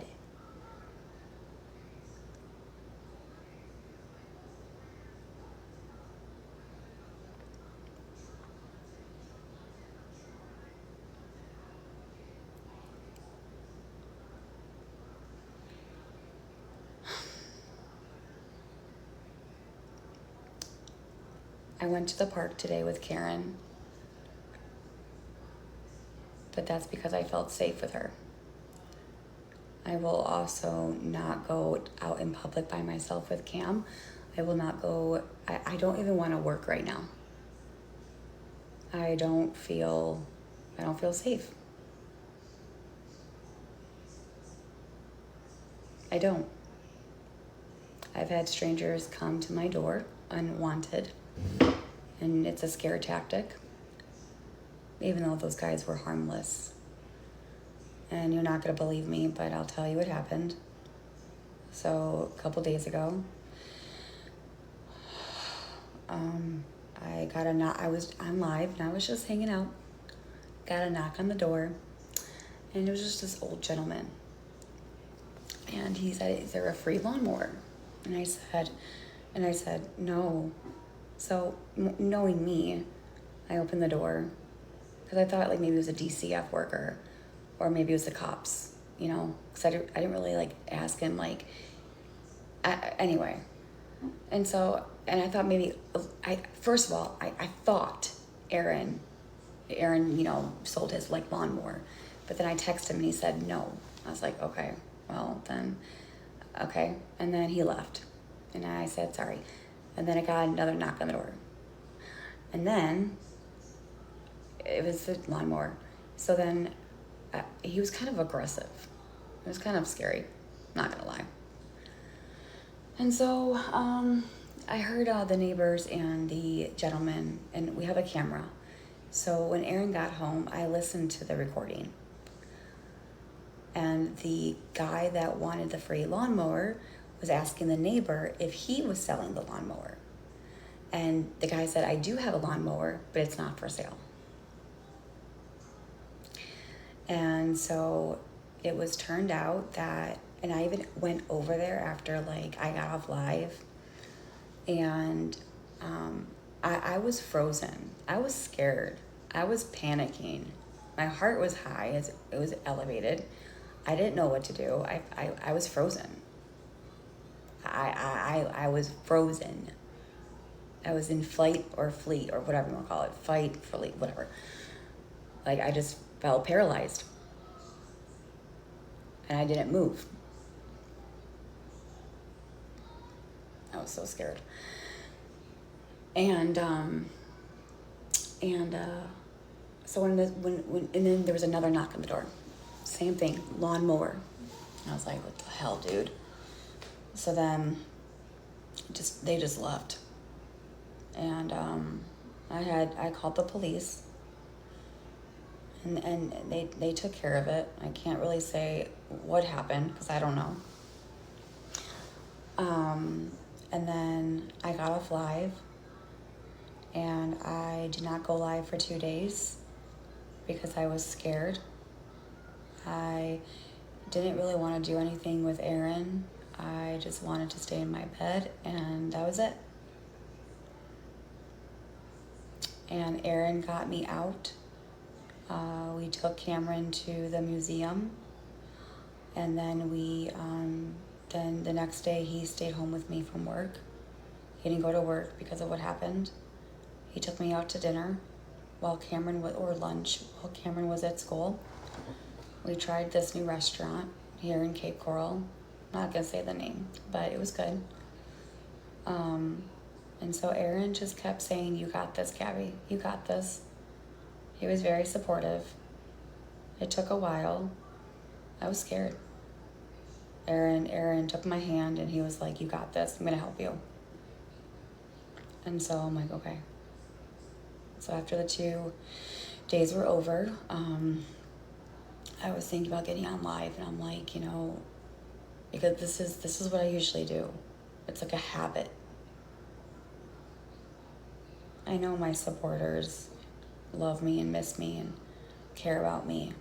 I went to the park today with Karen, but that's because I felt safe with her. I will also not go out in public by myself with Cam. I will not go, I don't even want to work right now. I don't feel safe. I don't. I've had strangers come to my door unwanted, and it's a scare tactic, even though those guys were harmless. And you're not gonna believe me, but I'll tell you what happened. So a couple days ago, I got a knock. I was on live and I was just hanging out. Got a knock on the door, and it was just this old gentleman. And he said, "Is there a free lawnmower?" And I said, "No." So knowing me, I opened the door because I thought like maybe it was a DCF worker, or maybe it was the cops, you know, because I didn't really like ask him like. Anyway, and I thought maybe first of all I thought Aaron, you know, sold his like lawnmower, but then I texted him and he said no. I was like, okay, well then, okay, and then he left, and I said sorry, and then I got another knock on the door, and then it was the lawnmower. So then he was kind of aggressive. It was kind of scary, not gonna lie. And so I heard the neighbors and the gentleman, and we have a camera. So when Aaron got home, I listened to the recording. And the guy that wanted the free lawnmower was asking the neighbor if he was selling the lawnmower. And the guy said, I do have a lawnmower, but it's not for sale. And so it was turned out that, and I even went over there after like I got off live, and I was frozen. I was scared. I was panicking. My heart was high. It was elevated. I didn't know what to do. I was frozen. I was frozen. I was in flight or fleet or whatever you want to call it. Fight, fleet, whatever. Like I just felt paralyzed. And I didn't move. I was so scared. And so when and then there was another knock on the door. Same thing, lawnmower. And I was like, what the hell, dude? So then they just left. And I called the police, and they took care of it. I can't really say what happened because I don't know. And then I got off live, and I did not go live for 2 days because I was scared. I didn't really want to do anything with Aaron. I just wanted to stay in my bed, and that was it. And Aaron got me out. We took Cameron to the museum, and then then the next day he stayed home with me from work. He didn't go to work because of what happened. He took me out to dinner or lunch while Cameron was at school. We tried this new restaurant here in Cape Coral. I'm not gonna say the name, but it was good. And so Aaron just kept saying, "You got this, Gabby. You got this." He was very supportive. It took a while. I was scared. Aaron took my hand and he was like, "You got this. I'm gonna help you." And so I'm like, okay. So after the 2 days were over, I was thinking about getting on live, and I'm like, because this is what I usually do. It's like a habit. I know my supporters love me and miss me and care about me.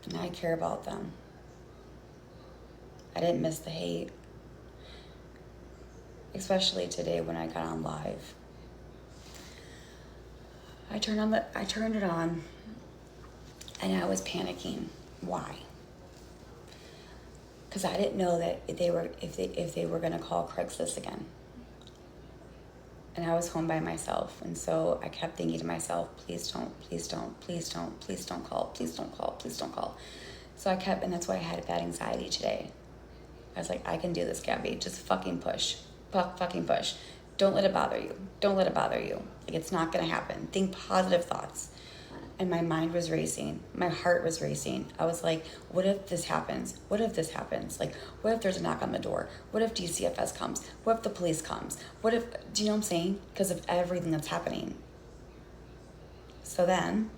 And I care about them. I didn't miss the hate. Especially today when I got on live. I turned it on and I was panicking. Why? Because I didn't know that if they were gonna call Craigslist again. And I was home by myself, and so I kept thinking to myself, please don't, please don't, please don't, please don't call, please don't call, please don't call. So I kept, and that's why I had bad anxiety today. I was like, I can do this, Gabby. Just fucking push. Fucking push. Don't let it bother you. Don't let it bother you. Like, it's not gonna happen. Think positive thoughts. And my mind was racing. My heart was racing. I was like, what if this happens? What if this happens? Like, what if there's a knock on the door? What if DCFS comes? What if the police comes? What if, do you know what I'm saying? Because of everything that's happening. So I'm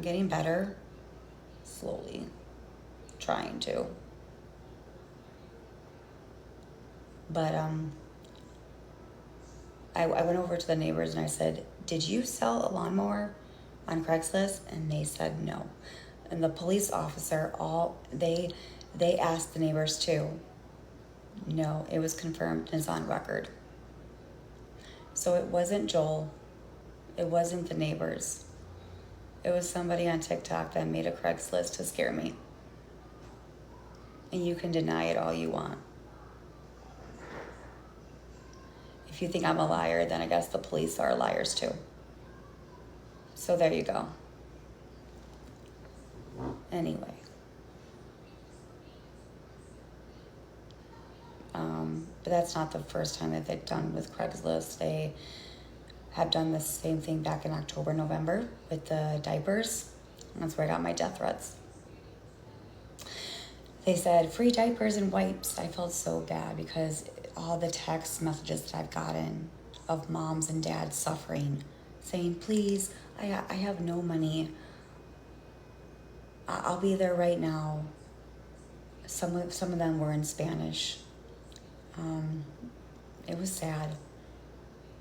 getting better, slowly, trying to. But I went over to the neighbors and I said, did you sell a lawnmower on Craigslist? And they said no. And the police officer, they asked the neighbors too. No, it was confirmed and it's on record. So it wasn't Joel. It wasn't the neighbors. It was somebody on TikTok that made a Craigslist to scare me. And you can deny it all you want. If you think I'm a liar, then I guess the police are liars too. So there you go. Anyway. But that's not the first time that they've done with Craigslist. They have done the same thing back in October, November with the diapers. That's where I got my death threats. They said free diapers and wipes. I felt so bad because all the text messages that I've gotten of moms and dads suffering, saying, please, I have no money. I'll be there right now. Some of them were in Spanish. It was sad.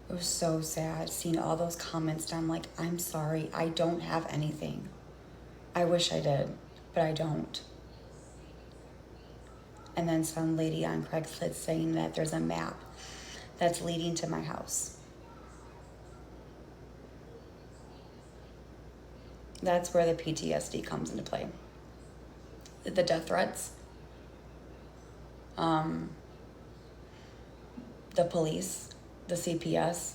It was so sad seeing all those comments. And I'm like, I'm sorry, I don't have anything. I wish I did, but I don't. And then some lady on Craigslist saying that there's a map that's leading to my house. That's where the PTSD comes into play. The death threats. The police, the CPS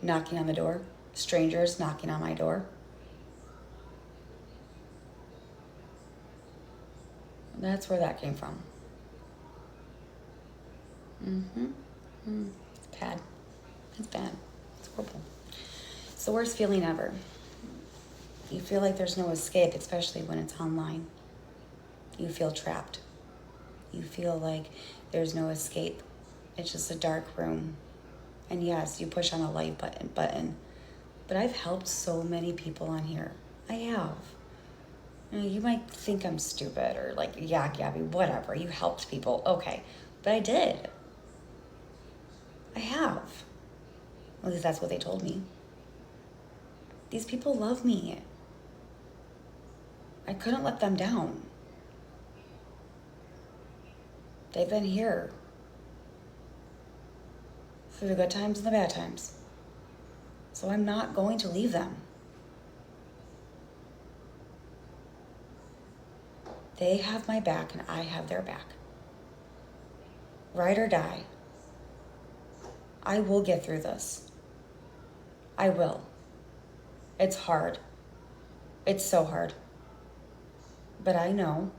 knocking on the door, strangers knocking on my door. That's where that came from. It's bad. It's bad. It's horrible. It's the worst feeling ever. You feel like there's no escape, especially when it's online. You feel trapped. You feel like there's no escape. It's just a dark room. And yes, you push on a light button. But I've helped so many people on here. I have. You might think I'm stupid or like, yeah, Gabby, whatever. You helped people. Okay. But I did. I have. At least that's what they told me. These people love me. I couldn't let them down. They've been here through the good times and the bad times. So I'm not going to leave them. They have my back and I have their back. Ride or die. I will get through this. I will. It's hard. It's so hard. But I know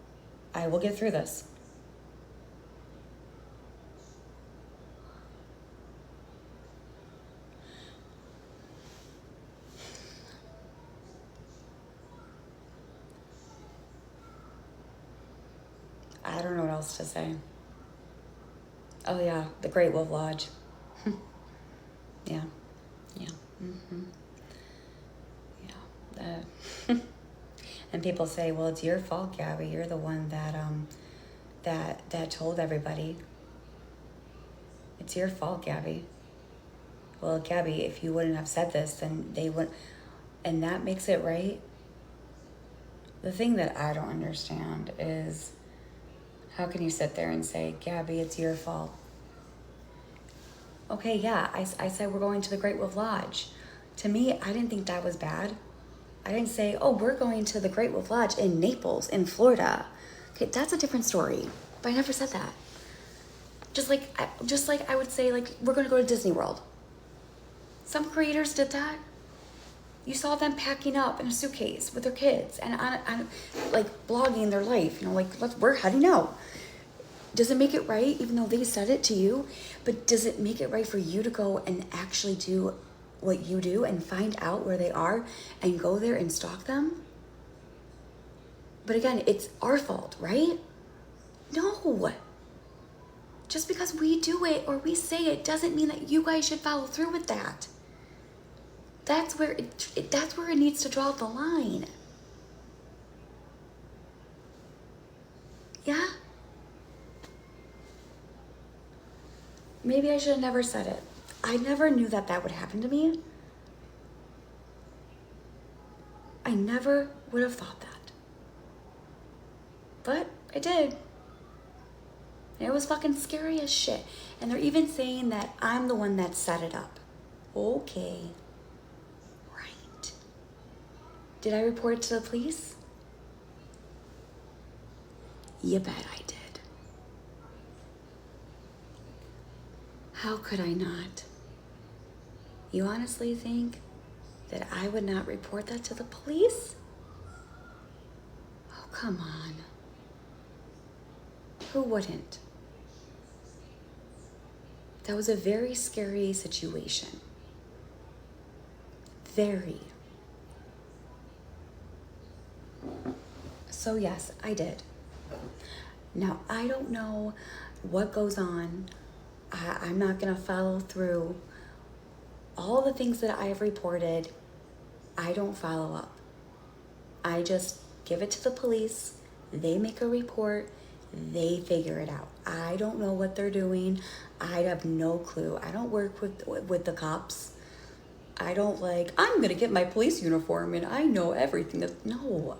I will get through this. I don't know what else to say. Oh yeah, the Great Wolf Lodge. Yeah. Yeah. Mm-hmm. Yeah. And people say, well, it's your fault, Gabby. You're the one that told everybody. It's your fault, Gabby. Well, Gabby, if you wouldn't have said this, then they would, and that makes it right. The thing that I don't understand is, how can you sit there and say, Gabby, it's your fault? Okay, yeah, I said we're going to the Great Wolf Lodge. To me, I didn't think that was bad. I didn't say, oh, we're going to the Great Wolf Lodge in Naples, in Florida. Okay, that's a different story. But I never said that. Just like I would say, like, we're going to go to Disney World. Some creators did that. You saw them packing up in a suitcase with their kids and on like blogging their life. You know, like, we're heading out. Does it make it right, even though they said it to you? But does it make it right for you to go and actually do what you do and find out where they are and go there and stalk them? But again, it's our fault, right? No. Just because we do it or we say it doesn't mean that you guys should follow through with that. That's where it needs to draw the line. Yeah? Maybe I should have never said it. I never knew that would happen to me. I never would have thought that. But I did. And it was fucking scary as shit. And they're even saying that I'm the one that set it up. Okay. Right. Did I report it to the police? You bet I did. How could I not? You honestly think that I would not report that to the police? Oh, come on. Who wouldn't? That was a very scary situation. Very. So yes, I did. Now, I don't know what goes on. I'm not going to follow through. All the things that I have reported, I don't follow up. I just give it to the police. They make a report. They figure it out. I don't know what they're doing. I have no clue. I don't work with the cops. I don't I'm going to get my police uniform and I know everything. No.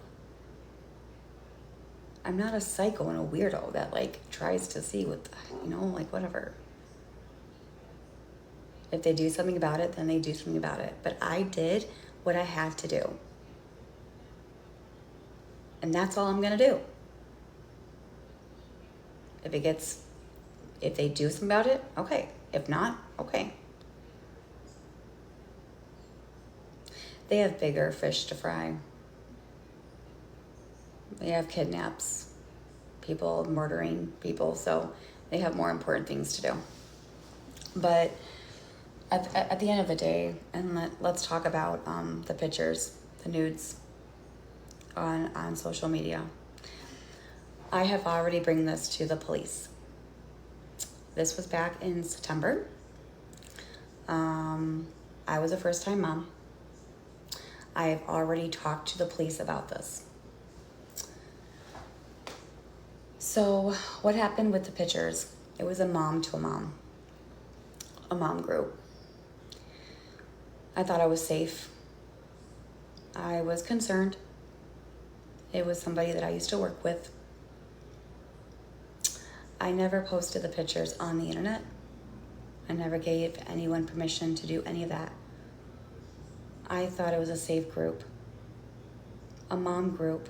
I'm not a psycho and a weirdo that tries to see what, whatever. If they do something about it, then they do something about it. But I did what I had to do. And that's all I'm going to do. If they do something about it, okay. If not, okay. They have bigger fish to fry. They have kidnaps, people murdering people, so they have more important things to do. But at the end of the day, and let's talk about the pictures, the nudes on social media. I have already bring this to the police. This was back in September. I was a first-time mom. I have already talked to the police about this. So what happened with the pictures? It was a mom to a mom group. I thought I was safe. I was concerned. It was somebody that I used to work with. I never posted the pictures on the internet. I never gave anyone permission to do any of that. I thought it was a safe group. A mom group.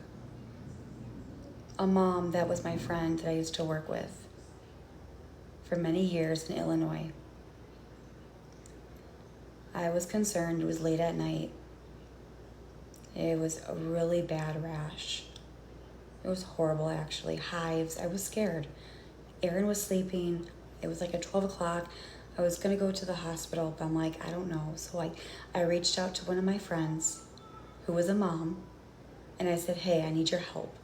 A mom that was my friend that I used to work with for many years in Illinois. I was concerned. It was late at night. It was a really bad rash. It was horrible, actually. Hives. I was scared. Aaron was sleeping. It was like at 12 o'clock. I was going to go to the hospital, but I'm like, I don't know. So I reached out to one of my friends who was a mom, and I said, hey, I need your help.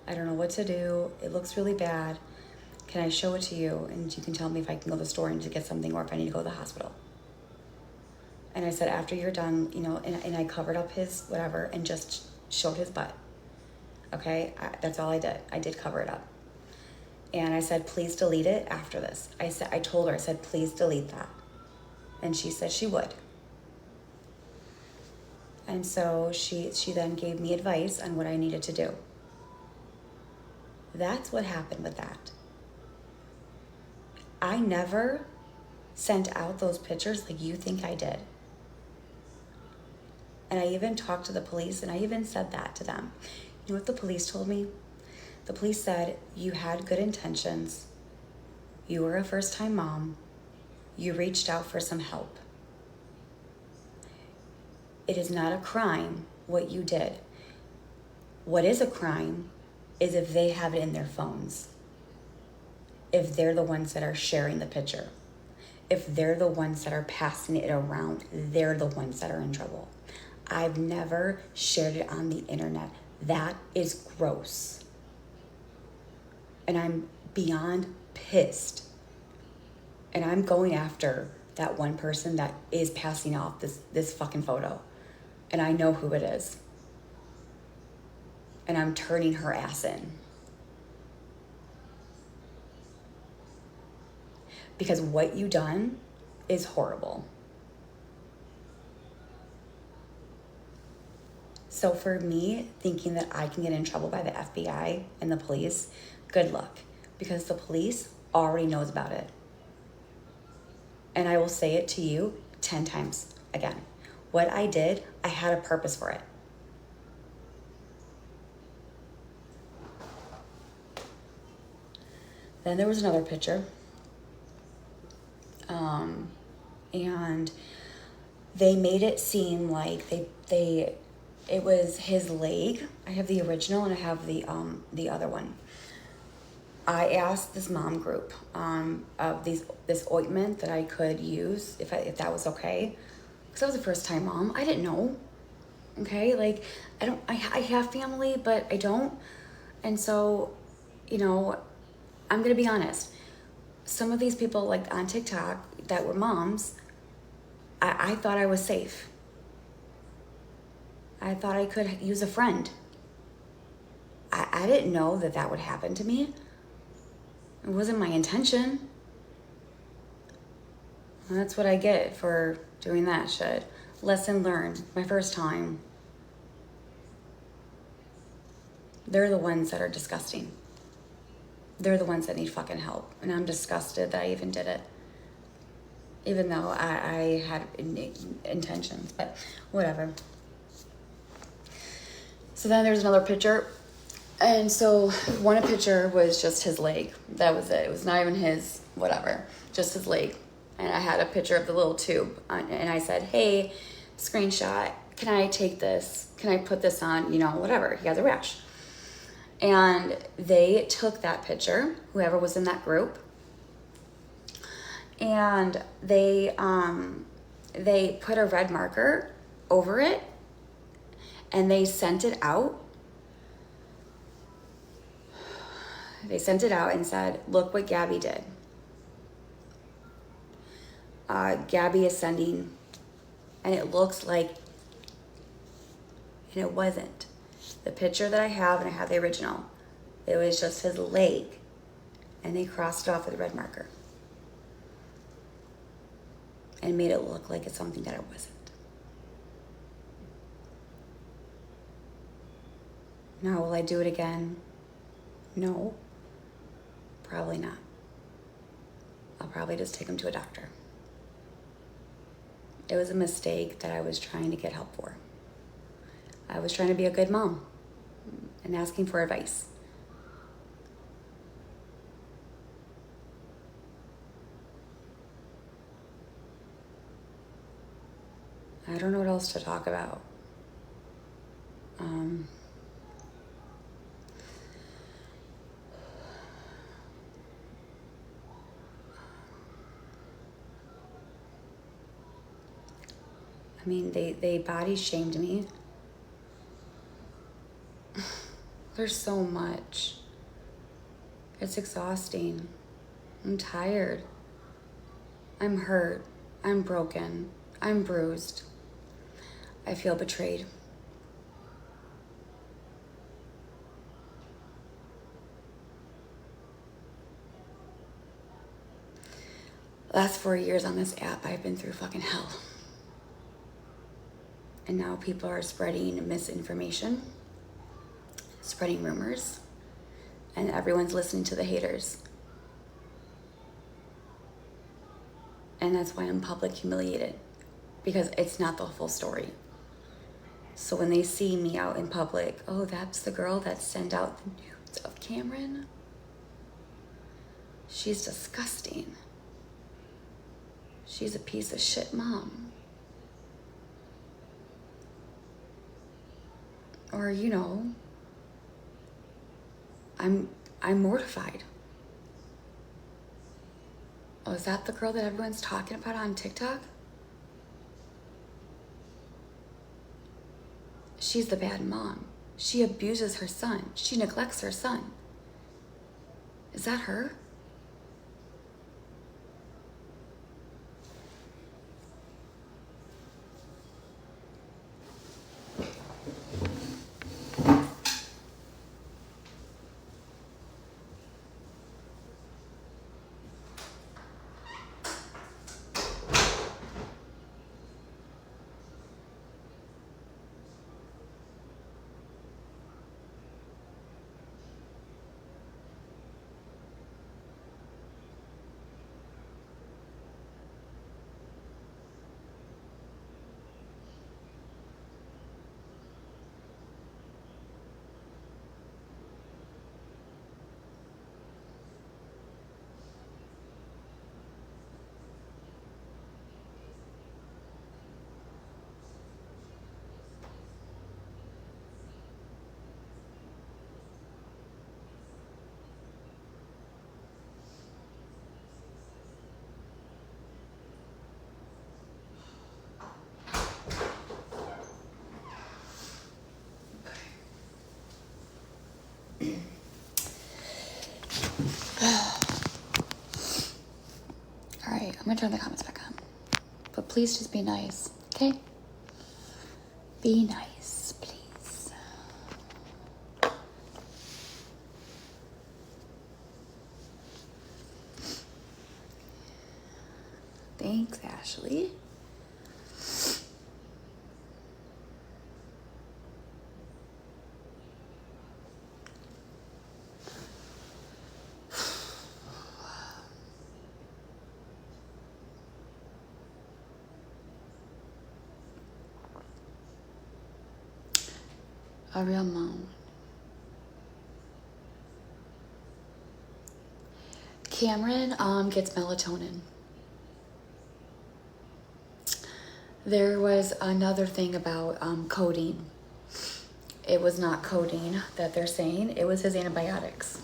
I don't know what to do. It looks really bad. Can I show it to you? And you can tell me if I can go to the store and to get something or if I need to go to the hospital. And I said, after you're done, you know, and I covered up his whatever and just showed his butt. Okay, that's all I did. I did cover it up. And I said, please delete it after this. I told her, I said, please delete that. And she said she would. And so she then gave me advice on what I needed to do. That's what happened with that. I never sent out those pictures like you think I did. And I even talked to the police and I even said that to them. You know what the police told me? The police said, you had good intentions. You were a first-time mom. You reached out for some help. It is not a crime what you did. What is a crime is if they have it in their phones. If they're the ones that are sharing the picture. If they're the ones that are passing it around, they're the ones that are in trouble. I've never shared it on the internet. That is gross. And I'm beyond pissed. And I'm going after that one person that is passing off this fucking photo. And I know who it is. And I'm turning her ass in. Because what you done is horrible. So for me, thinking that I can get in trouble by the FBI and the police, good luck. Because the police already knows about it. And I will say it to you 10 times again. What I did, I had a purpose for it. Then there was another picture. And they made it seem like it was his leg. I have the original and I have the other one. I asked this mom group of this ointment that I could use if that was okay, because I was a first time mom. I didn't know. Okay, like I have family, but I don't, and so, you know, I'm gonna be honest. Some of these people like on TikTok that were moms, I thought I was safe. I thought I could use a friend. I didn't know that would happen to me. It wasn't my intention. And that's what I get for doing that shit. Lesson learned. My first time. They're the ones that are disgusting. They're the ones that need fucking help. And I'm disgusted that I even did it. Even though I had intentions, but whatever. So then there's another picture. And so one picture was just his leg. That was it. It was not even his whatever, just his leg. And I had a picture of the little tube. And I said, hey, screenshot, can I take this? Can I put this on, you know, whatever. He has a rash. And they took that picture, whoever was in that group, and they put a red marker over it, and they sent it out. They sent it out and said, look what Gabi did. Gabi is sending, and it looks like, and it wasn't. The picture that I have, and I have the original, it was just his leg, and they crossed it off with a red marker and made it look like it's something that it wasn't. Now, will I do it again? No, probably not. I'll probably just take him to a doctor. It was a mistake that I was trying to get help for. I was trying to be a good mom and asking for advice. I don't know what else to talk about. I mean, they body shamed me. There's so much. It's exhausting. I'm tired. I'm hurt. I'm broken. I'm bruised. I feel betrayed. Last 4 years on this app, I've been through fucking hell. And now people are spreading misinformation, spreading rumors, and everyone's listening to the haters. And that's why I'm public humiliated, because it's not the full story. So when they see me out in public, oh, that's the girl that sent out the nudes of Cameron. She's disgusting. She's a piece of shit mom. Or, you know, I'm mortified. Oh, is that the girl that everyone's talking about on TikTok? She's the bad mom. She abuses her son. She neglects her son. Is that her? All right, I'm gonna turn the comments back on. But please just be nice, okay? Be nice, please. Thanks, Ashley. A real mom. Cameron gets melatonin. There was another thing about codeine. It was not codeine that they're saying. It was his antibiotics.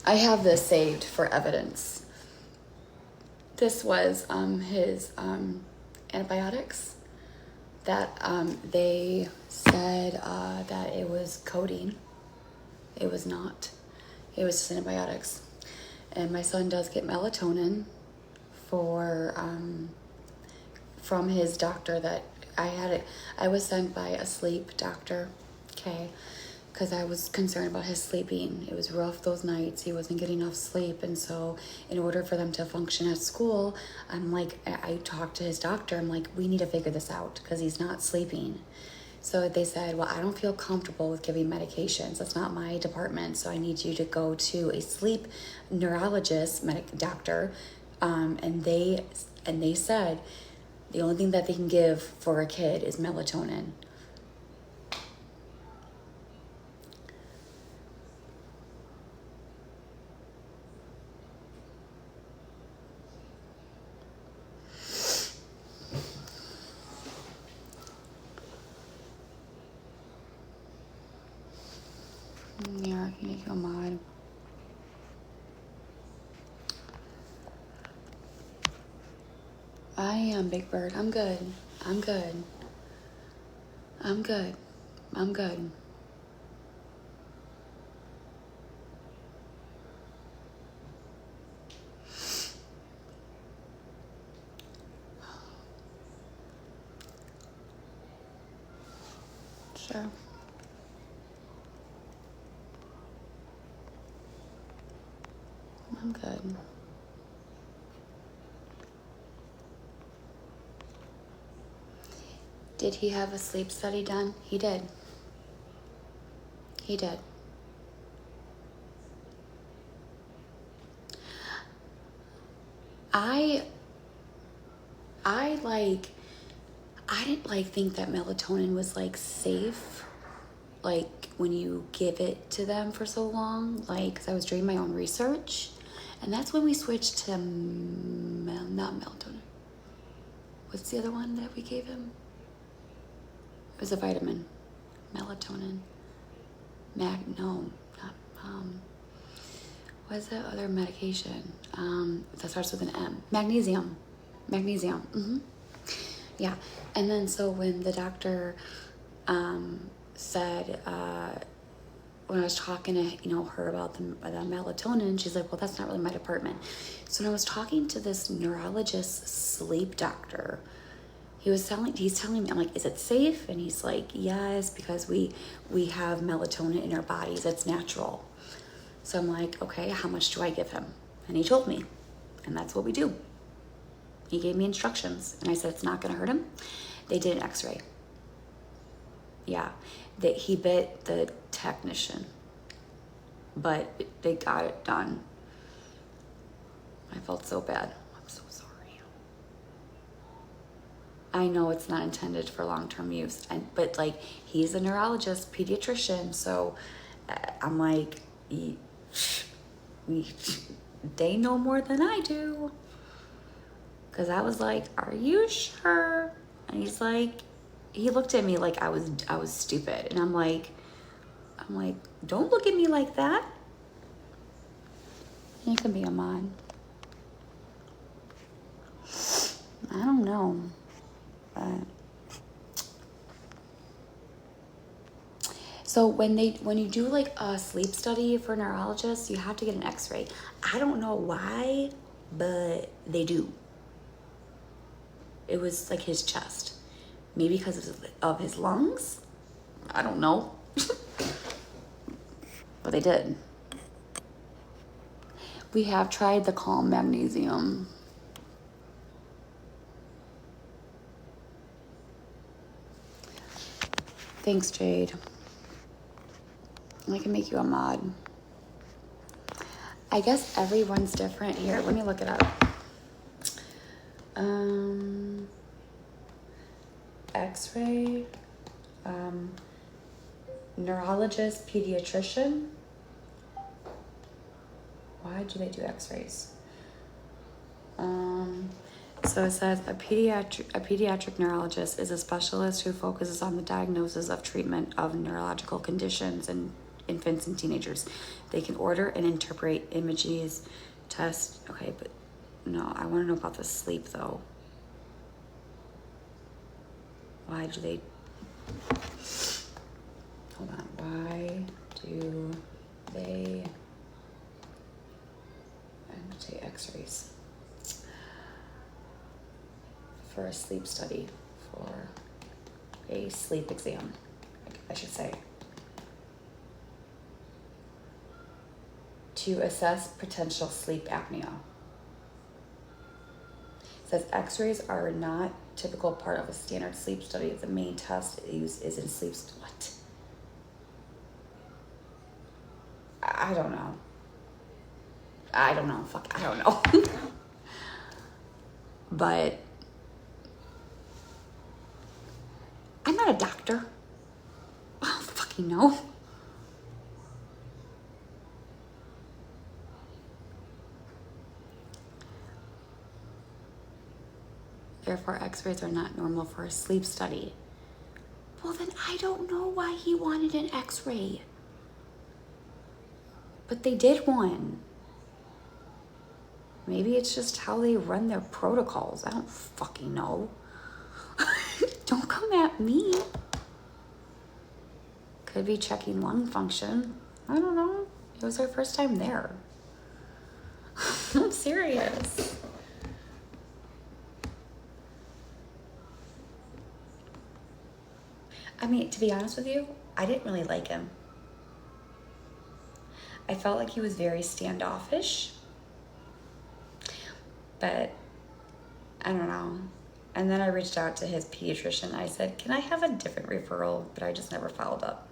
I have this saved for evidence. This was his antibiotics that they said that it was codeine. It was not. It was just antibiotics. And my son does get melatonin for from his doctor that I was sent by a sleep doctor, okay, because I was concerned about his sleeping. It was rough those nights. He wasn't getting enough sleep. And so in order for them to function at school, I talked to his doctor. I'm like, we need to figure this out because he's not sleeping. So they said, well, I don't feel comfortable with giving medications. That's not my department. So I need you to go to a sleep neurologist, doctor. And they said the only thing that they can give for a kid is melatonin. Yeah, I can make you a mod. I am Big Bird. I'm good. I'm good. I'm good. I'm good. Sure. I'm good. Did he have a sleep study done? He did. He did. I like, I didn't like think that melatonin was like safe, like when you give it to them for so long, like, 'cause I was doing my own research, and that's when we switched to not melatonin. What's the other one that we gave him? It was a vitamin, melatonin. No, not what's that other medication? That starts with an M. Magnesium. Yeah. And then so when the doctor said, when I was talking to her about the melatonin, she's like, well, that's not really my department. So when I was talking to this neurologist sleep doctor, he's telling me, I'm like, is it safe? And he's like, yes, because we have melatonin in our bodies. It's natural. So I'm like, okay, how much do I give him? And he told me, and that's what we do. He gave me instructions, and I said, it's not going to hurt him. They did an x-ray. Yeah, he bit the technician, but they got it done. I felt so bad. I'm so sorry. I know it's not intended for long-term use, but like, he's a neurologist, pediatrician, so I'm like, they know more than I do. Cause I was like, are you sure? And he's like, he looked at me like I was stupid. And I'm like, don't look at me like that. You can be a mod. I don't know. But so when you do like a sleep study for neurologists, you have to get an x-ray. I don't know why, but they do. It was like his chest. Maybe because of his lungs? I don't know. But they did. We have tried the Calm Magnesium. Thanks, Jade. I can make you a mod. I guess everyone's different. Here, let me look it up. X-ray, neurologist, pediatrician. Why do they do x-rays? So it says a pediatric neurologist is a specialist who focuses on the diagnosis of treatment of neurological conditions in infants and teenagers. They can order and interpret images, test. Okay, but no, I want to know about the sleep though. Why do they? Hold on. Why do they? I'm gonna take x-rays for a sleep study, for a sleep exam, I should say, to assess potential sleep apnea. It says x-rays are not typical part of a standard sleep study. The main test used is in sleep. What? I don't know. Fuck, I don't know. But I'm not a doctor. I don't fucking know. Therefore, x-rays are not normal for a sleep study. Well, then I don't know why he wanted an x-ray. But they did one. Maybe it's just how they run their protocols. I don't fucking know. Don't come at me. Could be checking lung function. I don't know. It was her first time there. I'm serious. I mean, to be honest with you, I didn't really like him. I felt like he was very standoffish. But I don't know. And then I reached out to his pediatrician. I said, can I have a different referral? But I just never followed up.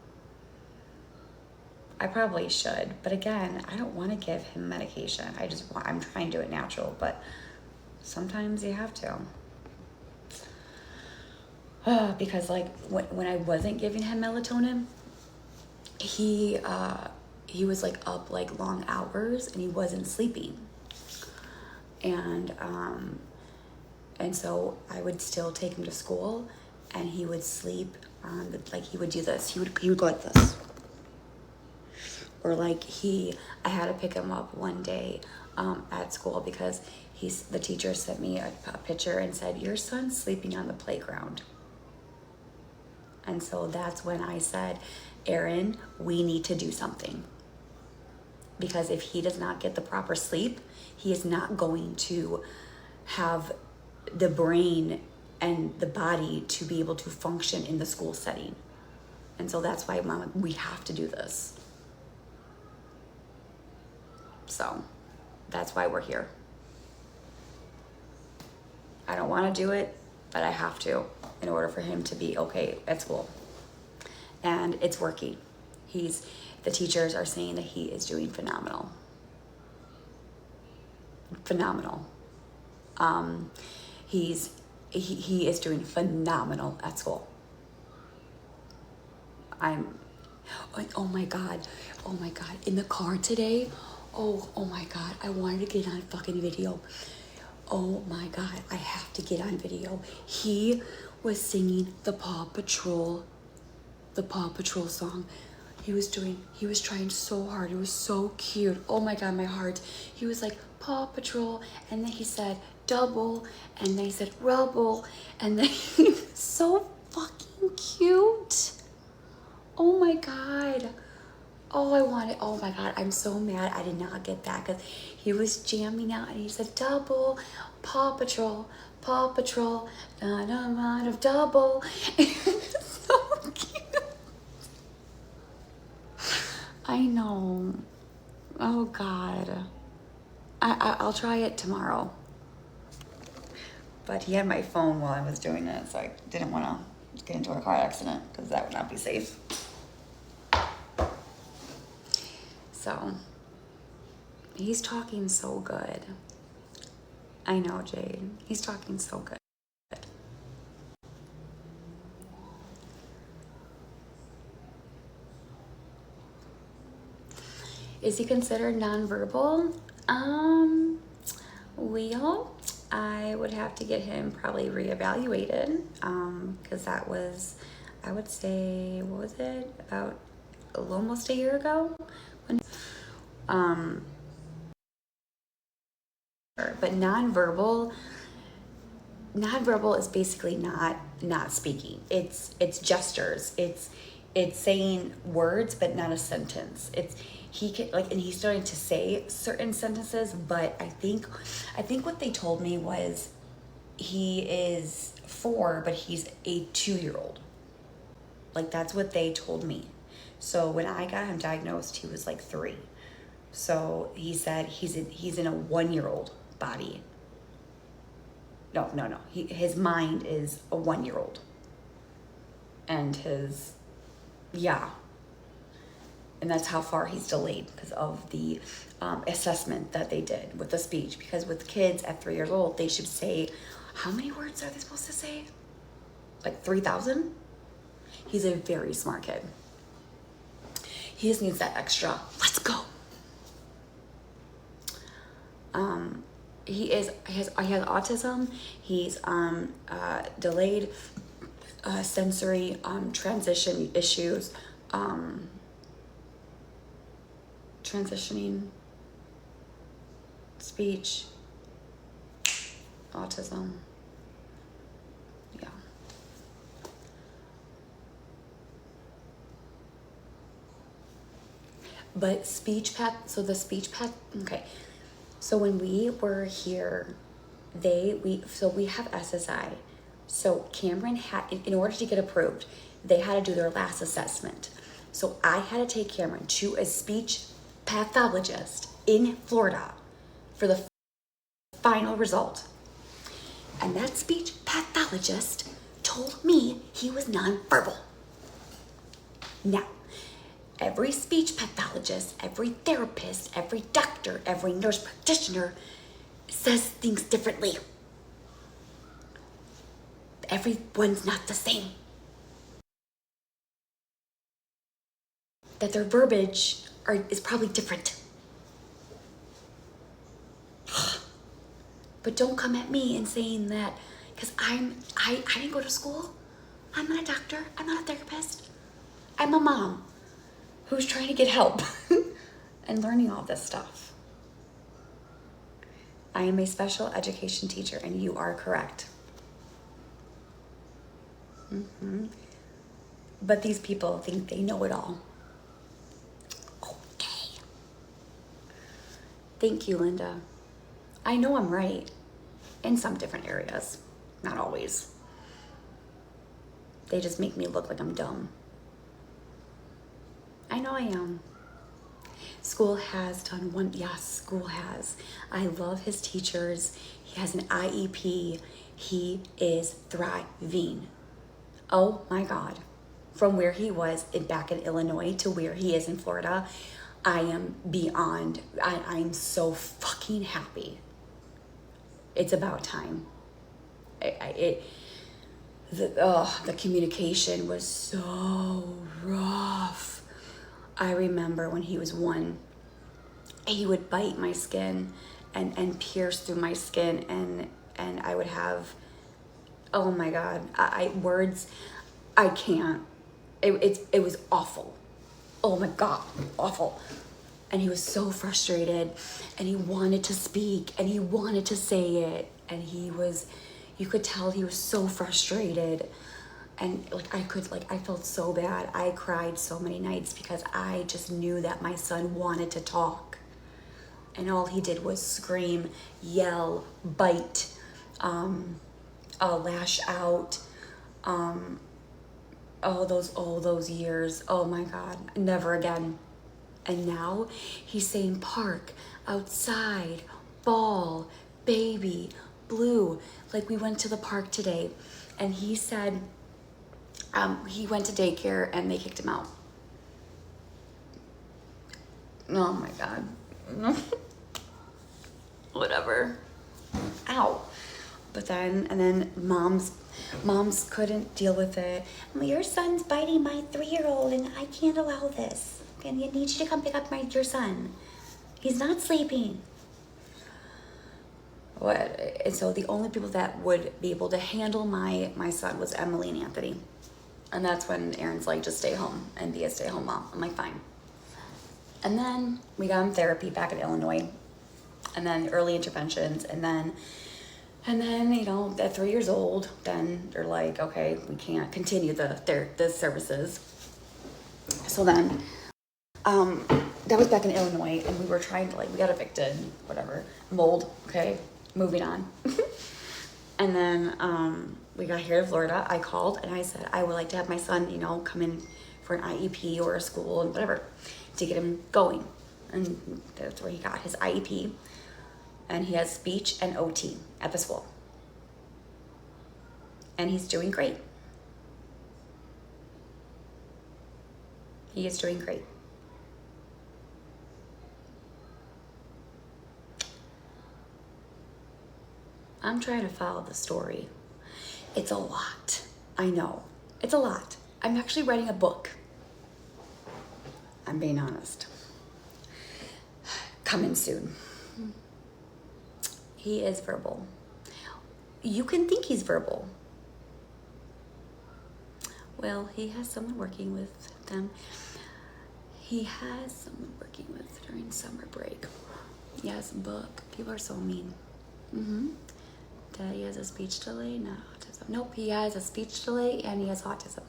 I probably should. But again, I don't want to give him medication. I'm trying to do it natural. But sometimes you have to. Because like when I wasn't giving him melatonin, he was like up like long hours and he wasn't sleeping. And so I would still take him to school and he would sleep on like he would do this. He would go like this. Or like I had to pick him up one day at school because the teacher sent me a picture and said, your son's sleeping on the playground. And so that's when I said, Aaron, we need to do something. Because if he does not get the proper sleep, he is not going to have the brain and the body to be able to function in the school setting. And so that's why, Mom, we have to do this. So that's why we're here. I don't want to do it, but I have to in order for him to be okay at school. And it's working. The teachers are saying that he is doing phenomenal. Phenomenal. He is doing phenomenal at school. Oh my God. In the car today, oh my God, I wanted to get on fucking video. Oh my God, I have to get on video. He was singing the Paw Patrol song. He was trying so hard. It was so cute. Oh my God, my heart. He was like, Paw Patrol, and then he said double, and then he said rubble, and then he was so fucking cute. Oh my God. Oh my God, I'm so mad I did not get that because he was jamming out and he said double, Paw Patrol, not of double. So cute. I know. Oh God. I'll try it tomorrow. But he had my phone while I was doing it, so I didn't want to get into a car accident because that would not be safe. So, he's talking so good. I know, Jade. He's talking so good. Is he considered nonverbal? Well, I would have to get him probably reevaluated, because that was, I would say, what was it? About almost a year ago? But nonverbal is basically not speaking. It's gestures. It's saying words but not a sentence. He can and he's starting to say certain sentences, but I think what they told me was he is 4, but he's a 2-year-old. Like that's what they told me. So when I got him diagnosed, he was like 3. So he said he's in a 1-year-old body. No. His mind is a 1-year-old. And and that's how far he's delayed because of the assessment that they did with the speech. Because with kids at 3 years old, they should say, how many words are they supposed to say? Like 3,000? He's a very smart kid. He just needs that extra, let's go. He has autism. He's delayed sensory transition issues. transitioning, speech, autism. Yeah. But so the speech path, okay. So when we were here, we have SSI. So Cameron had, in order to get approved, they had to do their last assessment. So I had to take Cameron to a speech pathologist in Florida for the final result. And that speech pathologist told me he was nonverbal. Now, every speech pathologist, every therapist, every doctor, every nurse practitioner says things differently. Everyone's not the same. That their verbiage is probably different. But don't come at me and saying that, because I didn't go to school. I'm not a doctor. I'm not a therapist. I'm a mom who's trying to get help and learning all this stuff. I am a special education teacher, and you are correct. But these people think they know it all. Okay. Thank you, Linda. I know I'm right in some different areas. Not always. They just make me look like I'm dumb. I know I am. School has done one, yes, school has. I love his teachers. He has an IEP. He is thriving. Oh my God. From where he was back in Illinois to where he is in Florida, I am beyond, I'm so fucking happy. It's about time. The communication was so rough. I remember when he was 1, he would bite my skin and pierce through my skin, and I would have, oh my God, words, I can't. It was awful. Oh my God, awful. And he was so frustrated, and he wanted to speak, and he wanted to say it, and you could tell he was so frustrated. And I felt so bad. I cried so many nights because I just knew that my son wanted to talk. And all he did was scream, yell, bite, lash out. All those years. Oh my God, never again. And now he's saying park, outside, ball, baby, blue. Like we went to the park today, and he said, he went to daycare and they kicked him out. Oh my God. Whatever. Ow. But then moms couldn't deal with it. Your son's biting my 3-year-old and I can't allow this. And I need you to come pick up your son. He's not sleeping. What? And so the only people that would be able to handle my son was Emily and Anthony. And that's when Aaron's like, just stay home and be a stay-home mom. I'm like, fine. And then we got him therapy back in Illinois, and then early interventions, and then at 3 years old, then they're like, okay, we can't continue the services. So then, that was back in Illinois, and we were trying to we got evicted, whatever, mold. Okay, moving on. And then we got here to Florida. I called and I said, I would like to have my son, come in for an IEP or a school and whatever to get him going. And that's where he got his IEP. And he has speech and OT at the school. And he's doing great. He is doing great. I'm trying to follow the story. It's a lot. I know. It's a lot. I'm actually writing a book. I'm being honest. Coming soon. He is verbal. You can think he's verbal. Well, he has someone working with them. He has someone working with during summer break. He has a book. People are so mean. Daddy has a speech delay, not autism. Nope, he has a speech delay and he has autism.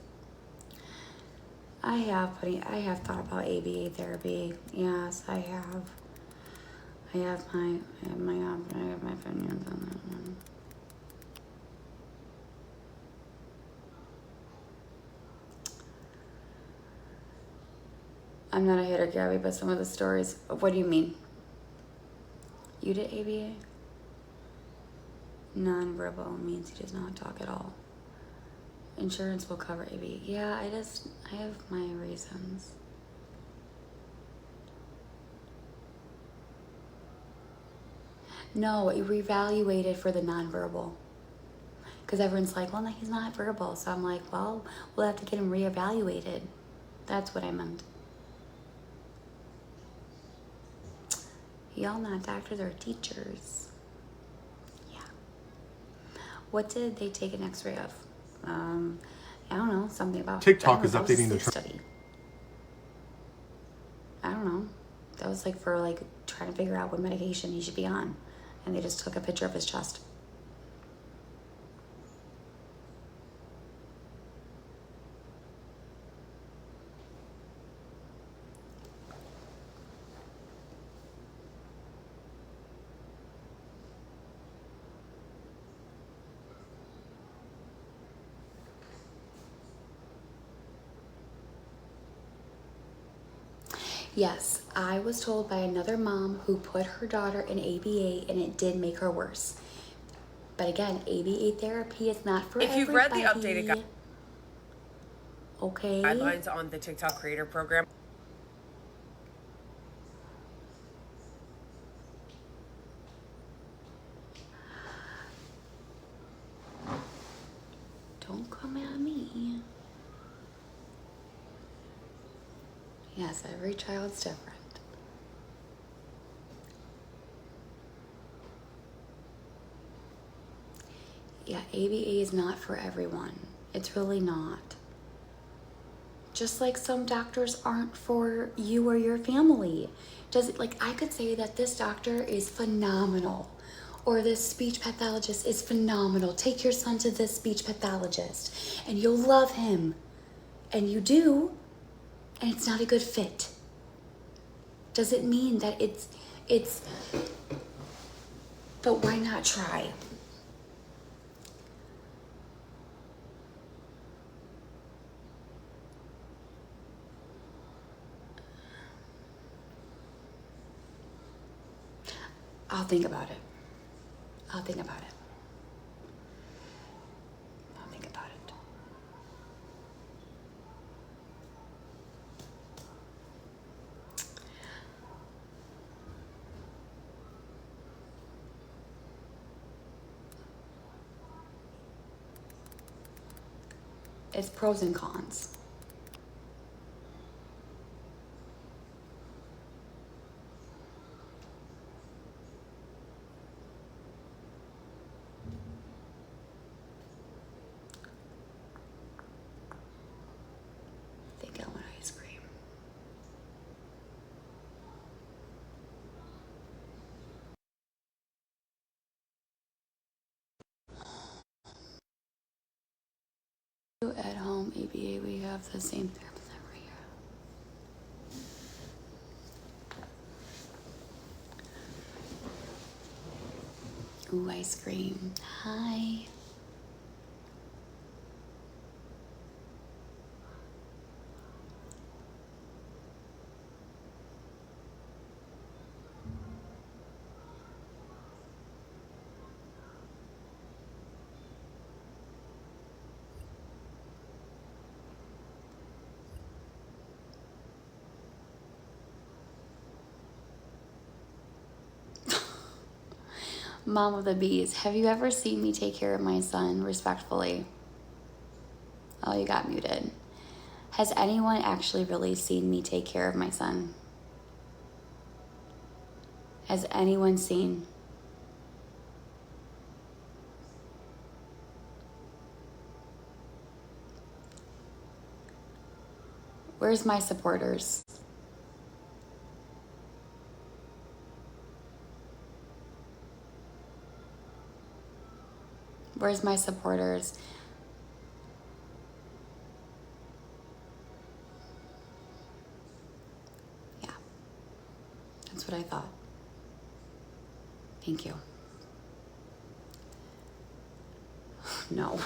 I have thought about ABA therapy. Yes, I have. I have my opinions on that one. I'm not a hitter, Gabby, but some of the stories. What do you mean? You did ABA? Non-verbal means he does not talk at all. Insurance will cover ABA. Yeah, I have my reasons. No, it reevaluated for the non-verbal. Because everyone's like, well, no, he's not verbal. So I'm like, well, we'll have to get him reevaluated. That's what I meant. Y'all not doctors or teachers. Yeah. What did they take an x-ray of? I don't know, something about TikTok is updating the study. I don't know. That was like for like trying to figure out what medication he should be on. And they just took a picture of his chest. Yes, I was told by another mom who put her daughter in ABA and it did make her worse. But again, ABA therapy is not for everybody. If you've read the updated okay, guidelines on the TikTok creator program. don't come at me. Yes, every child's different. Yeah, ABA is not for everyone. It's really not. Just like some doctors aren't for you or your family. Does it, like, I could say that this doctor is phenomenal, or this speech pathologist is phenomenal. Take your son to this speech pathologist and you'll love him. And you do, and it's not a good fit. Does it mean that it's, but why not try? I'll think about it. I'll think about it. I'll think about it. It's pros and cons. I think I want ice cream. At home, ABA, we have the same therapist every year. Ooh, ice cream. Hi. Mom of the bees, have you ever seen me take care of my son respectfully? Oh, you got muted. Has anyone actually really seen me take care of my son? Has anyone seen? Where's my supporters? Where's my supporters? Yeah, that's what I thought. Thank you. No.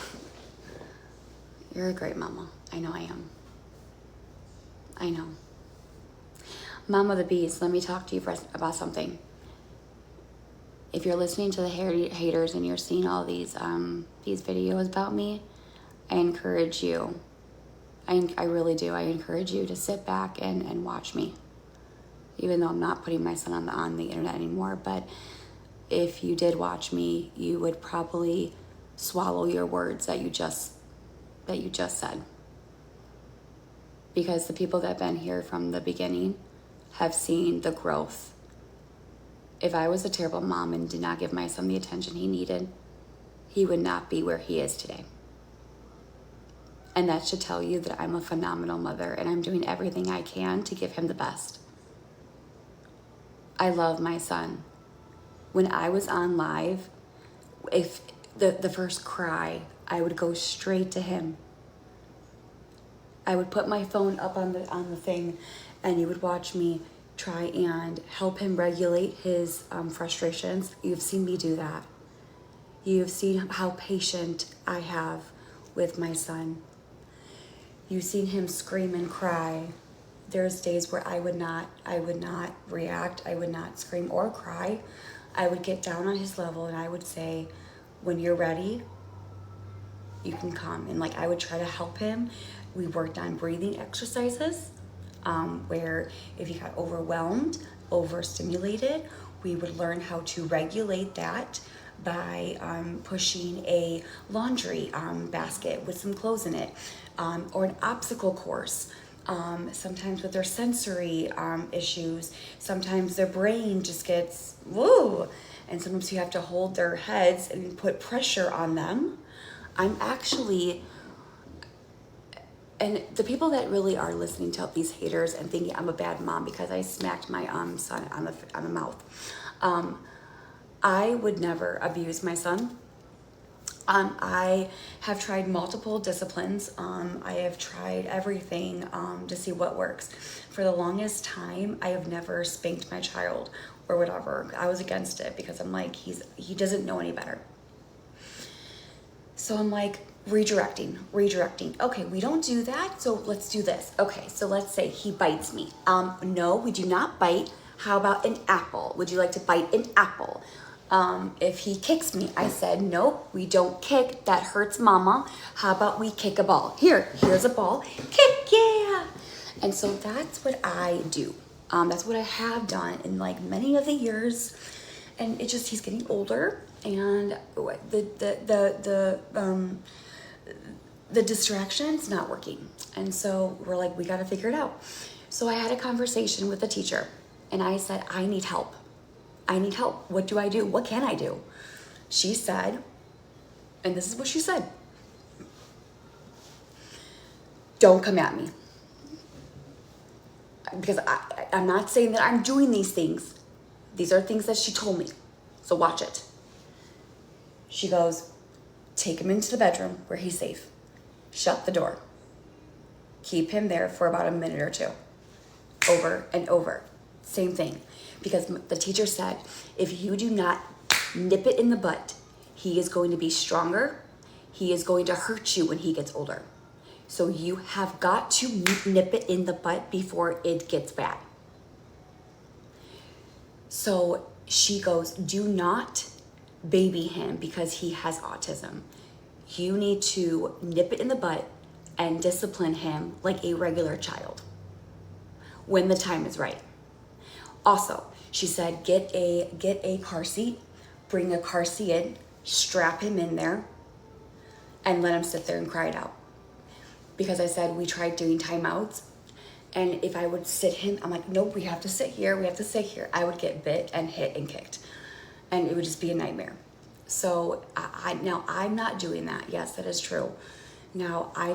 You're a great mama. I know I am. I know. Mama the Beast, let me talk to you about something. If you're listening to the haters and you're seeing all these videos about me, I encourage you. I really do. I encourage you to sit back and watch me. Even though I'm not putting my son on the internet anymore, but if you did watch me, you would probably swallow your words that you just said. Because the people that have been here from the beginning have seen the growth. If I was a terrible mom and did not give my son the attention he needed, he would not be where he is today. And that should tell you that I'm a phenomenal mother and I'm doing everything I can to give him the best. I love my son. When I was on live, if the first cry, I would go straight to him. I would put my phone up on the thing, and you would watch me try and help him regulate his frustrations. You've seen me do that. You've seen how patient I have with my son. You've seen him scream and cry. There's days where I would not react. I would not scream or cry. I would get down on his level and I would say, when you're ready, you can come. And I would try to help him. We worked on breathing exercises where if he got overwhelmed, overstimulated, we would learn how to regulate that by pushing a laundry basket with some clothes in it, or an obstacle course. Sometimes with their sensory issues, sometimes their brain just gets woo, and sometimes you have to hold their heads and put pressure on them. I'm actually, and the people that really are listening to these haters and thinking I'm a bad mom because I smacked my son on the mouth, I would never abuse my son. I have tried multiple disciplines. I have tried everything to see what works. For the longest time, I have never spanked my child or whatever. I was against it because I'm like, he doesn't know any better. So I'm like, redirecting. Okay, we don't do that, so let's do this. Okay, so let's say he bites me. No, we do not bite. How about an apple? Would you like to bite an apple? If he kicks me, I said, nope, we don't kick. That hurts mama. How about we kick a ball? Here's a ball. Kick, yeah. And so that's what I do. That's what I have done in many of the years. And it just, he's getting older, and the distraction's not working. And so we're like, we got to figure it out. So I had a conversation with the teacher, and I said, I need help. What do I do? What can I do? She said, and this is what she said, don't come at me. Because I'm not saying that I'm doing these things. These are things that she told me. So watch it. She goes, take him into the bedroom where he's safe. Shut the door. Keep him there for about a minute or two. Over and over. Same thing. Because the teacher said, if you do not nip it in the butt, he is going to be stronger. He is going to hurt you when he gets older. So you have got to nip it in the butt before it gets bad. So she goes, do not baby him because he has autism. You need to nip it in the butt and discipline him like a regular child when the time is right. Also, she said, get a car seat, bring a car seat in, strap him in there, and let him sit there and cry it out. Because I said, we tried doing timeouts, and if I would sit him, I'm like, nope, we have to sit here, I would get bit and hit and kicked, and it would just be a nightmare. So now I'm not doing that. Yes, that is true. Now I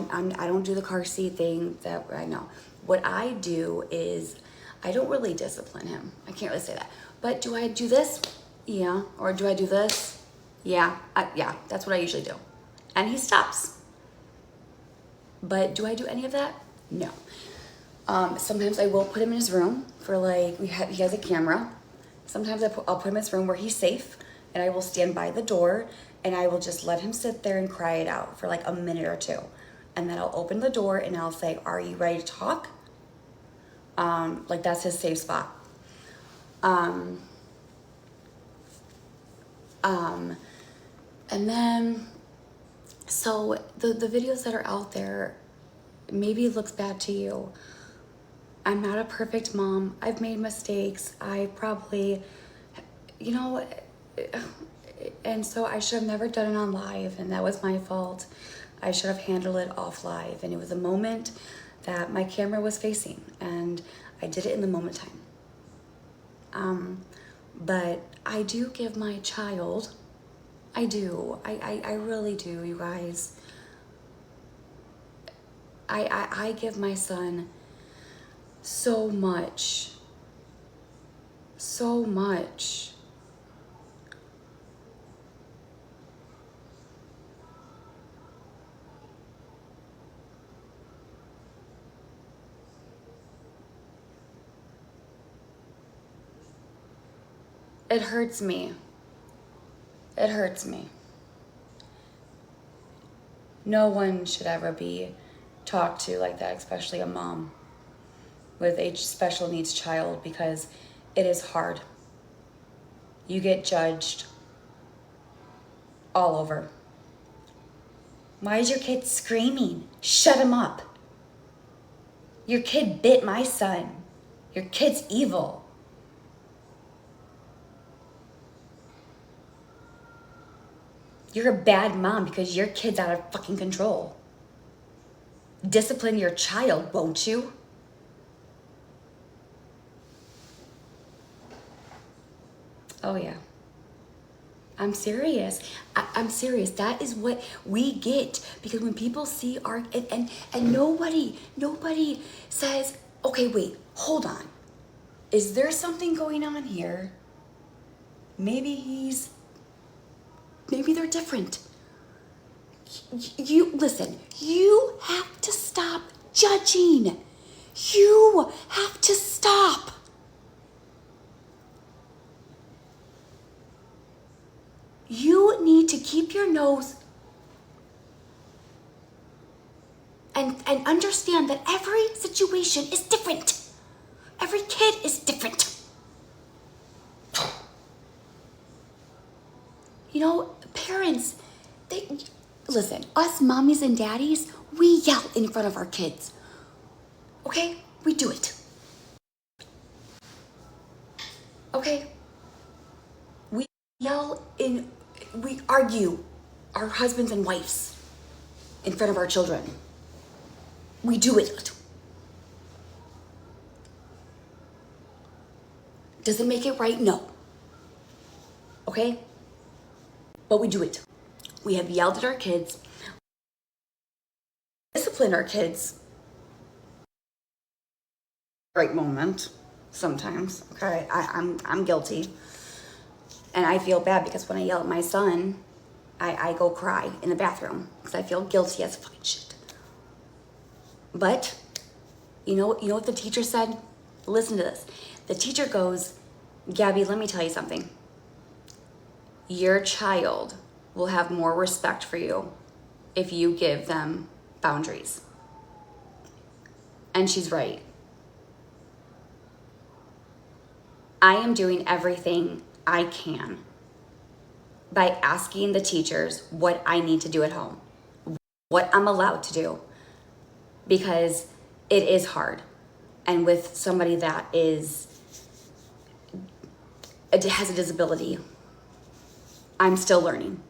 don't do the car seat thing that I know. What I do is I don't really discipline him. I can't really say that. But do I do this? Yeah. Or do I do this? Yeah, that's what I usually do. And he stops. But do I do any of that? No. Sometimes I will put him in his room for like, he has a camera. Sometimes I'll put him in his room where he's safe, and I will stand by the door and I will just let him sit there and cry it out for like a minute or two. And then I'll open the door and I'll say, are you ready to talk? Like that's his safe spot. And then, so the videos that are out there, maybe it looks bad to you. I'm not a perfect mom. I've made mistakes. I probably, you know, and so I should have never done it on live, and that was my fault. I should have handled it off live, and it was a moment that my camera was facing, and I did it in the moment time. But I do give my child, I do, I really do, you guys. I give my son so much, so much. It hurts me. It hurts me. No one should ever be talked to like that, especially a mom with a special needs child, because it is hard. You get judged all over. Why is your kid screaming? Shut him up. Your kid bit my son. Your kid's evil. You're a bad mom because your kid's out of fucking control. Discipline your child, won't you? Oh yeah. I'm serious. I'm serious. That is what we get, because when people see our, and nobody says, okay, wait, hold on. Is there something going on here? Maybe they're different. You listen, you have to stop judging. You have to stop. You need to keep your nose and understand that every situation is different. Every kid is different. You know, parents, listen, us mommies and daddies, we yell in front of our kids. Okay? We do it. Okay? We we argue, our husbands and wives, in front of our children. We do it. Does it make it right? No. Okay? But we do it. We have yelled at our kids, disciplined our kids. Right moment, sometimes. Okay, I'm guilty. And I feel bad because when I yell at my son, I go cry in the bathroom because I feel guilty as fucking shit. But you know what the teacher said? Listen to this. The teacher goes, Gabby, let me tell you something. Your child will have more respect for you if you give them boundaries. And she's right. I am doing everything I can by asking the teachers what I need to do at home, what I'm allowed to do, because it is hard. And with somebody that has a disability, I'm still learning.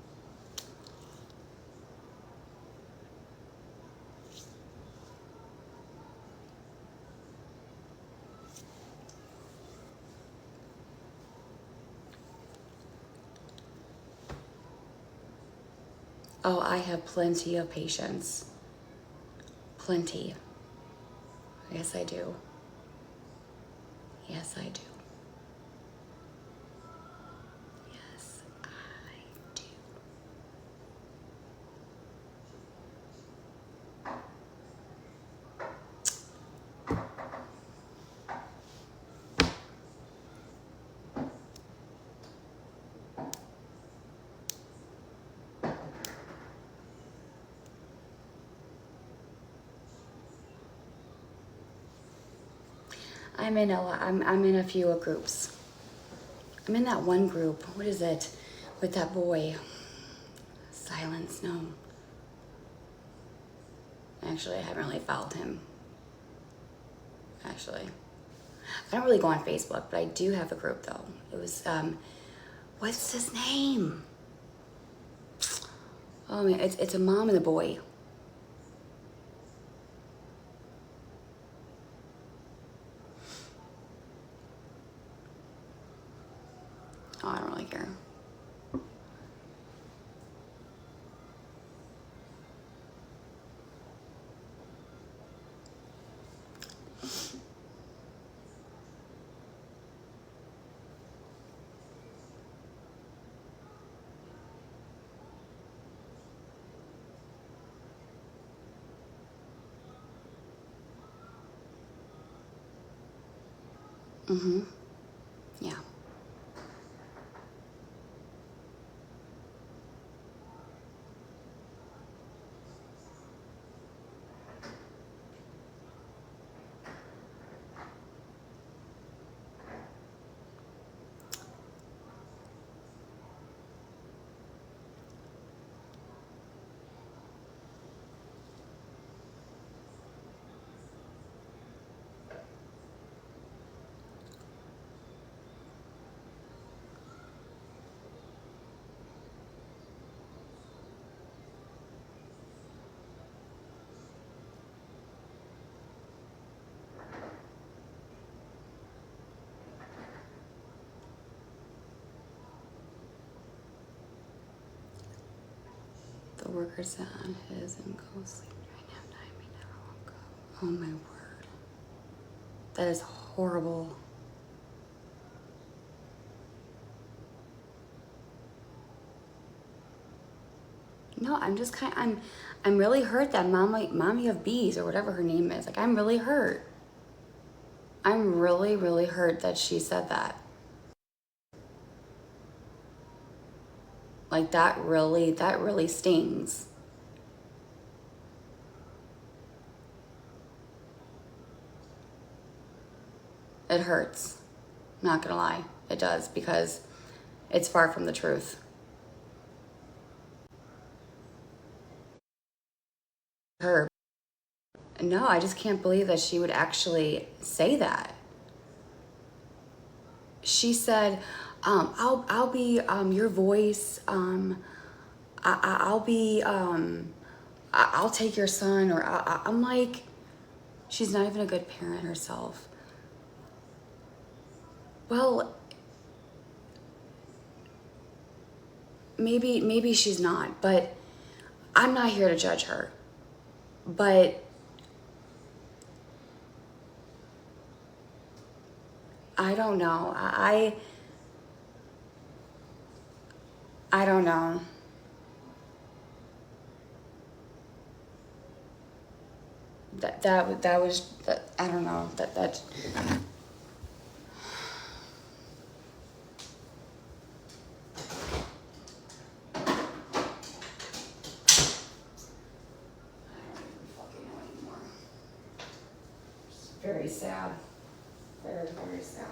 Oh, I have plenty of patience. Plenty. Yes, I do. Yes, I do. Yes, I do. I'm in I'm in a few groups. I'm in that one group. What is it? With that boy. Silence, no. Actually, I haven't really followed him. Actually. I don't really go on Facebook, but I do have a group though. It was, what's his name? Oh man, it's a mom and a boy. Oh, I don't really care. Mm-hmm. Yeah. The worker sat on his and go sleep during nap time. He never woke up. Oh my word. That is horrible. No, I'm just I'm really hurt that mommy of bees or whatever her name is. Like, I'm really hurt. I'm really, really hurt that she said that. Like, that really stings. It hurts. Not gonna lie. It does, because it's far from the truth. Her. No, I just can't believe that she would actually say that. She said, I'll be your voice. I'll be I'll take your son. Or I'm like, she's not even a good parent herself. Well, maybe she's not, but I'm not here to judge her. But I don't know. I don't know. That was I don't know. That very sad. Very, very sad.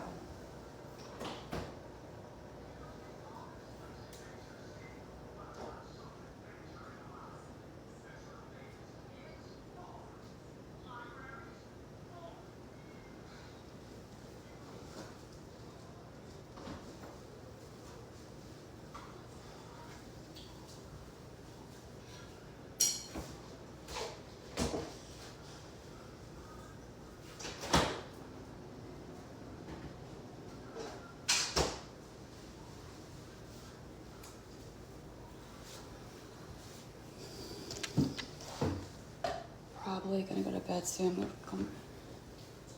Probably gonna go to bed soon.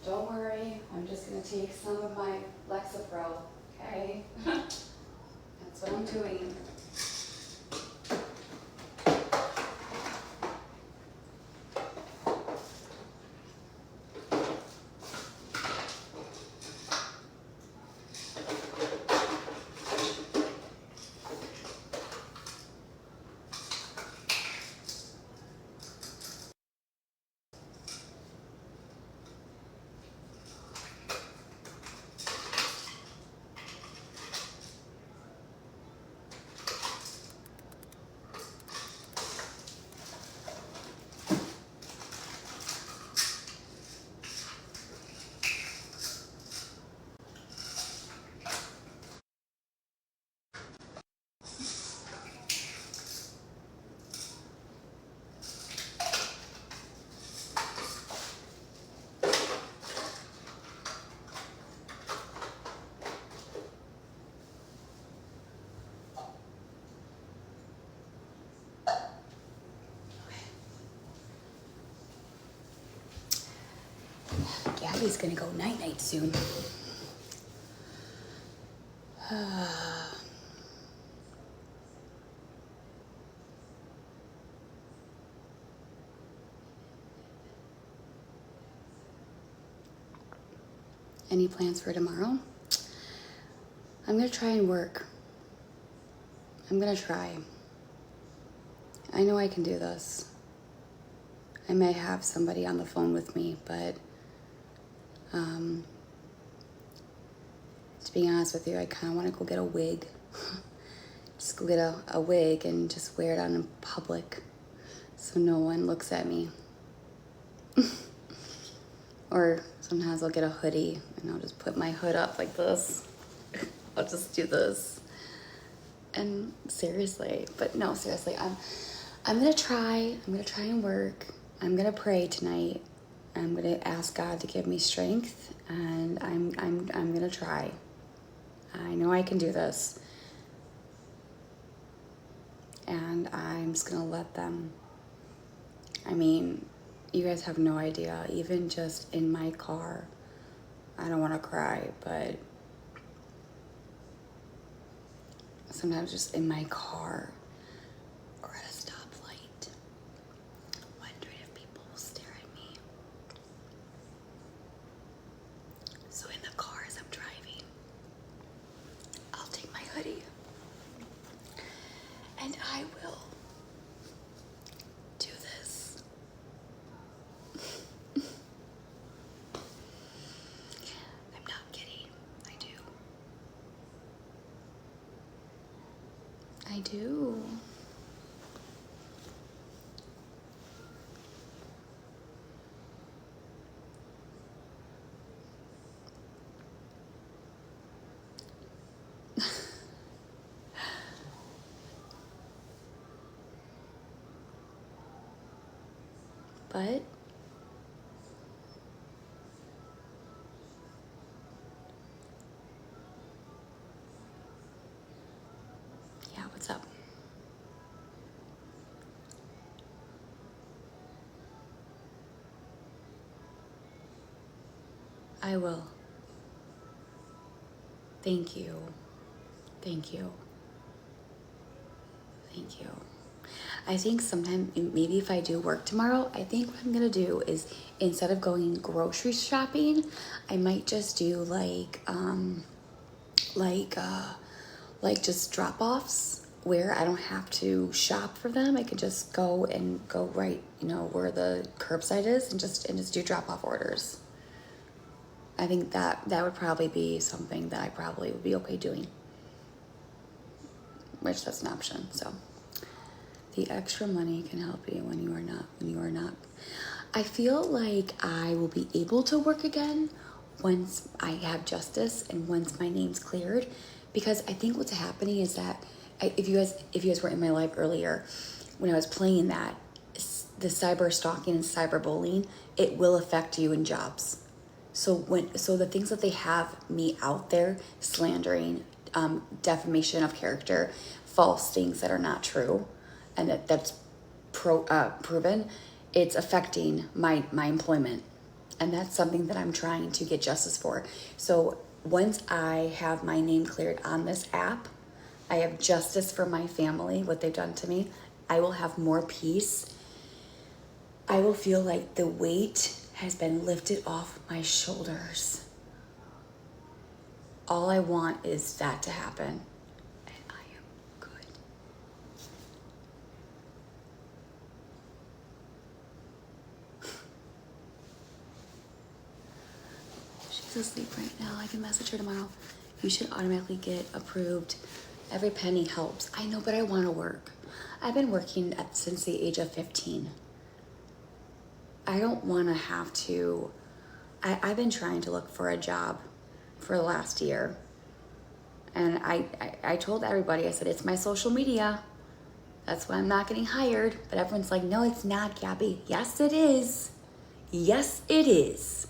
Don't worry, I'm just gonna take some of my Lexapro, okay? That's what I'm doing. Gabby's gonna go night-night soon. Any plans for tomorrow? I'm gonna try and work. I'm gonna try. I know I can do this. I may have somebody on the phone with me, but to be honest with you, I kind of want to go get a wig. Just go get a wig and just wear it out in public so no one looks at me. Or sometimes I'll get a hoodie and I'll just put my hood up like this. I'll just do this. And seriously, but no, seriously, I'm gonna try and work. I'm gonna pray tonight. I'm gonna ask God to give me strength, and I'm gonna try. I know I can do this. And I'm just gonna let them. I mean, you guys have no idea, even just in my car, I don't wanna cry, but sometimes just in my car or at a stoplight, wondering if people will stare at me. So in the car as I'm driving, I'll take my hoodie and I will do this. I'm not kidding. I do. I do. But yeah, what's up? I will. Thank you. Thank you. Thank you. I think sometime, maybe if I do work tomorrow, I think what I'm gonna do is instead of going grocery shopping, I might just do like just drop-offs where I don't have to shop for them. I can just go right, where the curbside is and just do drop-off orders. I think that would probably be something that I probably would be okay doing, which that's an option. So the extra money can help you when you are not. I feel like I will be able to work again once I have justice and once my name's cleared, because I think what's happening is that if you guys were in my live earlier when I was playing that, the cyber stalking and cyber bullying, it will affect you in jobs. So the things that they have me out there slandering, defamation of character, false things that are not true, and that's proven, it's affecting my employment. And that's something that I'm trying to get justice for. So once I have my name cleared on this app, I have justice for my family, what they've done to me, I will have more peace. I will feel like the weight has been lifted off my shoulders. All I want is that to happen. And I am good. She's asleep right now. I can message her tomorrow. You should automatically get approved. Every penny helps. I know, but I want to work. I've been working since the age of 15. I don't want to have to. I've been trying to look for a job for the last year. And I told everybody, I said, it's my social media. That's why I'm not getting hired. But everyone's like, no, it's not, Gabby. Yes, it is. Yes, it is.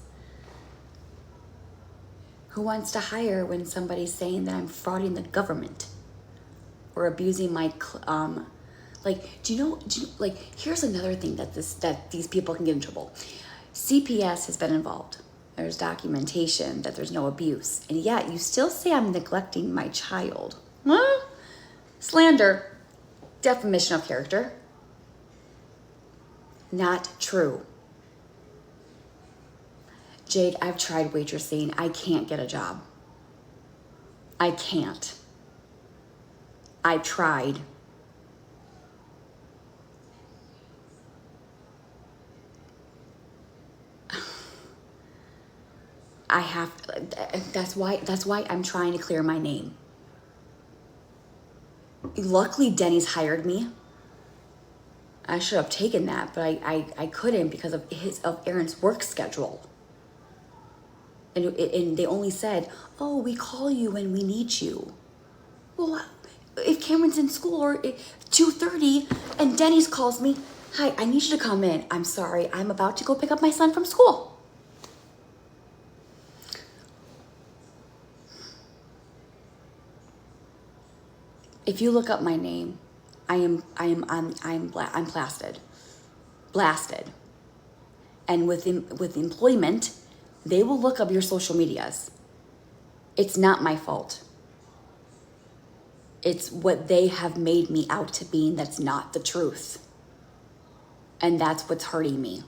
Who wants to hire when somebody's saying that I'm frauding the government or abusing my, do you know, here's another thing that these people can get in trouble. CPS has been involved. There's documentation that there's no abuse. And yet you still say I'm neglecting my child. Huh? Slander. Defamation of character. Not true. Jade, I've tried waitressing. I can't get a job. I can't. I tried. I have, that's why I'm trying to clear my name. Luckily, Denny's hired me. I should have taken that, but I couldn't because of Aaron's work schedule. And they only said, oh, we call you when we need you. Well, if Cameron's in school or 2:30 and Denny's calls me, hi, I need you to come in. I'm sorry, I'm about to go pick up my son from school. If you look up my name, I'm blasted. And with employment, they will look up your social medias. It's not my fault. It's what they have made me out to be, and that's not the truth. And that's what's hurting me.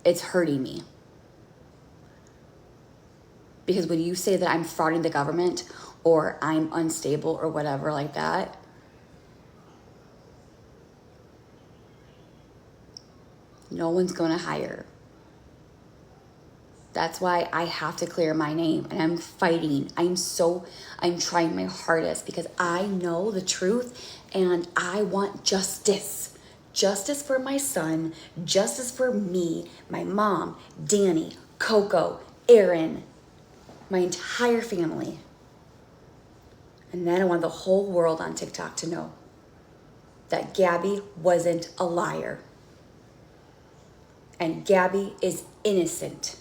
It's hurting me. Because when you say that I'm frauding the government or I'm unstable or whatever like that, no one's gonna hire. That's why I have to clear my name, and I'm fighting. I'm trying my hardest because I know the truth and I want justice. Justice for my son, justice for me, my mom, Dani, Coco, Aaron, my entire family. And then I want the whole world on TikTok to know that Gabi wasn't a liar. And Gabi is innocent.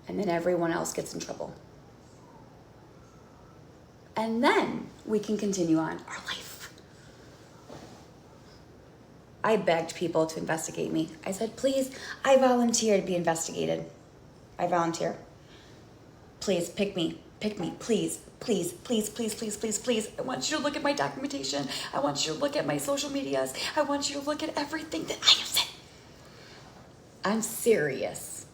And then everyone else gets in trouble. And then we can continue on our life. I begged people to investigate me. I said, please, I volunteer to be investigated. I volunteer. Please, pick me, please, please, please, please, please, please, please. I want you to look at my documentation. I want you to look at my social medias. I want you to look at everything that I have said. I'm serious.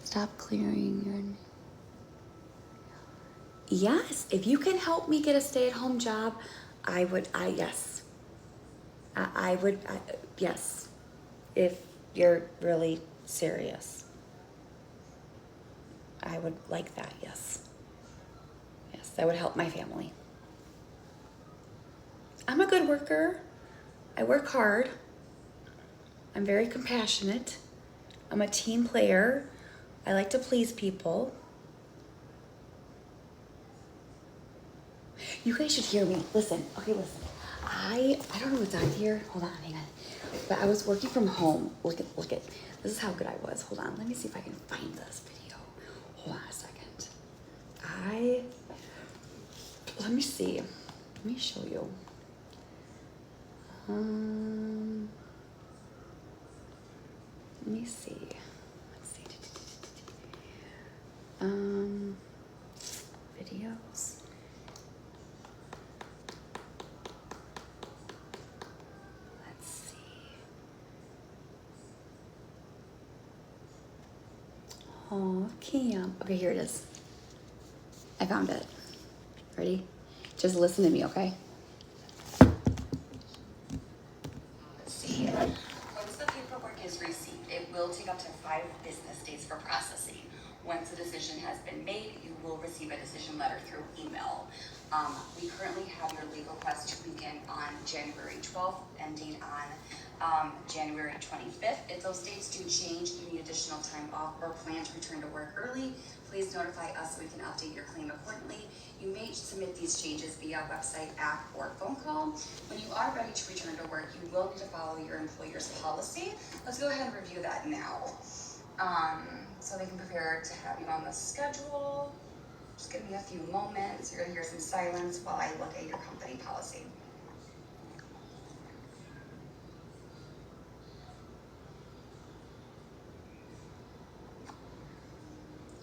Stop clearing your... Yes, if you can help me get a stay-at-home job, yes. I would, yes. If you're really serious. I would like that, yes. Yes, that would help my family. I'm a good worker. I work hard. I'm very compassionate. I'm a team player. I like to please people. You guys should hear me. Listen, okay, listen. I don't know what's on here. Hold on, hang on. But I was working from home. Look at, this is how good I was. Hold on, let me see if I can find this video. Hold on a second. Let me see. Let me show you. Let me see. Let's see. Videos. Let's see. Oh, Cam. Okay, here it is. I found it. Ready? Just listen to me, okay? Let's see here. Once the paperwork is received, it will take up to 5 business days for processing. Once a decision has been made, you will receive a decision letter through email. We currently have your legal quest to begin on January 12th, ending on January 25th. If those dates do change, you need additional time off or plan to return to work early, please notify us so we can update your claim accordingly. You may submit these changes via website, app, or phone call. When you are ready to return to work, you will need to follow your employer's policy. Let's go ahead and review that now. So they can prepare to have you on the schedule. Just give me a few moments. You're gonna hear some silence while I look at your company policy.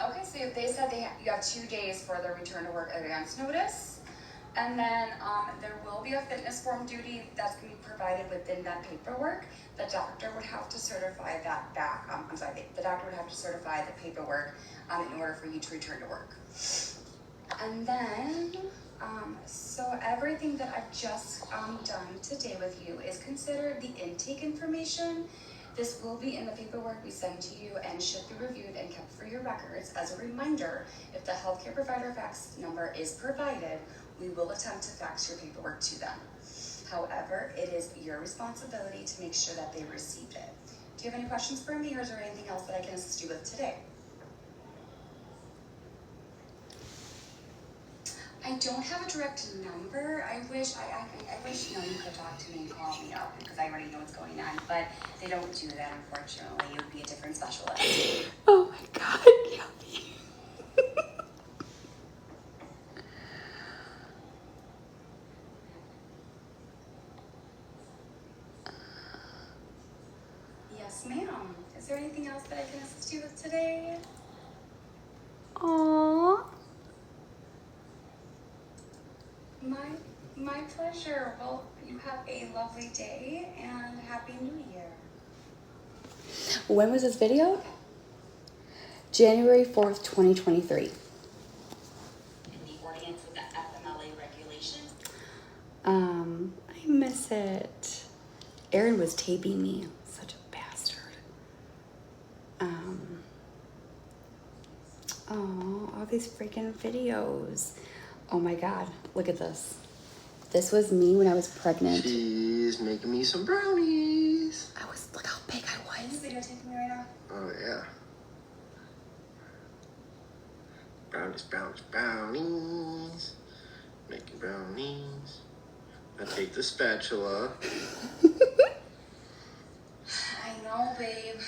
Okay, so they said you have 2 days for the return to work advance notice. And then there will be a fitness form duty that's going to be provided within that paperwork. The doctor would have to certify that back. The doctor would have to certify the paperwork in order for you to return to work. And then, so everything that I've just done today with you is considered the intake information. This will be in the paperwork we send to you and should be reviewed and kept for your records. As a reminder, if the healthcare provider fax number is provided, we will attempt to fax your paperwork to them. However, it is your responsibility to make sure that they received it. Do you have any questions for me, or is there anything else that I can assist you with today? I don't have a direct number. I wish you could talk to me and call me up because I already know what's going on, but they don't do that, unfortunately. It would be a different specialist. Oh my God, Gabi. Yes, ma'am. Is there anything else that I can assist you with today? Aww. My pleasure. Well, you have a lovely day and Happy New Year. When was this video? January 4th, 2023. In the ordinance with the FMLA regulations. I miss it. Aaron was taping me. Such a bastard. Oh, all these freaking videos. Oh my God, look at this. This was me when I was pregnant. She's making me some brownies. Look how big I Are you was. videotaping me right now? Oh, yeah. Brownies, brownies, brownies. Making brownies. I take the spatula. I know, babe.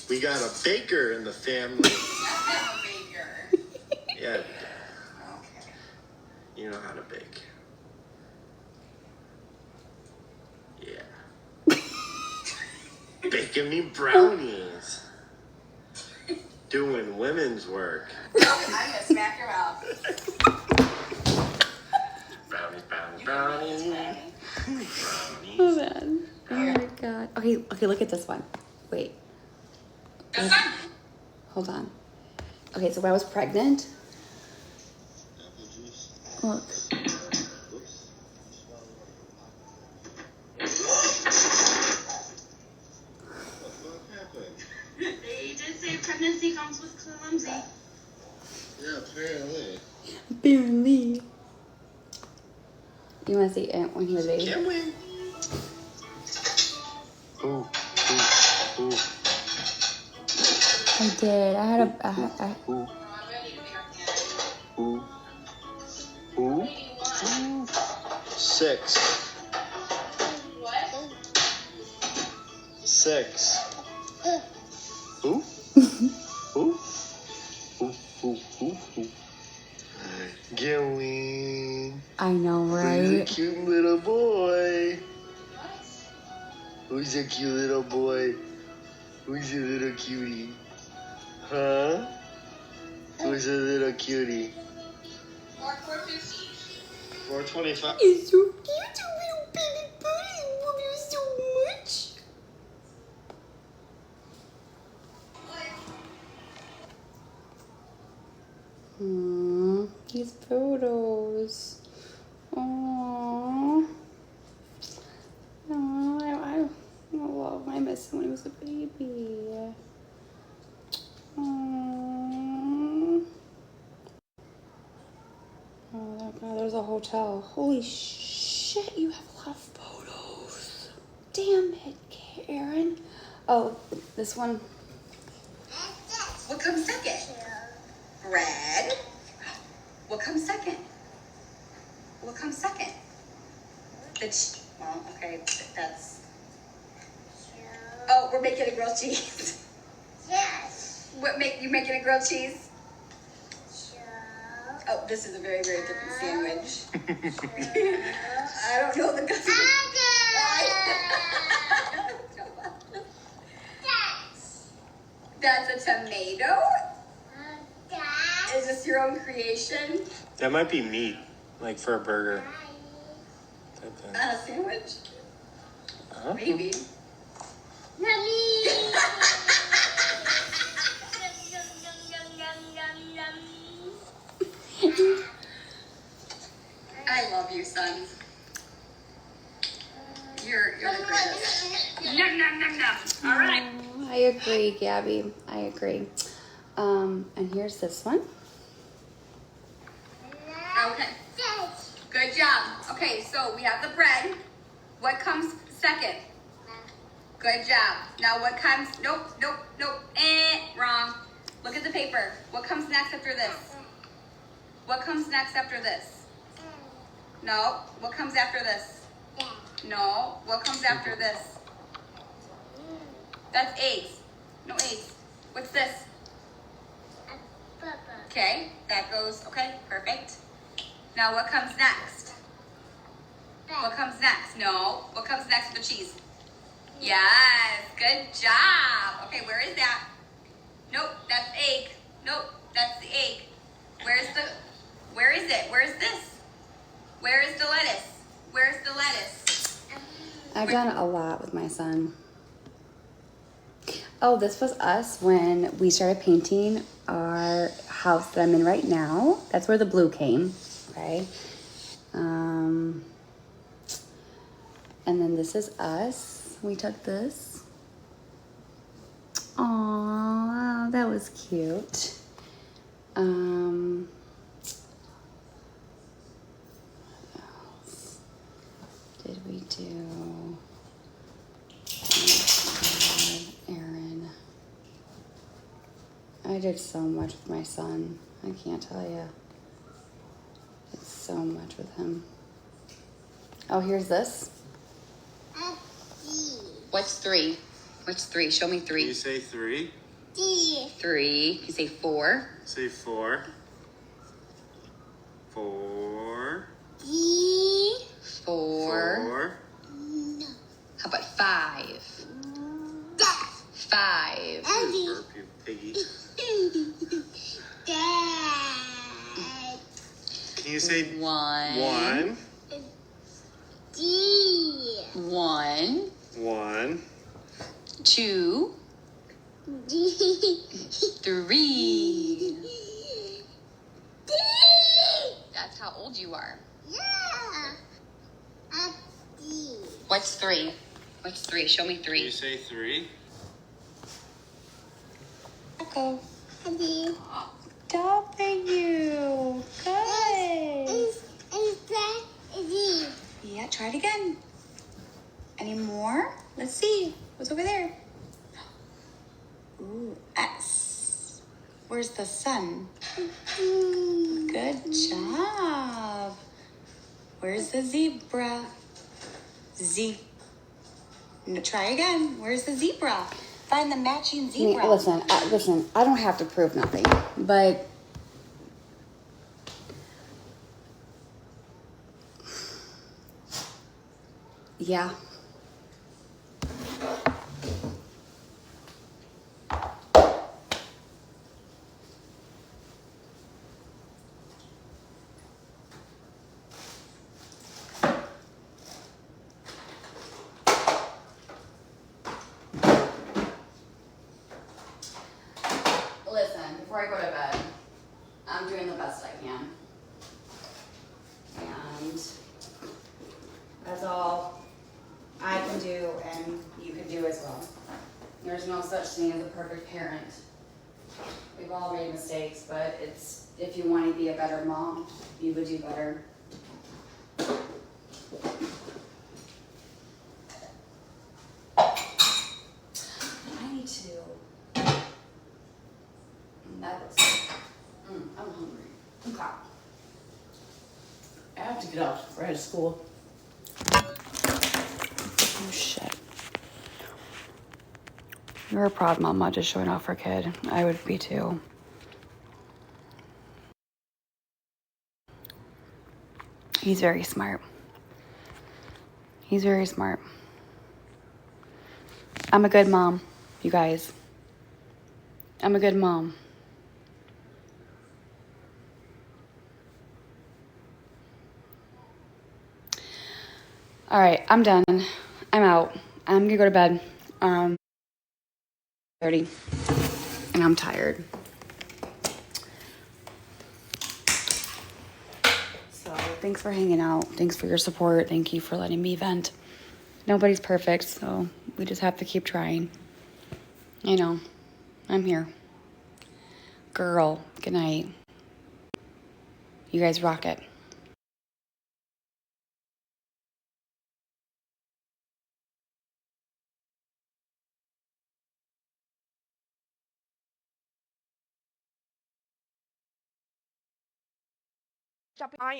We got a baker in the family. I'm a baker. Yeah, Okay. you know how to bake. Yeah. Baking me brownies. Doing women's work. I'm gonna smack your mouth. Brownies, brownies, brownies. Brownies. Hold on. Oh my God. Okay, look at this one. Wait. Hold on. Okay, so when I was pregnant. Look. They did say pregnancy comes with clumsy. Yeah, apparently. Apparently. You want to see it when he was a baby? Can't win. Ooh, ooh, ooh. I did. I had a. Ooh. Ooh. Ooh. Ooh. 6. What? 6. Ooh. Ooh. Ooh. Ooh. Ooh. Ooh. Going. I know, Who's a right? cute little boy? Who's a cute little boy? Who's a little cutie? Huh? Who's a little cutie? 450. 425. It's so cute, little baby buddy. I love you so much. These photos. Aww. I love. I miss him when he was a baby. Aww. Oh God, there's a hotel. Holy shit, you have a lot of photos. Damn it, Karen. Oh, this one. What comes second? Red. What comes second? What comes second? Well, okay, that's... Oh, we're making a grilled cheese. Yes. What make you making a grilled cheese? Oh, this is a very, very different sandwich. I don't know the guts. That's a tomato? Is this your own creation? That might be meat, like for a burger. Type thing. A sandwich? Huh? Maybe. I love you, son. You're the greatest. Nom, nom, nom, nom. All right. I agree, Gabby. I agree. And here's this one. Okay. Good job. Okay, so we have the bread. What comes second? Good job. Now what comes? Nope. Wrong. Look at the paper. What comes next after this? What comes next after this? No. What comes after this? No. What comes after this? That's eggs. No eggs. What's this? Okay, that goes, okay, perfect. Now what comes next? What comes next? No. What comes next with the cheese? Yes, good job. Okay, where is that? Nope, that's egg. Nope, that's the egg. Where is it? Where is this? Where is the lettuce? Where's the lettuce? I've done a lot with my son. Oh, this was us when we started painting our house that I'm in right now. That's where the blue came, okay? And then this is us. We took this. Aww, that was cute. What else did we do? Aaron. I did so much with my son. I can't tell you. Did so much with him. Oh, here's this. What's three? What's three? Show me Can three. you say 3? Three. You say four. Say 4. 4. Four. How about 5? 5. Burp, you piggy. Can you say 1. 1? 1. 1. 2. 3. That's how old you are. What's 3? What's 3? Show me Can you 3. say 3? Echo. W. Good. Yeah, try it again. Any more? Let's see. What's over there? Ooh, S. Where's the sun? Good job. Where's the zebra? Z. No, try again. Where's the zebra? Find the matching zebra. Listen, I don't have to prove nothing, but yeah. Listen, before I go to bed, I'm doing the best I can. And that's all I can do and you can do as well. There's no such thing as a perfect parent. We've all made mistakes, but it's if you want to be a better mom, you would do better. I need to. That looks good. I'm hungry. Okay. I have to get out right at school. Oh shit. You're a proud mama just showing off her kid. I would be too. He's very smart. He's very smart. I'm a good mom, you guys. I'm a good mom. All right, I'm done. I'm out. I'm gonna go to bed. 30, and I'm tired. So thanks for hanging out. Thanks for your support. Thank you for letting me vent. Nobody's perfect, so we just have to keep trying. You know, I'm here. Girl, good night. You guys rock it.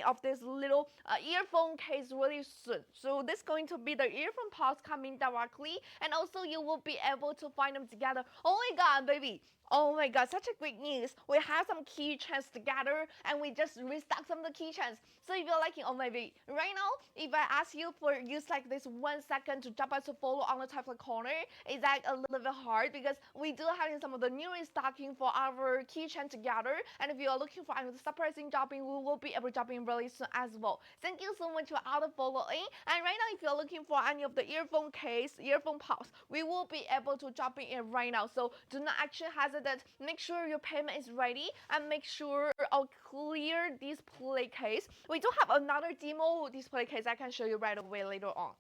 Of this little earphone case really soon. So this is going to be the earphone pods coming directly, and also you will be able to find them together. Oh my god, baby. Oh my god, such a great news. We have some keychains together and we just restock some of the keychains. So if you're liking, oh my baby, right now, if I ask you for use like this 1 second to jump out to follow on the top of the corner, is that a little bit hard because we do having some of the new restocking for our keychain together. And if you are looking for any surprising dropping, we will be able to drop in really soon as well. Thank you so much for all the following. And right now, if you're looking for any of the earphone case, earphone pouch, we will be able to drop in right now. So do not actually hesitate. Make sure your payment is ready and make sure a clear display case. We do have another demo display case I can show you right away later on.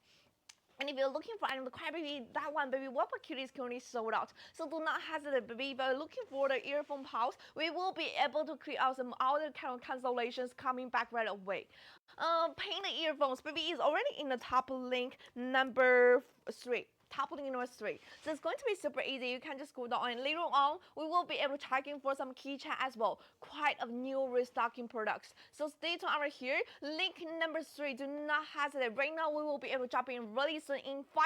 And if you're looking for any of the crab baby, that one baby Whopper Cutie is currently sold out. So do not hesitate, baby. If you're looking for the earphone pouch, we will be able to create out some other kind of cancellations coming back right away. Paying the earphones, baby, is already in the top link number 3. Top link number 3. So it's going to be super easy. You can just scroll down, and later on, we will be able to checking for some keychain as well. Quite a new restocking products. So stay tuned over here. Link number 3. Do not hesitate. Right now, we will be able to drop in really soon in 5,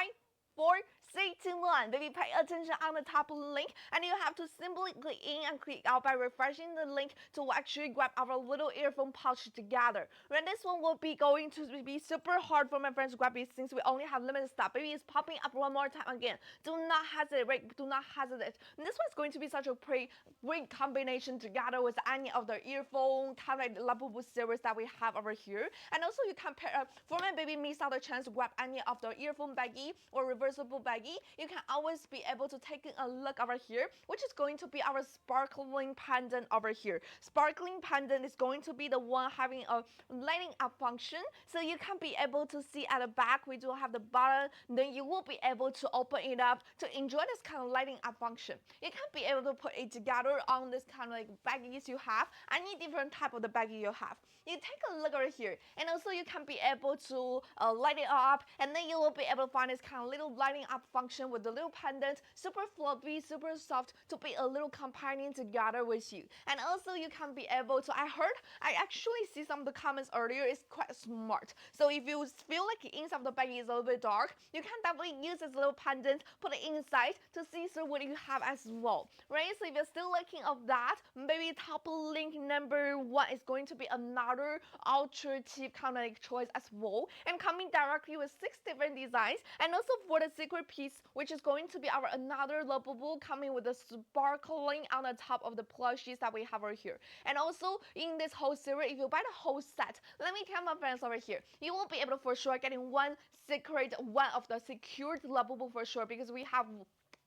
4, 3, 2, 1. Baby, pay attention on the top link, and you have to simply click in and click out by refreshing the link to actually grab our little earphone pouch together. And this one will be going to be super hard for my friends to grab it since we only have limited stock. Baby, it's popping up one more time again. Do not hesitate, right? Do not hesitate. And this one's going to be such a great combination together with any of the earphone kind of like Labubu series that we have over here. And also you can pair up for my baby miss out the chance to grab any of the earphone baggie or reversible baggie. You can always be able to take a look over here, which is going to be our sparkling pendant over here. Sparkling pendant is going to be the one having a lighting up function, so you can be able to see at the back we do have the button. Then you will be able to open it up to enjoy this kind of lighting up function. You can be able to put it together on this kind of like baggies you have, any different type of the baggie you have. You take a look over here, and also you can be able to light it up, and then you will be able to find this kind of little lighting up function with the little pendant, super fluffy, super soft, to be a little companion together with you. And also you can be able to, I actually see some of the comments earlier, it's quite smart. So if you feel like the inside of the baggie is a little bit dark, you can definitely use this little pendant, put it inside to see through what you have as well, right? So if you're still looking of that, maybe top link number 1 is going to be another ultra cheap kind of like choice as well, and coming directly with 6 different designs. And also for the secret piece, which is going to be our another lovable, coming with the sparkling on the top of the plushies that we have over here. And also in this whole series, if you buy the whole set, let me tell my friends over here, you will be able to for sure getting one of the secured lovable for sure, because we have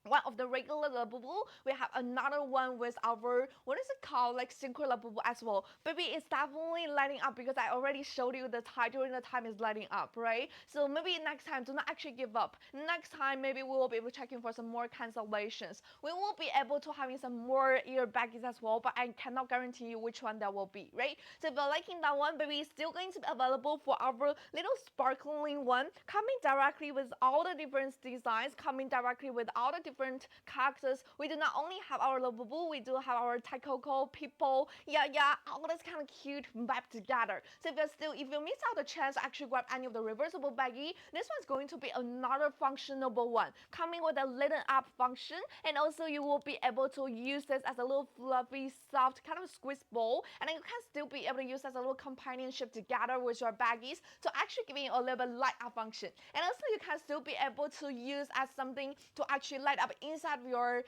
one of the regular Labubu, we have another one with our, what is it called, like synchro Labubu as well. Baby, it's definitely lighting up because I already showed you the time, during the time is lighting up, right? So maybe next time, do not actually give up. Next time, maybe we will be able to check in for some more cancellations. We will be able to having some more ear baggies as well, but I cannot guarantee you which one that will be, right? So if you're liking that one, baby, it's still going to be available for our little sparkling one, coming directly with all the different designs, coming directly with all the different characters. We do not only have our Labubu, we do have our Taikoko, people, yeah, all this kind of cute vibe together. So if you miss out the chance to actually grab any of the reversible baggie, this one's going to be another functionable one, coming with a lit up function, and also you will be able to use this as a little fluffy, soft kind of squeeze ball, and then you can still be able to use as a little companionship together with your baggies to actually giving you a little bit light up function. And also you can still be able to use as something to actually light up inside of your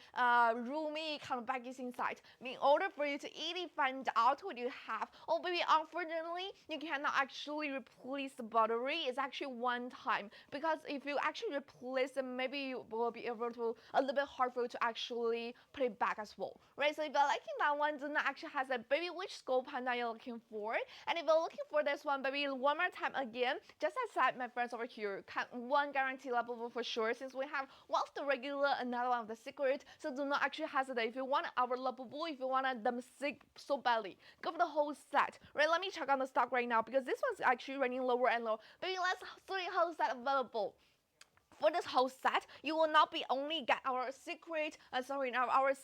roomy kind of baggies inside. In order for you to easily find out what you have, oh baby, unfortunately you cannot actually replace the battery. It's actually one time, because if you actually replace it, maybe you will be able to a little bit hard for you to actually put it back as well, right? So if you're liking that one, then that actually has a baby which skull panda you're looking for. And if you're looking for this one, baby, one more time again, just as I said, my friends over here, one guarantee level for sure, since we have one of the regular, another one of the secret. So do not actually hesitate. If you want our Labubu, if you want them sick so badly, go for the whole set, right? Let me check on the stock right now, because this one's actually running lower and lower. Baby, let's see whole set available. For this whole set, you will not be only get our our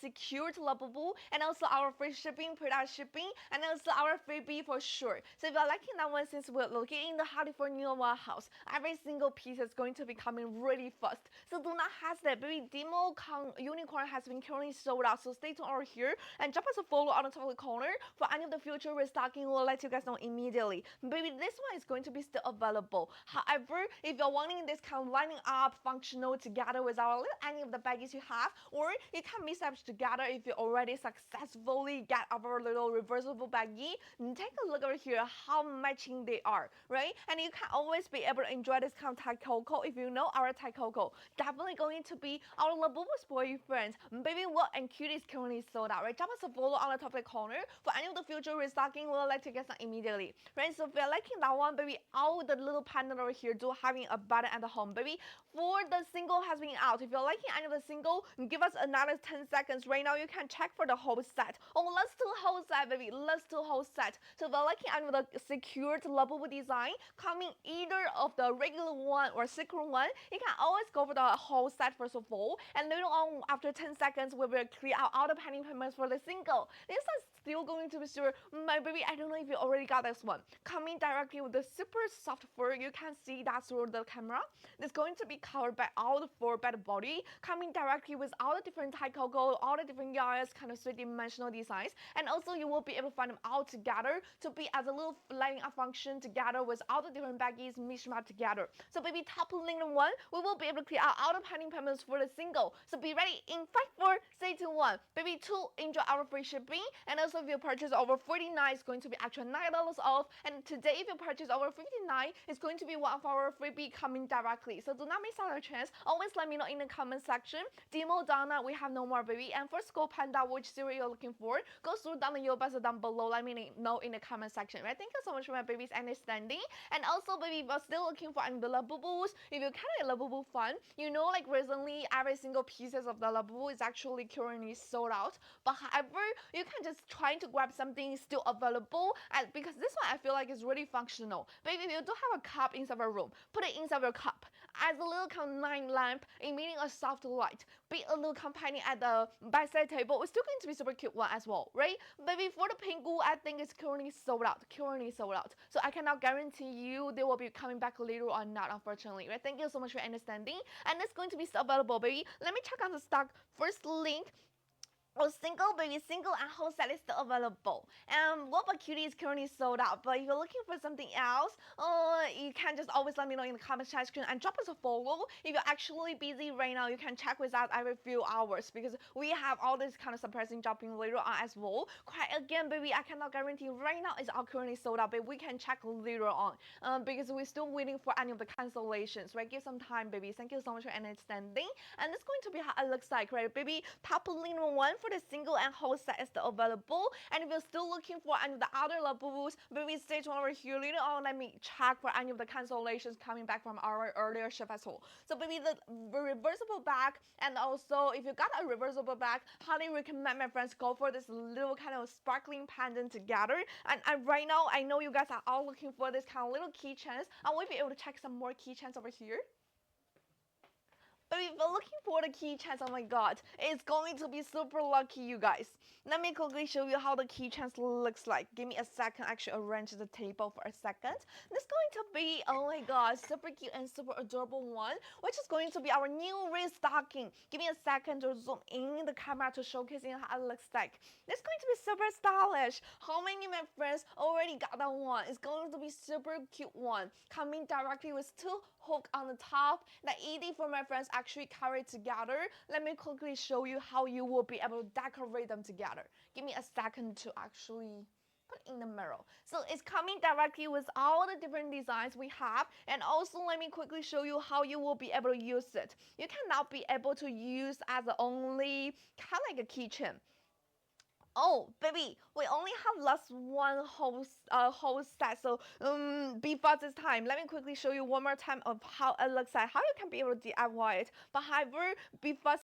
secured Labubu, and also our free shipping, product shipping, and also our freebie for sure. So if you're liking that one, since we're located in the California warehouse, every single piece is going to be coming really fast. So do not hesitate, baby. Demo Unicorn has been currently sold out, so stay tuned over here and drop us a follow on the top of the corner for any of the future restocking. We'll let you guys know immediately. Baby, this one is going to be still available. However, if you're wanting this kind of lining up functional together with any of the baggies you have, or you can mix up together if you already successfully get our little reversible baggie. Take a look over here how matching they are, right? And you can always be able to enjoy this kind of Taikoko. If you know our Taikoko, definitely going to be our Labubu's boyfriend. Baby, what and cute is currently sold out, right? Drop us a follow on the top of the corner for any of the future restocking. We'll let you guys know immediately, right? So if you're liking that one, baby, all the little panda over here do having a button at the home, baby. For the single has been out. If you're liking any of the single, give us another 10 seconds. Right now, you can check for the whole set. Oh, let's do whole set, baby. Let's do whole set. So if you're liking any of the secured Labubu design, coming either of the regular one or secret one, you can always go for the whole set first of all. And later on, after 10 seconds, we will clear out all the pending payments for the single. This is still going to be sure. My baby, I don't know if you already got this one. Coming directly with the super soft fur, you can see that through the camera. It's going to be covered by all the fur by the body, coming directly with all the different Taikoko, all the different yards, kind of three-dimensional designs. And also you will be able to find them all together to be as a little lighting up function together with all the different baggies mixed up together. So baby, top link one, we will be able to clear out all the pending payments for the single. So be ready in 5, 4, stay to 1. Baby 2, enjoy our free shipping. And also if you purchase over 49, it's going to be actually $9 off. And today if you purchase over 59, it's going to be one of our freebie coming directly. So do not miss out a chance. Always let me know in the comment section. Demo Dana, we have no more, baby. And for Skull Panda, which series you're looking for, go through down the best down below. Let me know in the comment section, right? Thank you so much for my baby's understanding. And also, baby, if you're still looking for any Labubus, if you can get Labubu fun, you know, like recently, every single pieces of the Labubu is actually currently sold out. But however, you can just try to grab something still available, and because this one I feel like is really functional. Baby, if you do have a cup inside your room, put it inside your cup as a little kind of night lamp, emitting a soft light. Be a little companion at the bedside table. It's still going to be super cute one as well, right? Baby, for the Pingu, I think it's currently sold out. Currently sold out. So I cannot guarantee you they will be coming back later or not, unfortunately. Right? Thank you so much for understanding. And it's going to be still available, baby. Let me check on the stock. First link. Oh, single, baby, single and whole set is still available. And Woba Cutie is currently sold out. But if you're looking for something else, you can just always let me know in the comment section and drop us a follow. If you're actually busy right now, you can check with us every few hours because we have all this kind of surprising dropping later on as well. Quite again, baby, I cannot guarantee right now it's all currently sold out, but we can check later on because we're still waiting for any of the cancellations, right? Give some time, baby. Thank you so much for understanding. And it's going to be how it looks like, right, baby? Top link one for the single and whole set is still available. And if you're still looking for any of the other Labubus, baby, stay tuned over here. Later on, let me check for any of the cancellations coming back from our earlier shift as well. So baby, the reversible bag, and also if you got a reversible bag, highly recommend my friends go for this little kind of sparkling pendant together. And right now, I know you guys are all looking for this kind of little keychains. I will be able to check some more keychains over here. But if you're looking for the keychains, oh my god, it's going to be super lucky, you guys. Let me quickly show you how the keychains looks like. Give me a second, actually arrange the table for a second. This is going to be, oh my god, super cute and super adorable one, which is going to be our new restocking. Give me a second to zoom in the camera to showcasing how it looks like. This is going to be super stylish. How many of my friends already got that one? It's going to be super cute one, coming directly with two hook on the top that easy for my friends actually carry together. Let me quickly show you how you will be able to decorate them together. Give me a second to actually put in the middle. So it's coming directly with all the different designs we have. And also let me quickly show you how you will be able to use it. You cannot be able to use as the only kind of like a keychain. Oh, baby, we only have last one whole set, so be fast this time. Let me quickly show you one more time of how it looks like, how you can be able to DIY it. But however, be fast.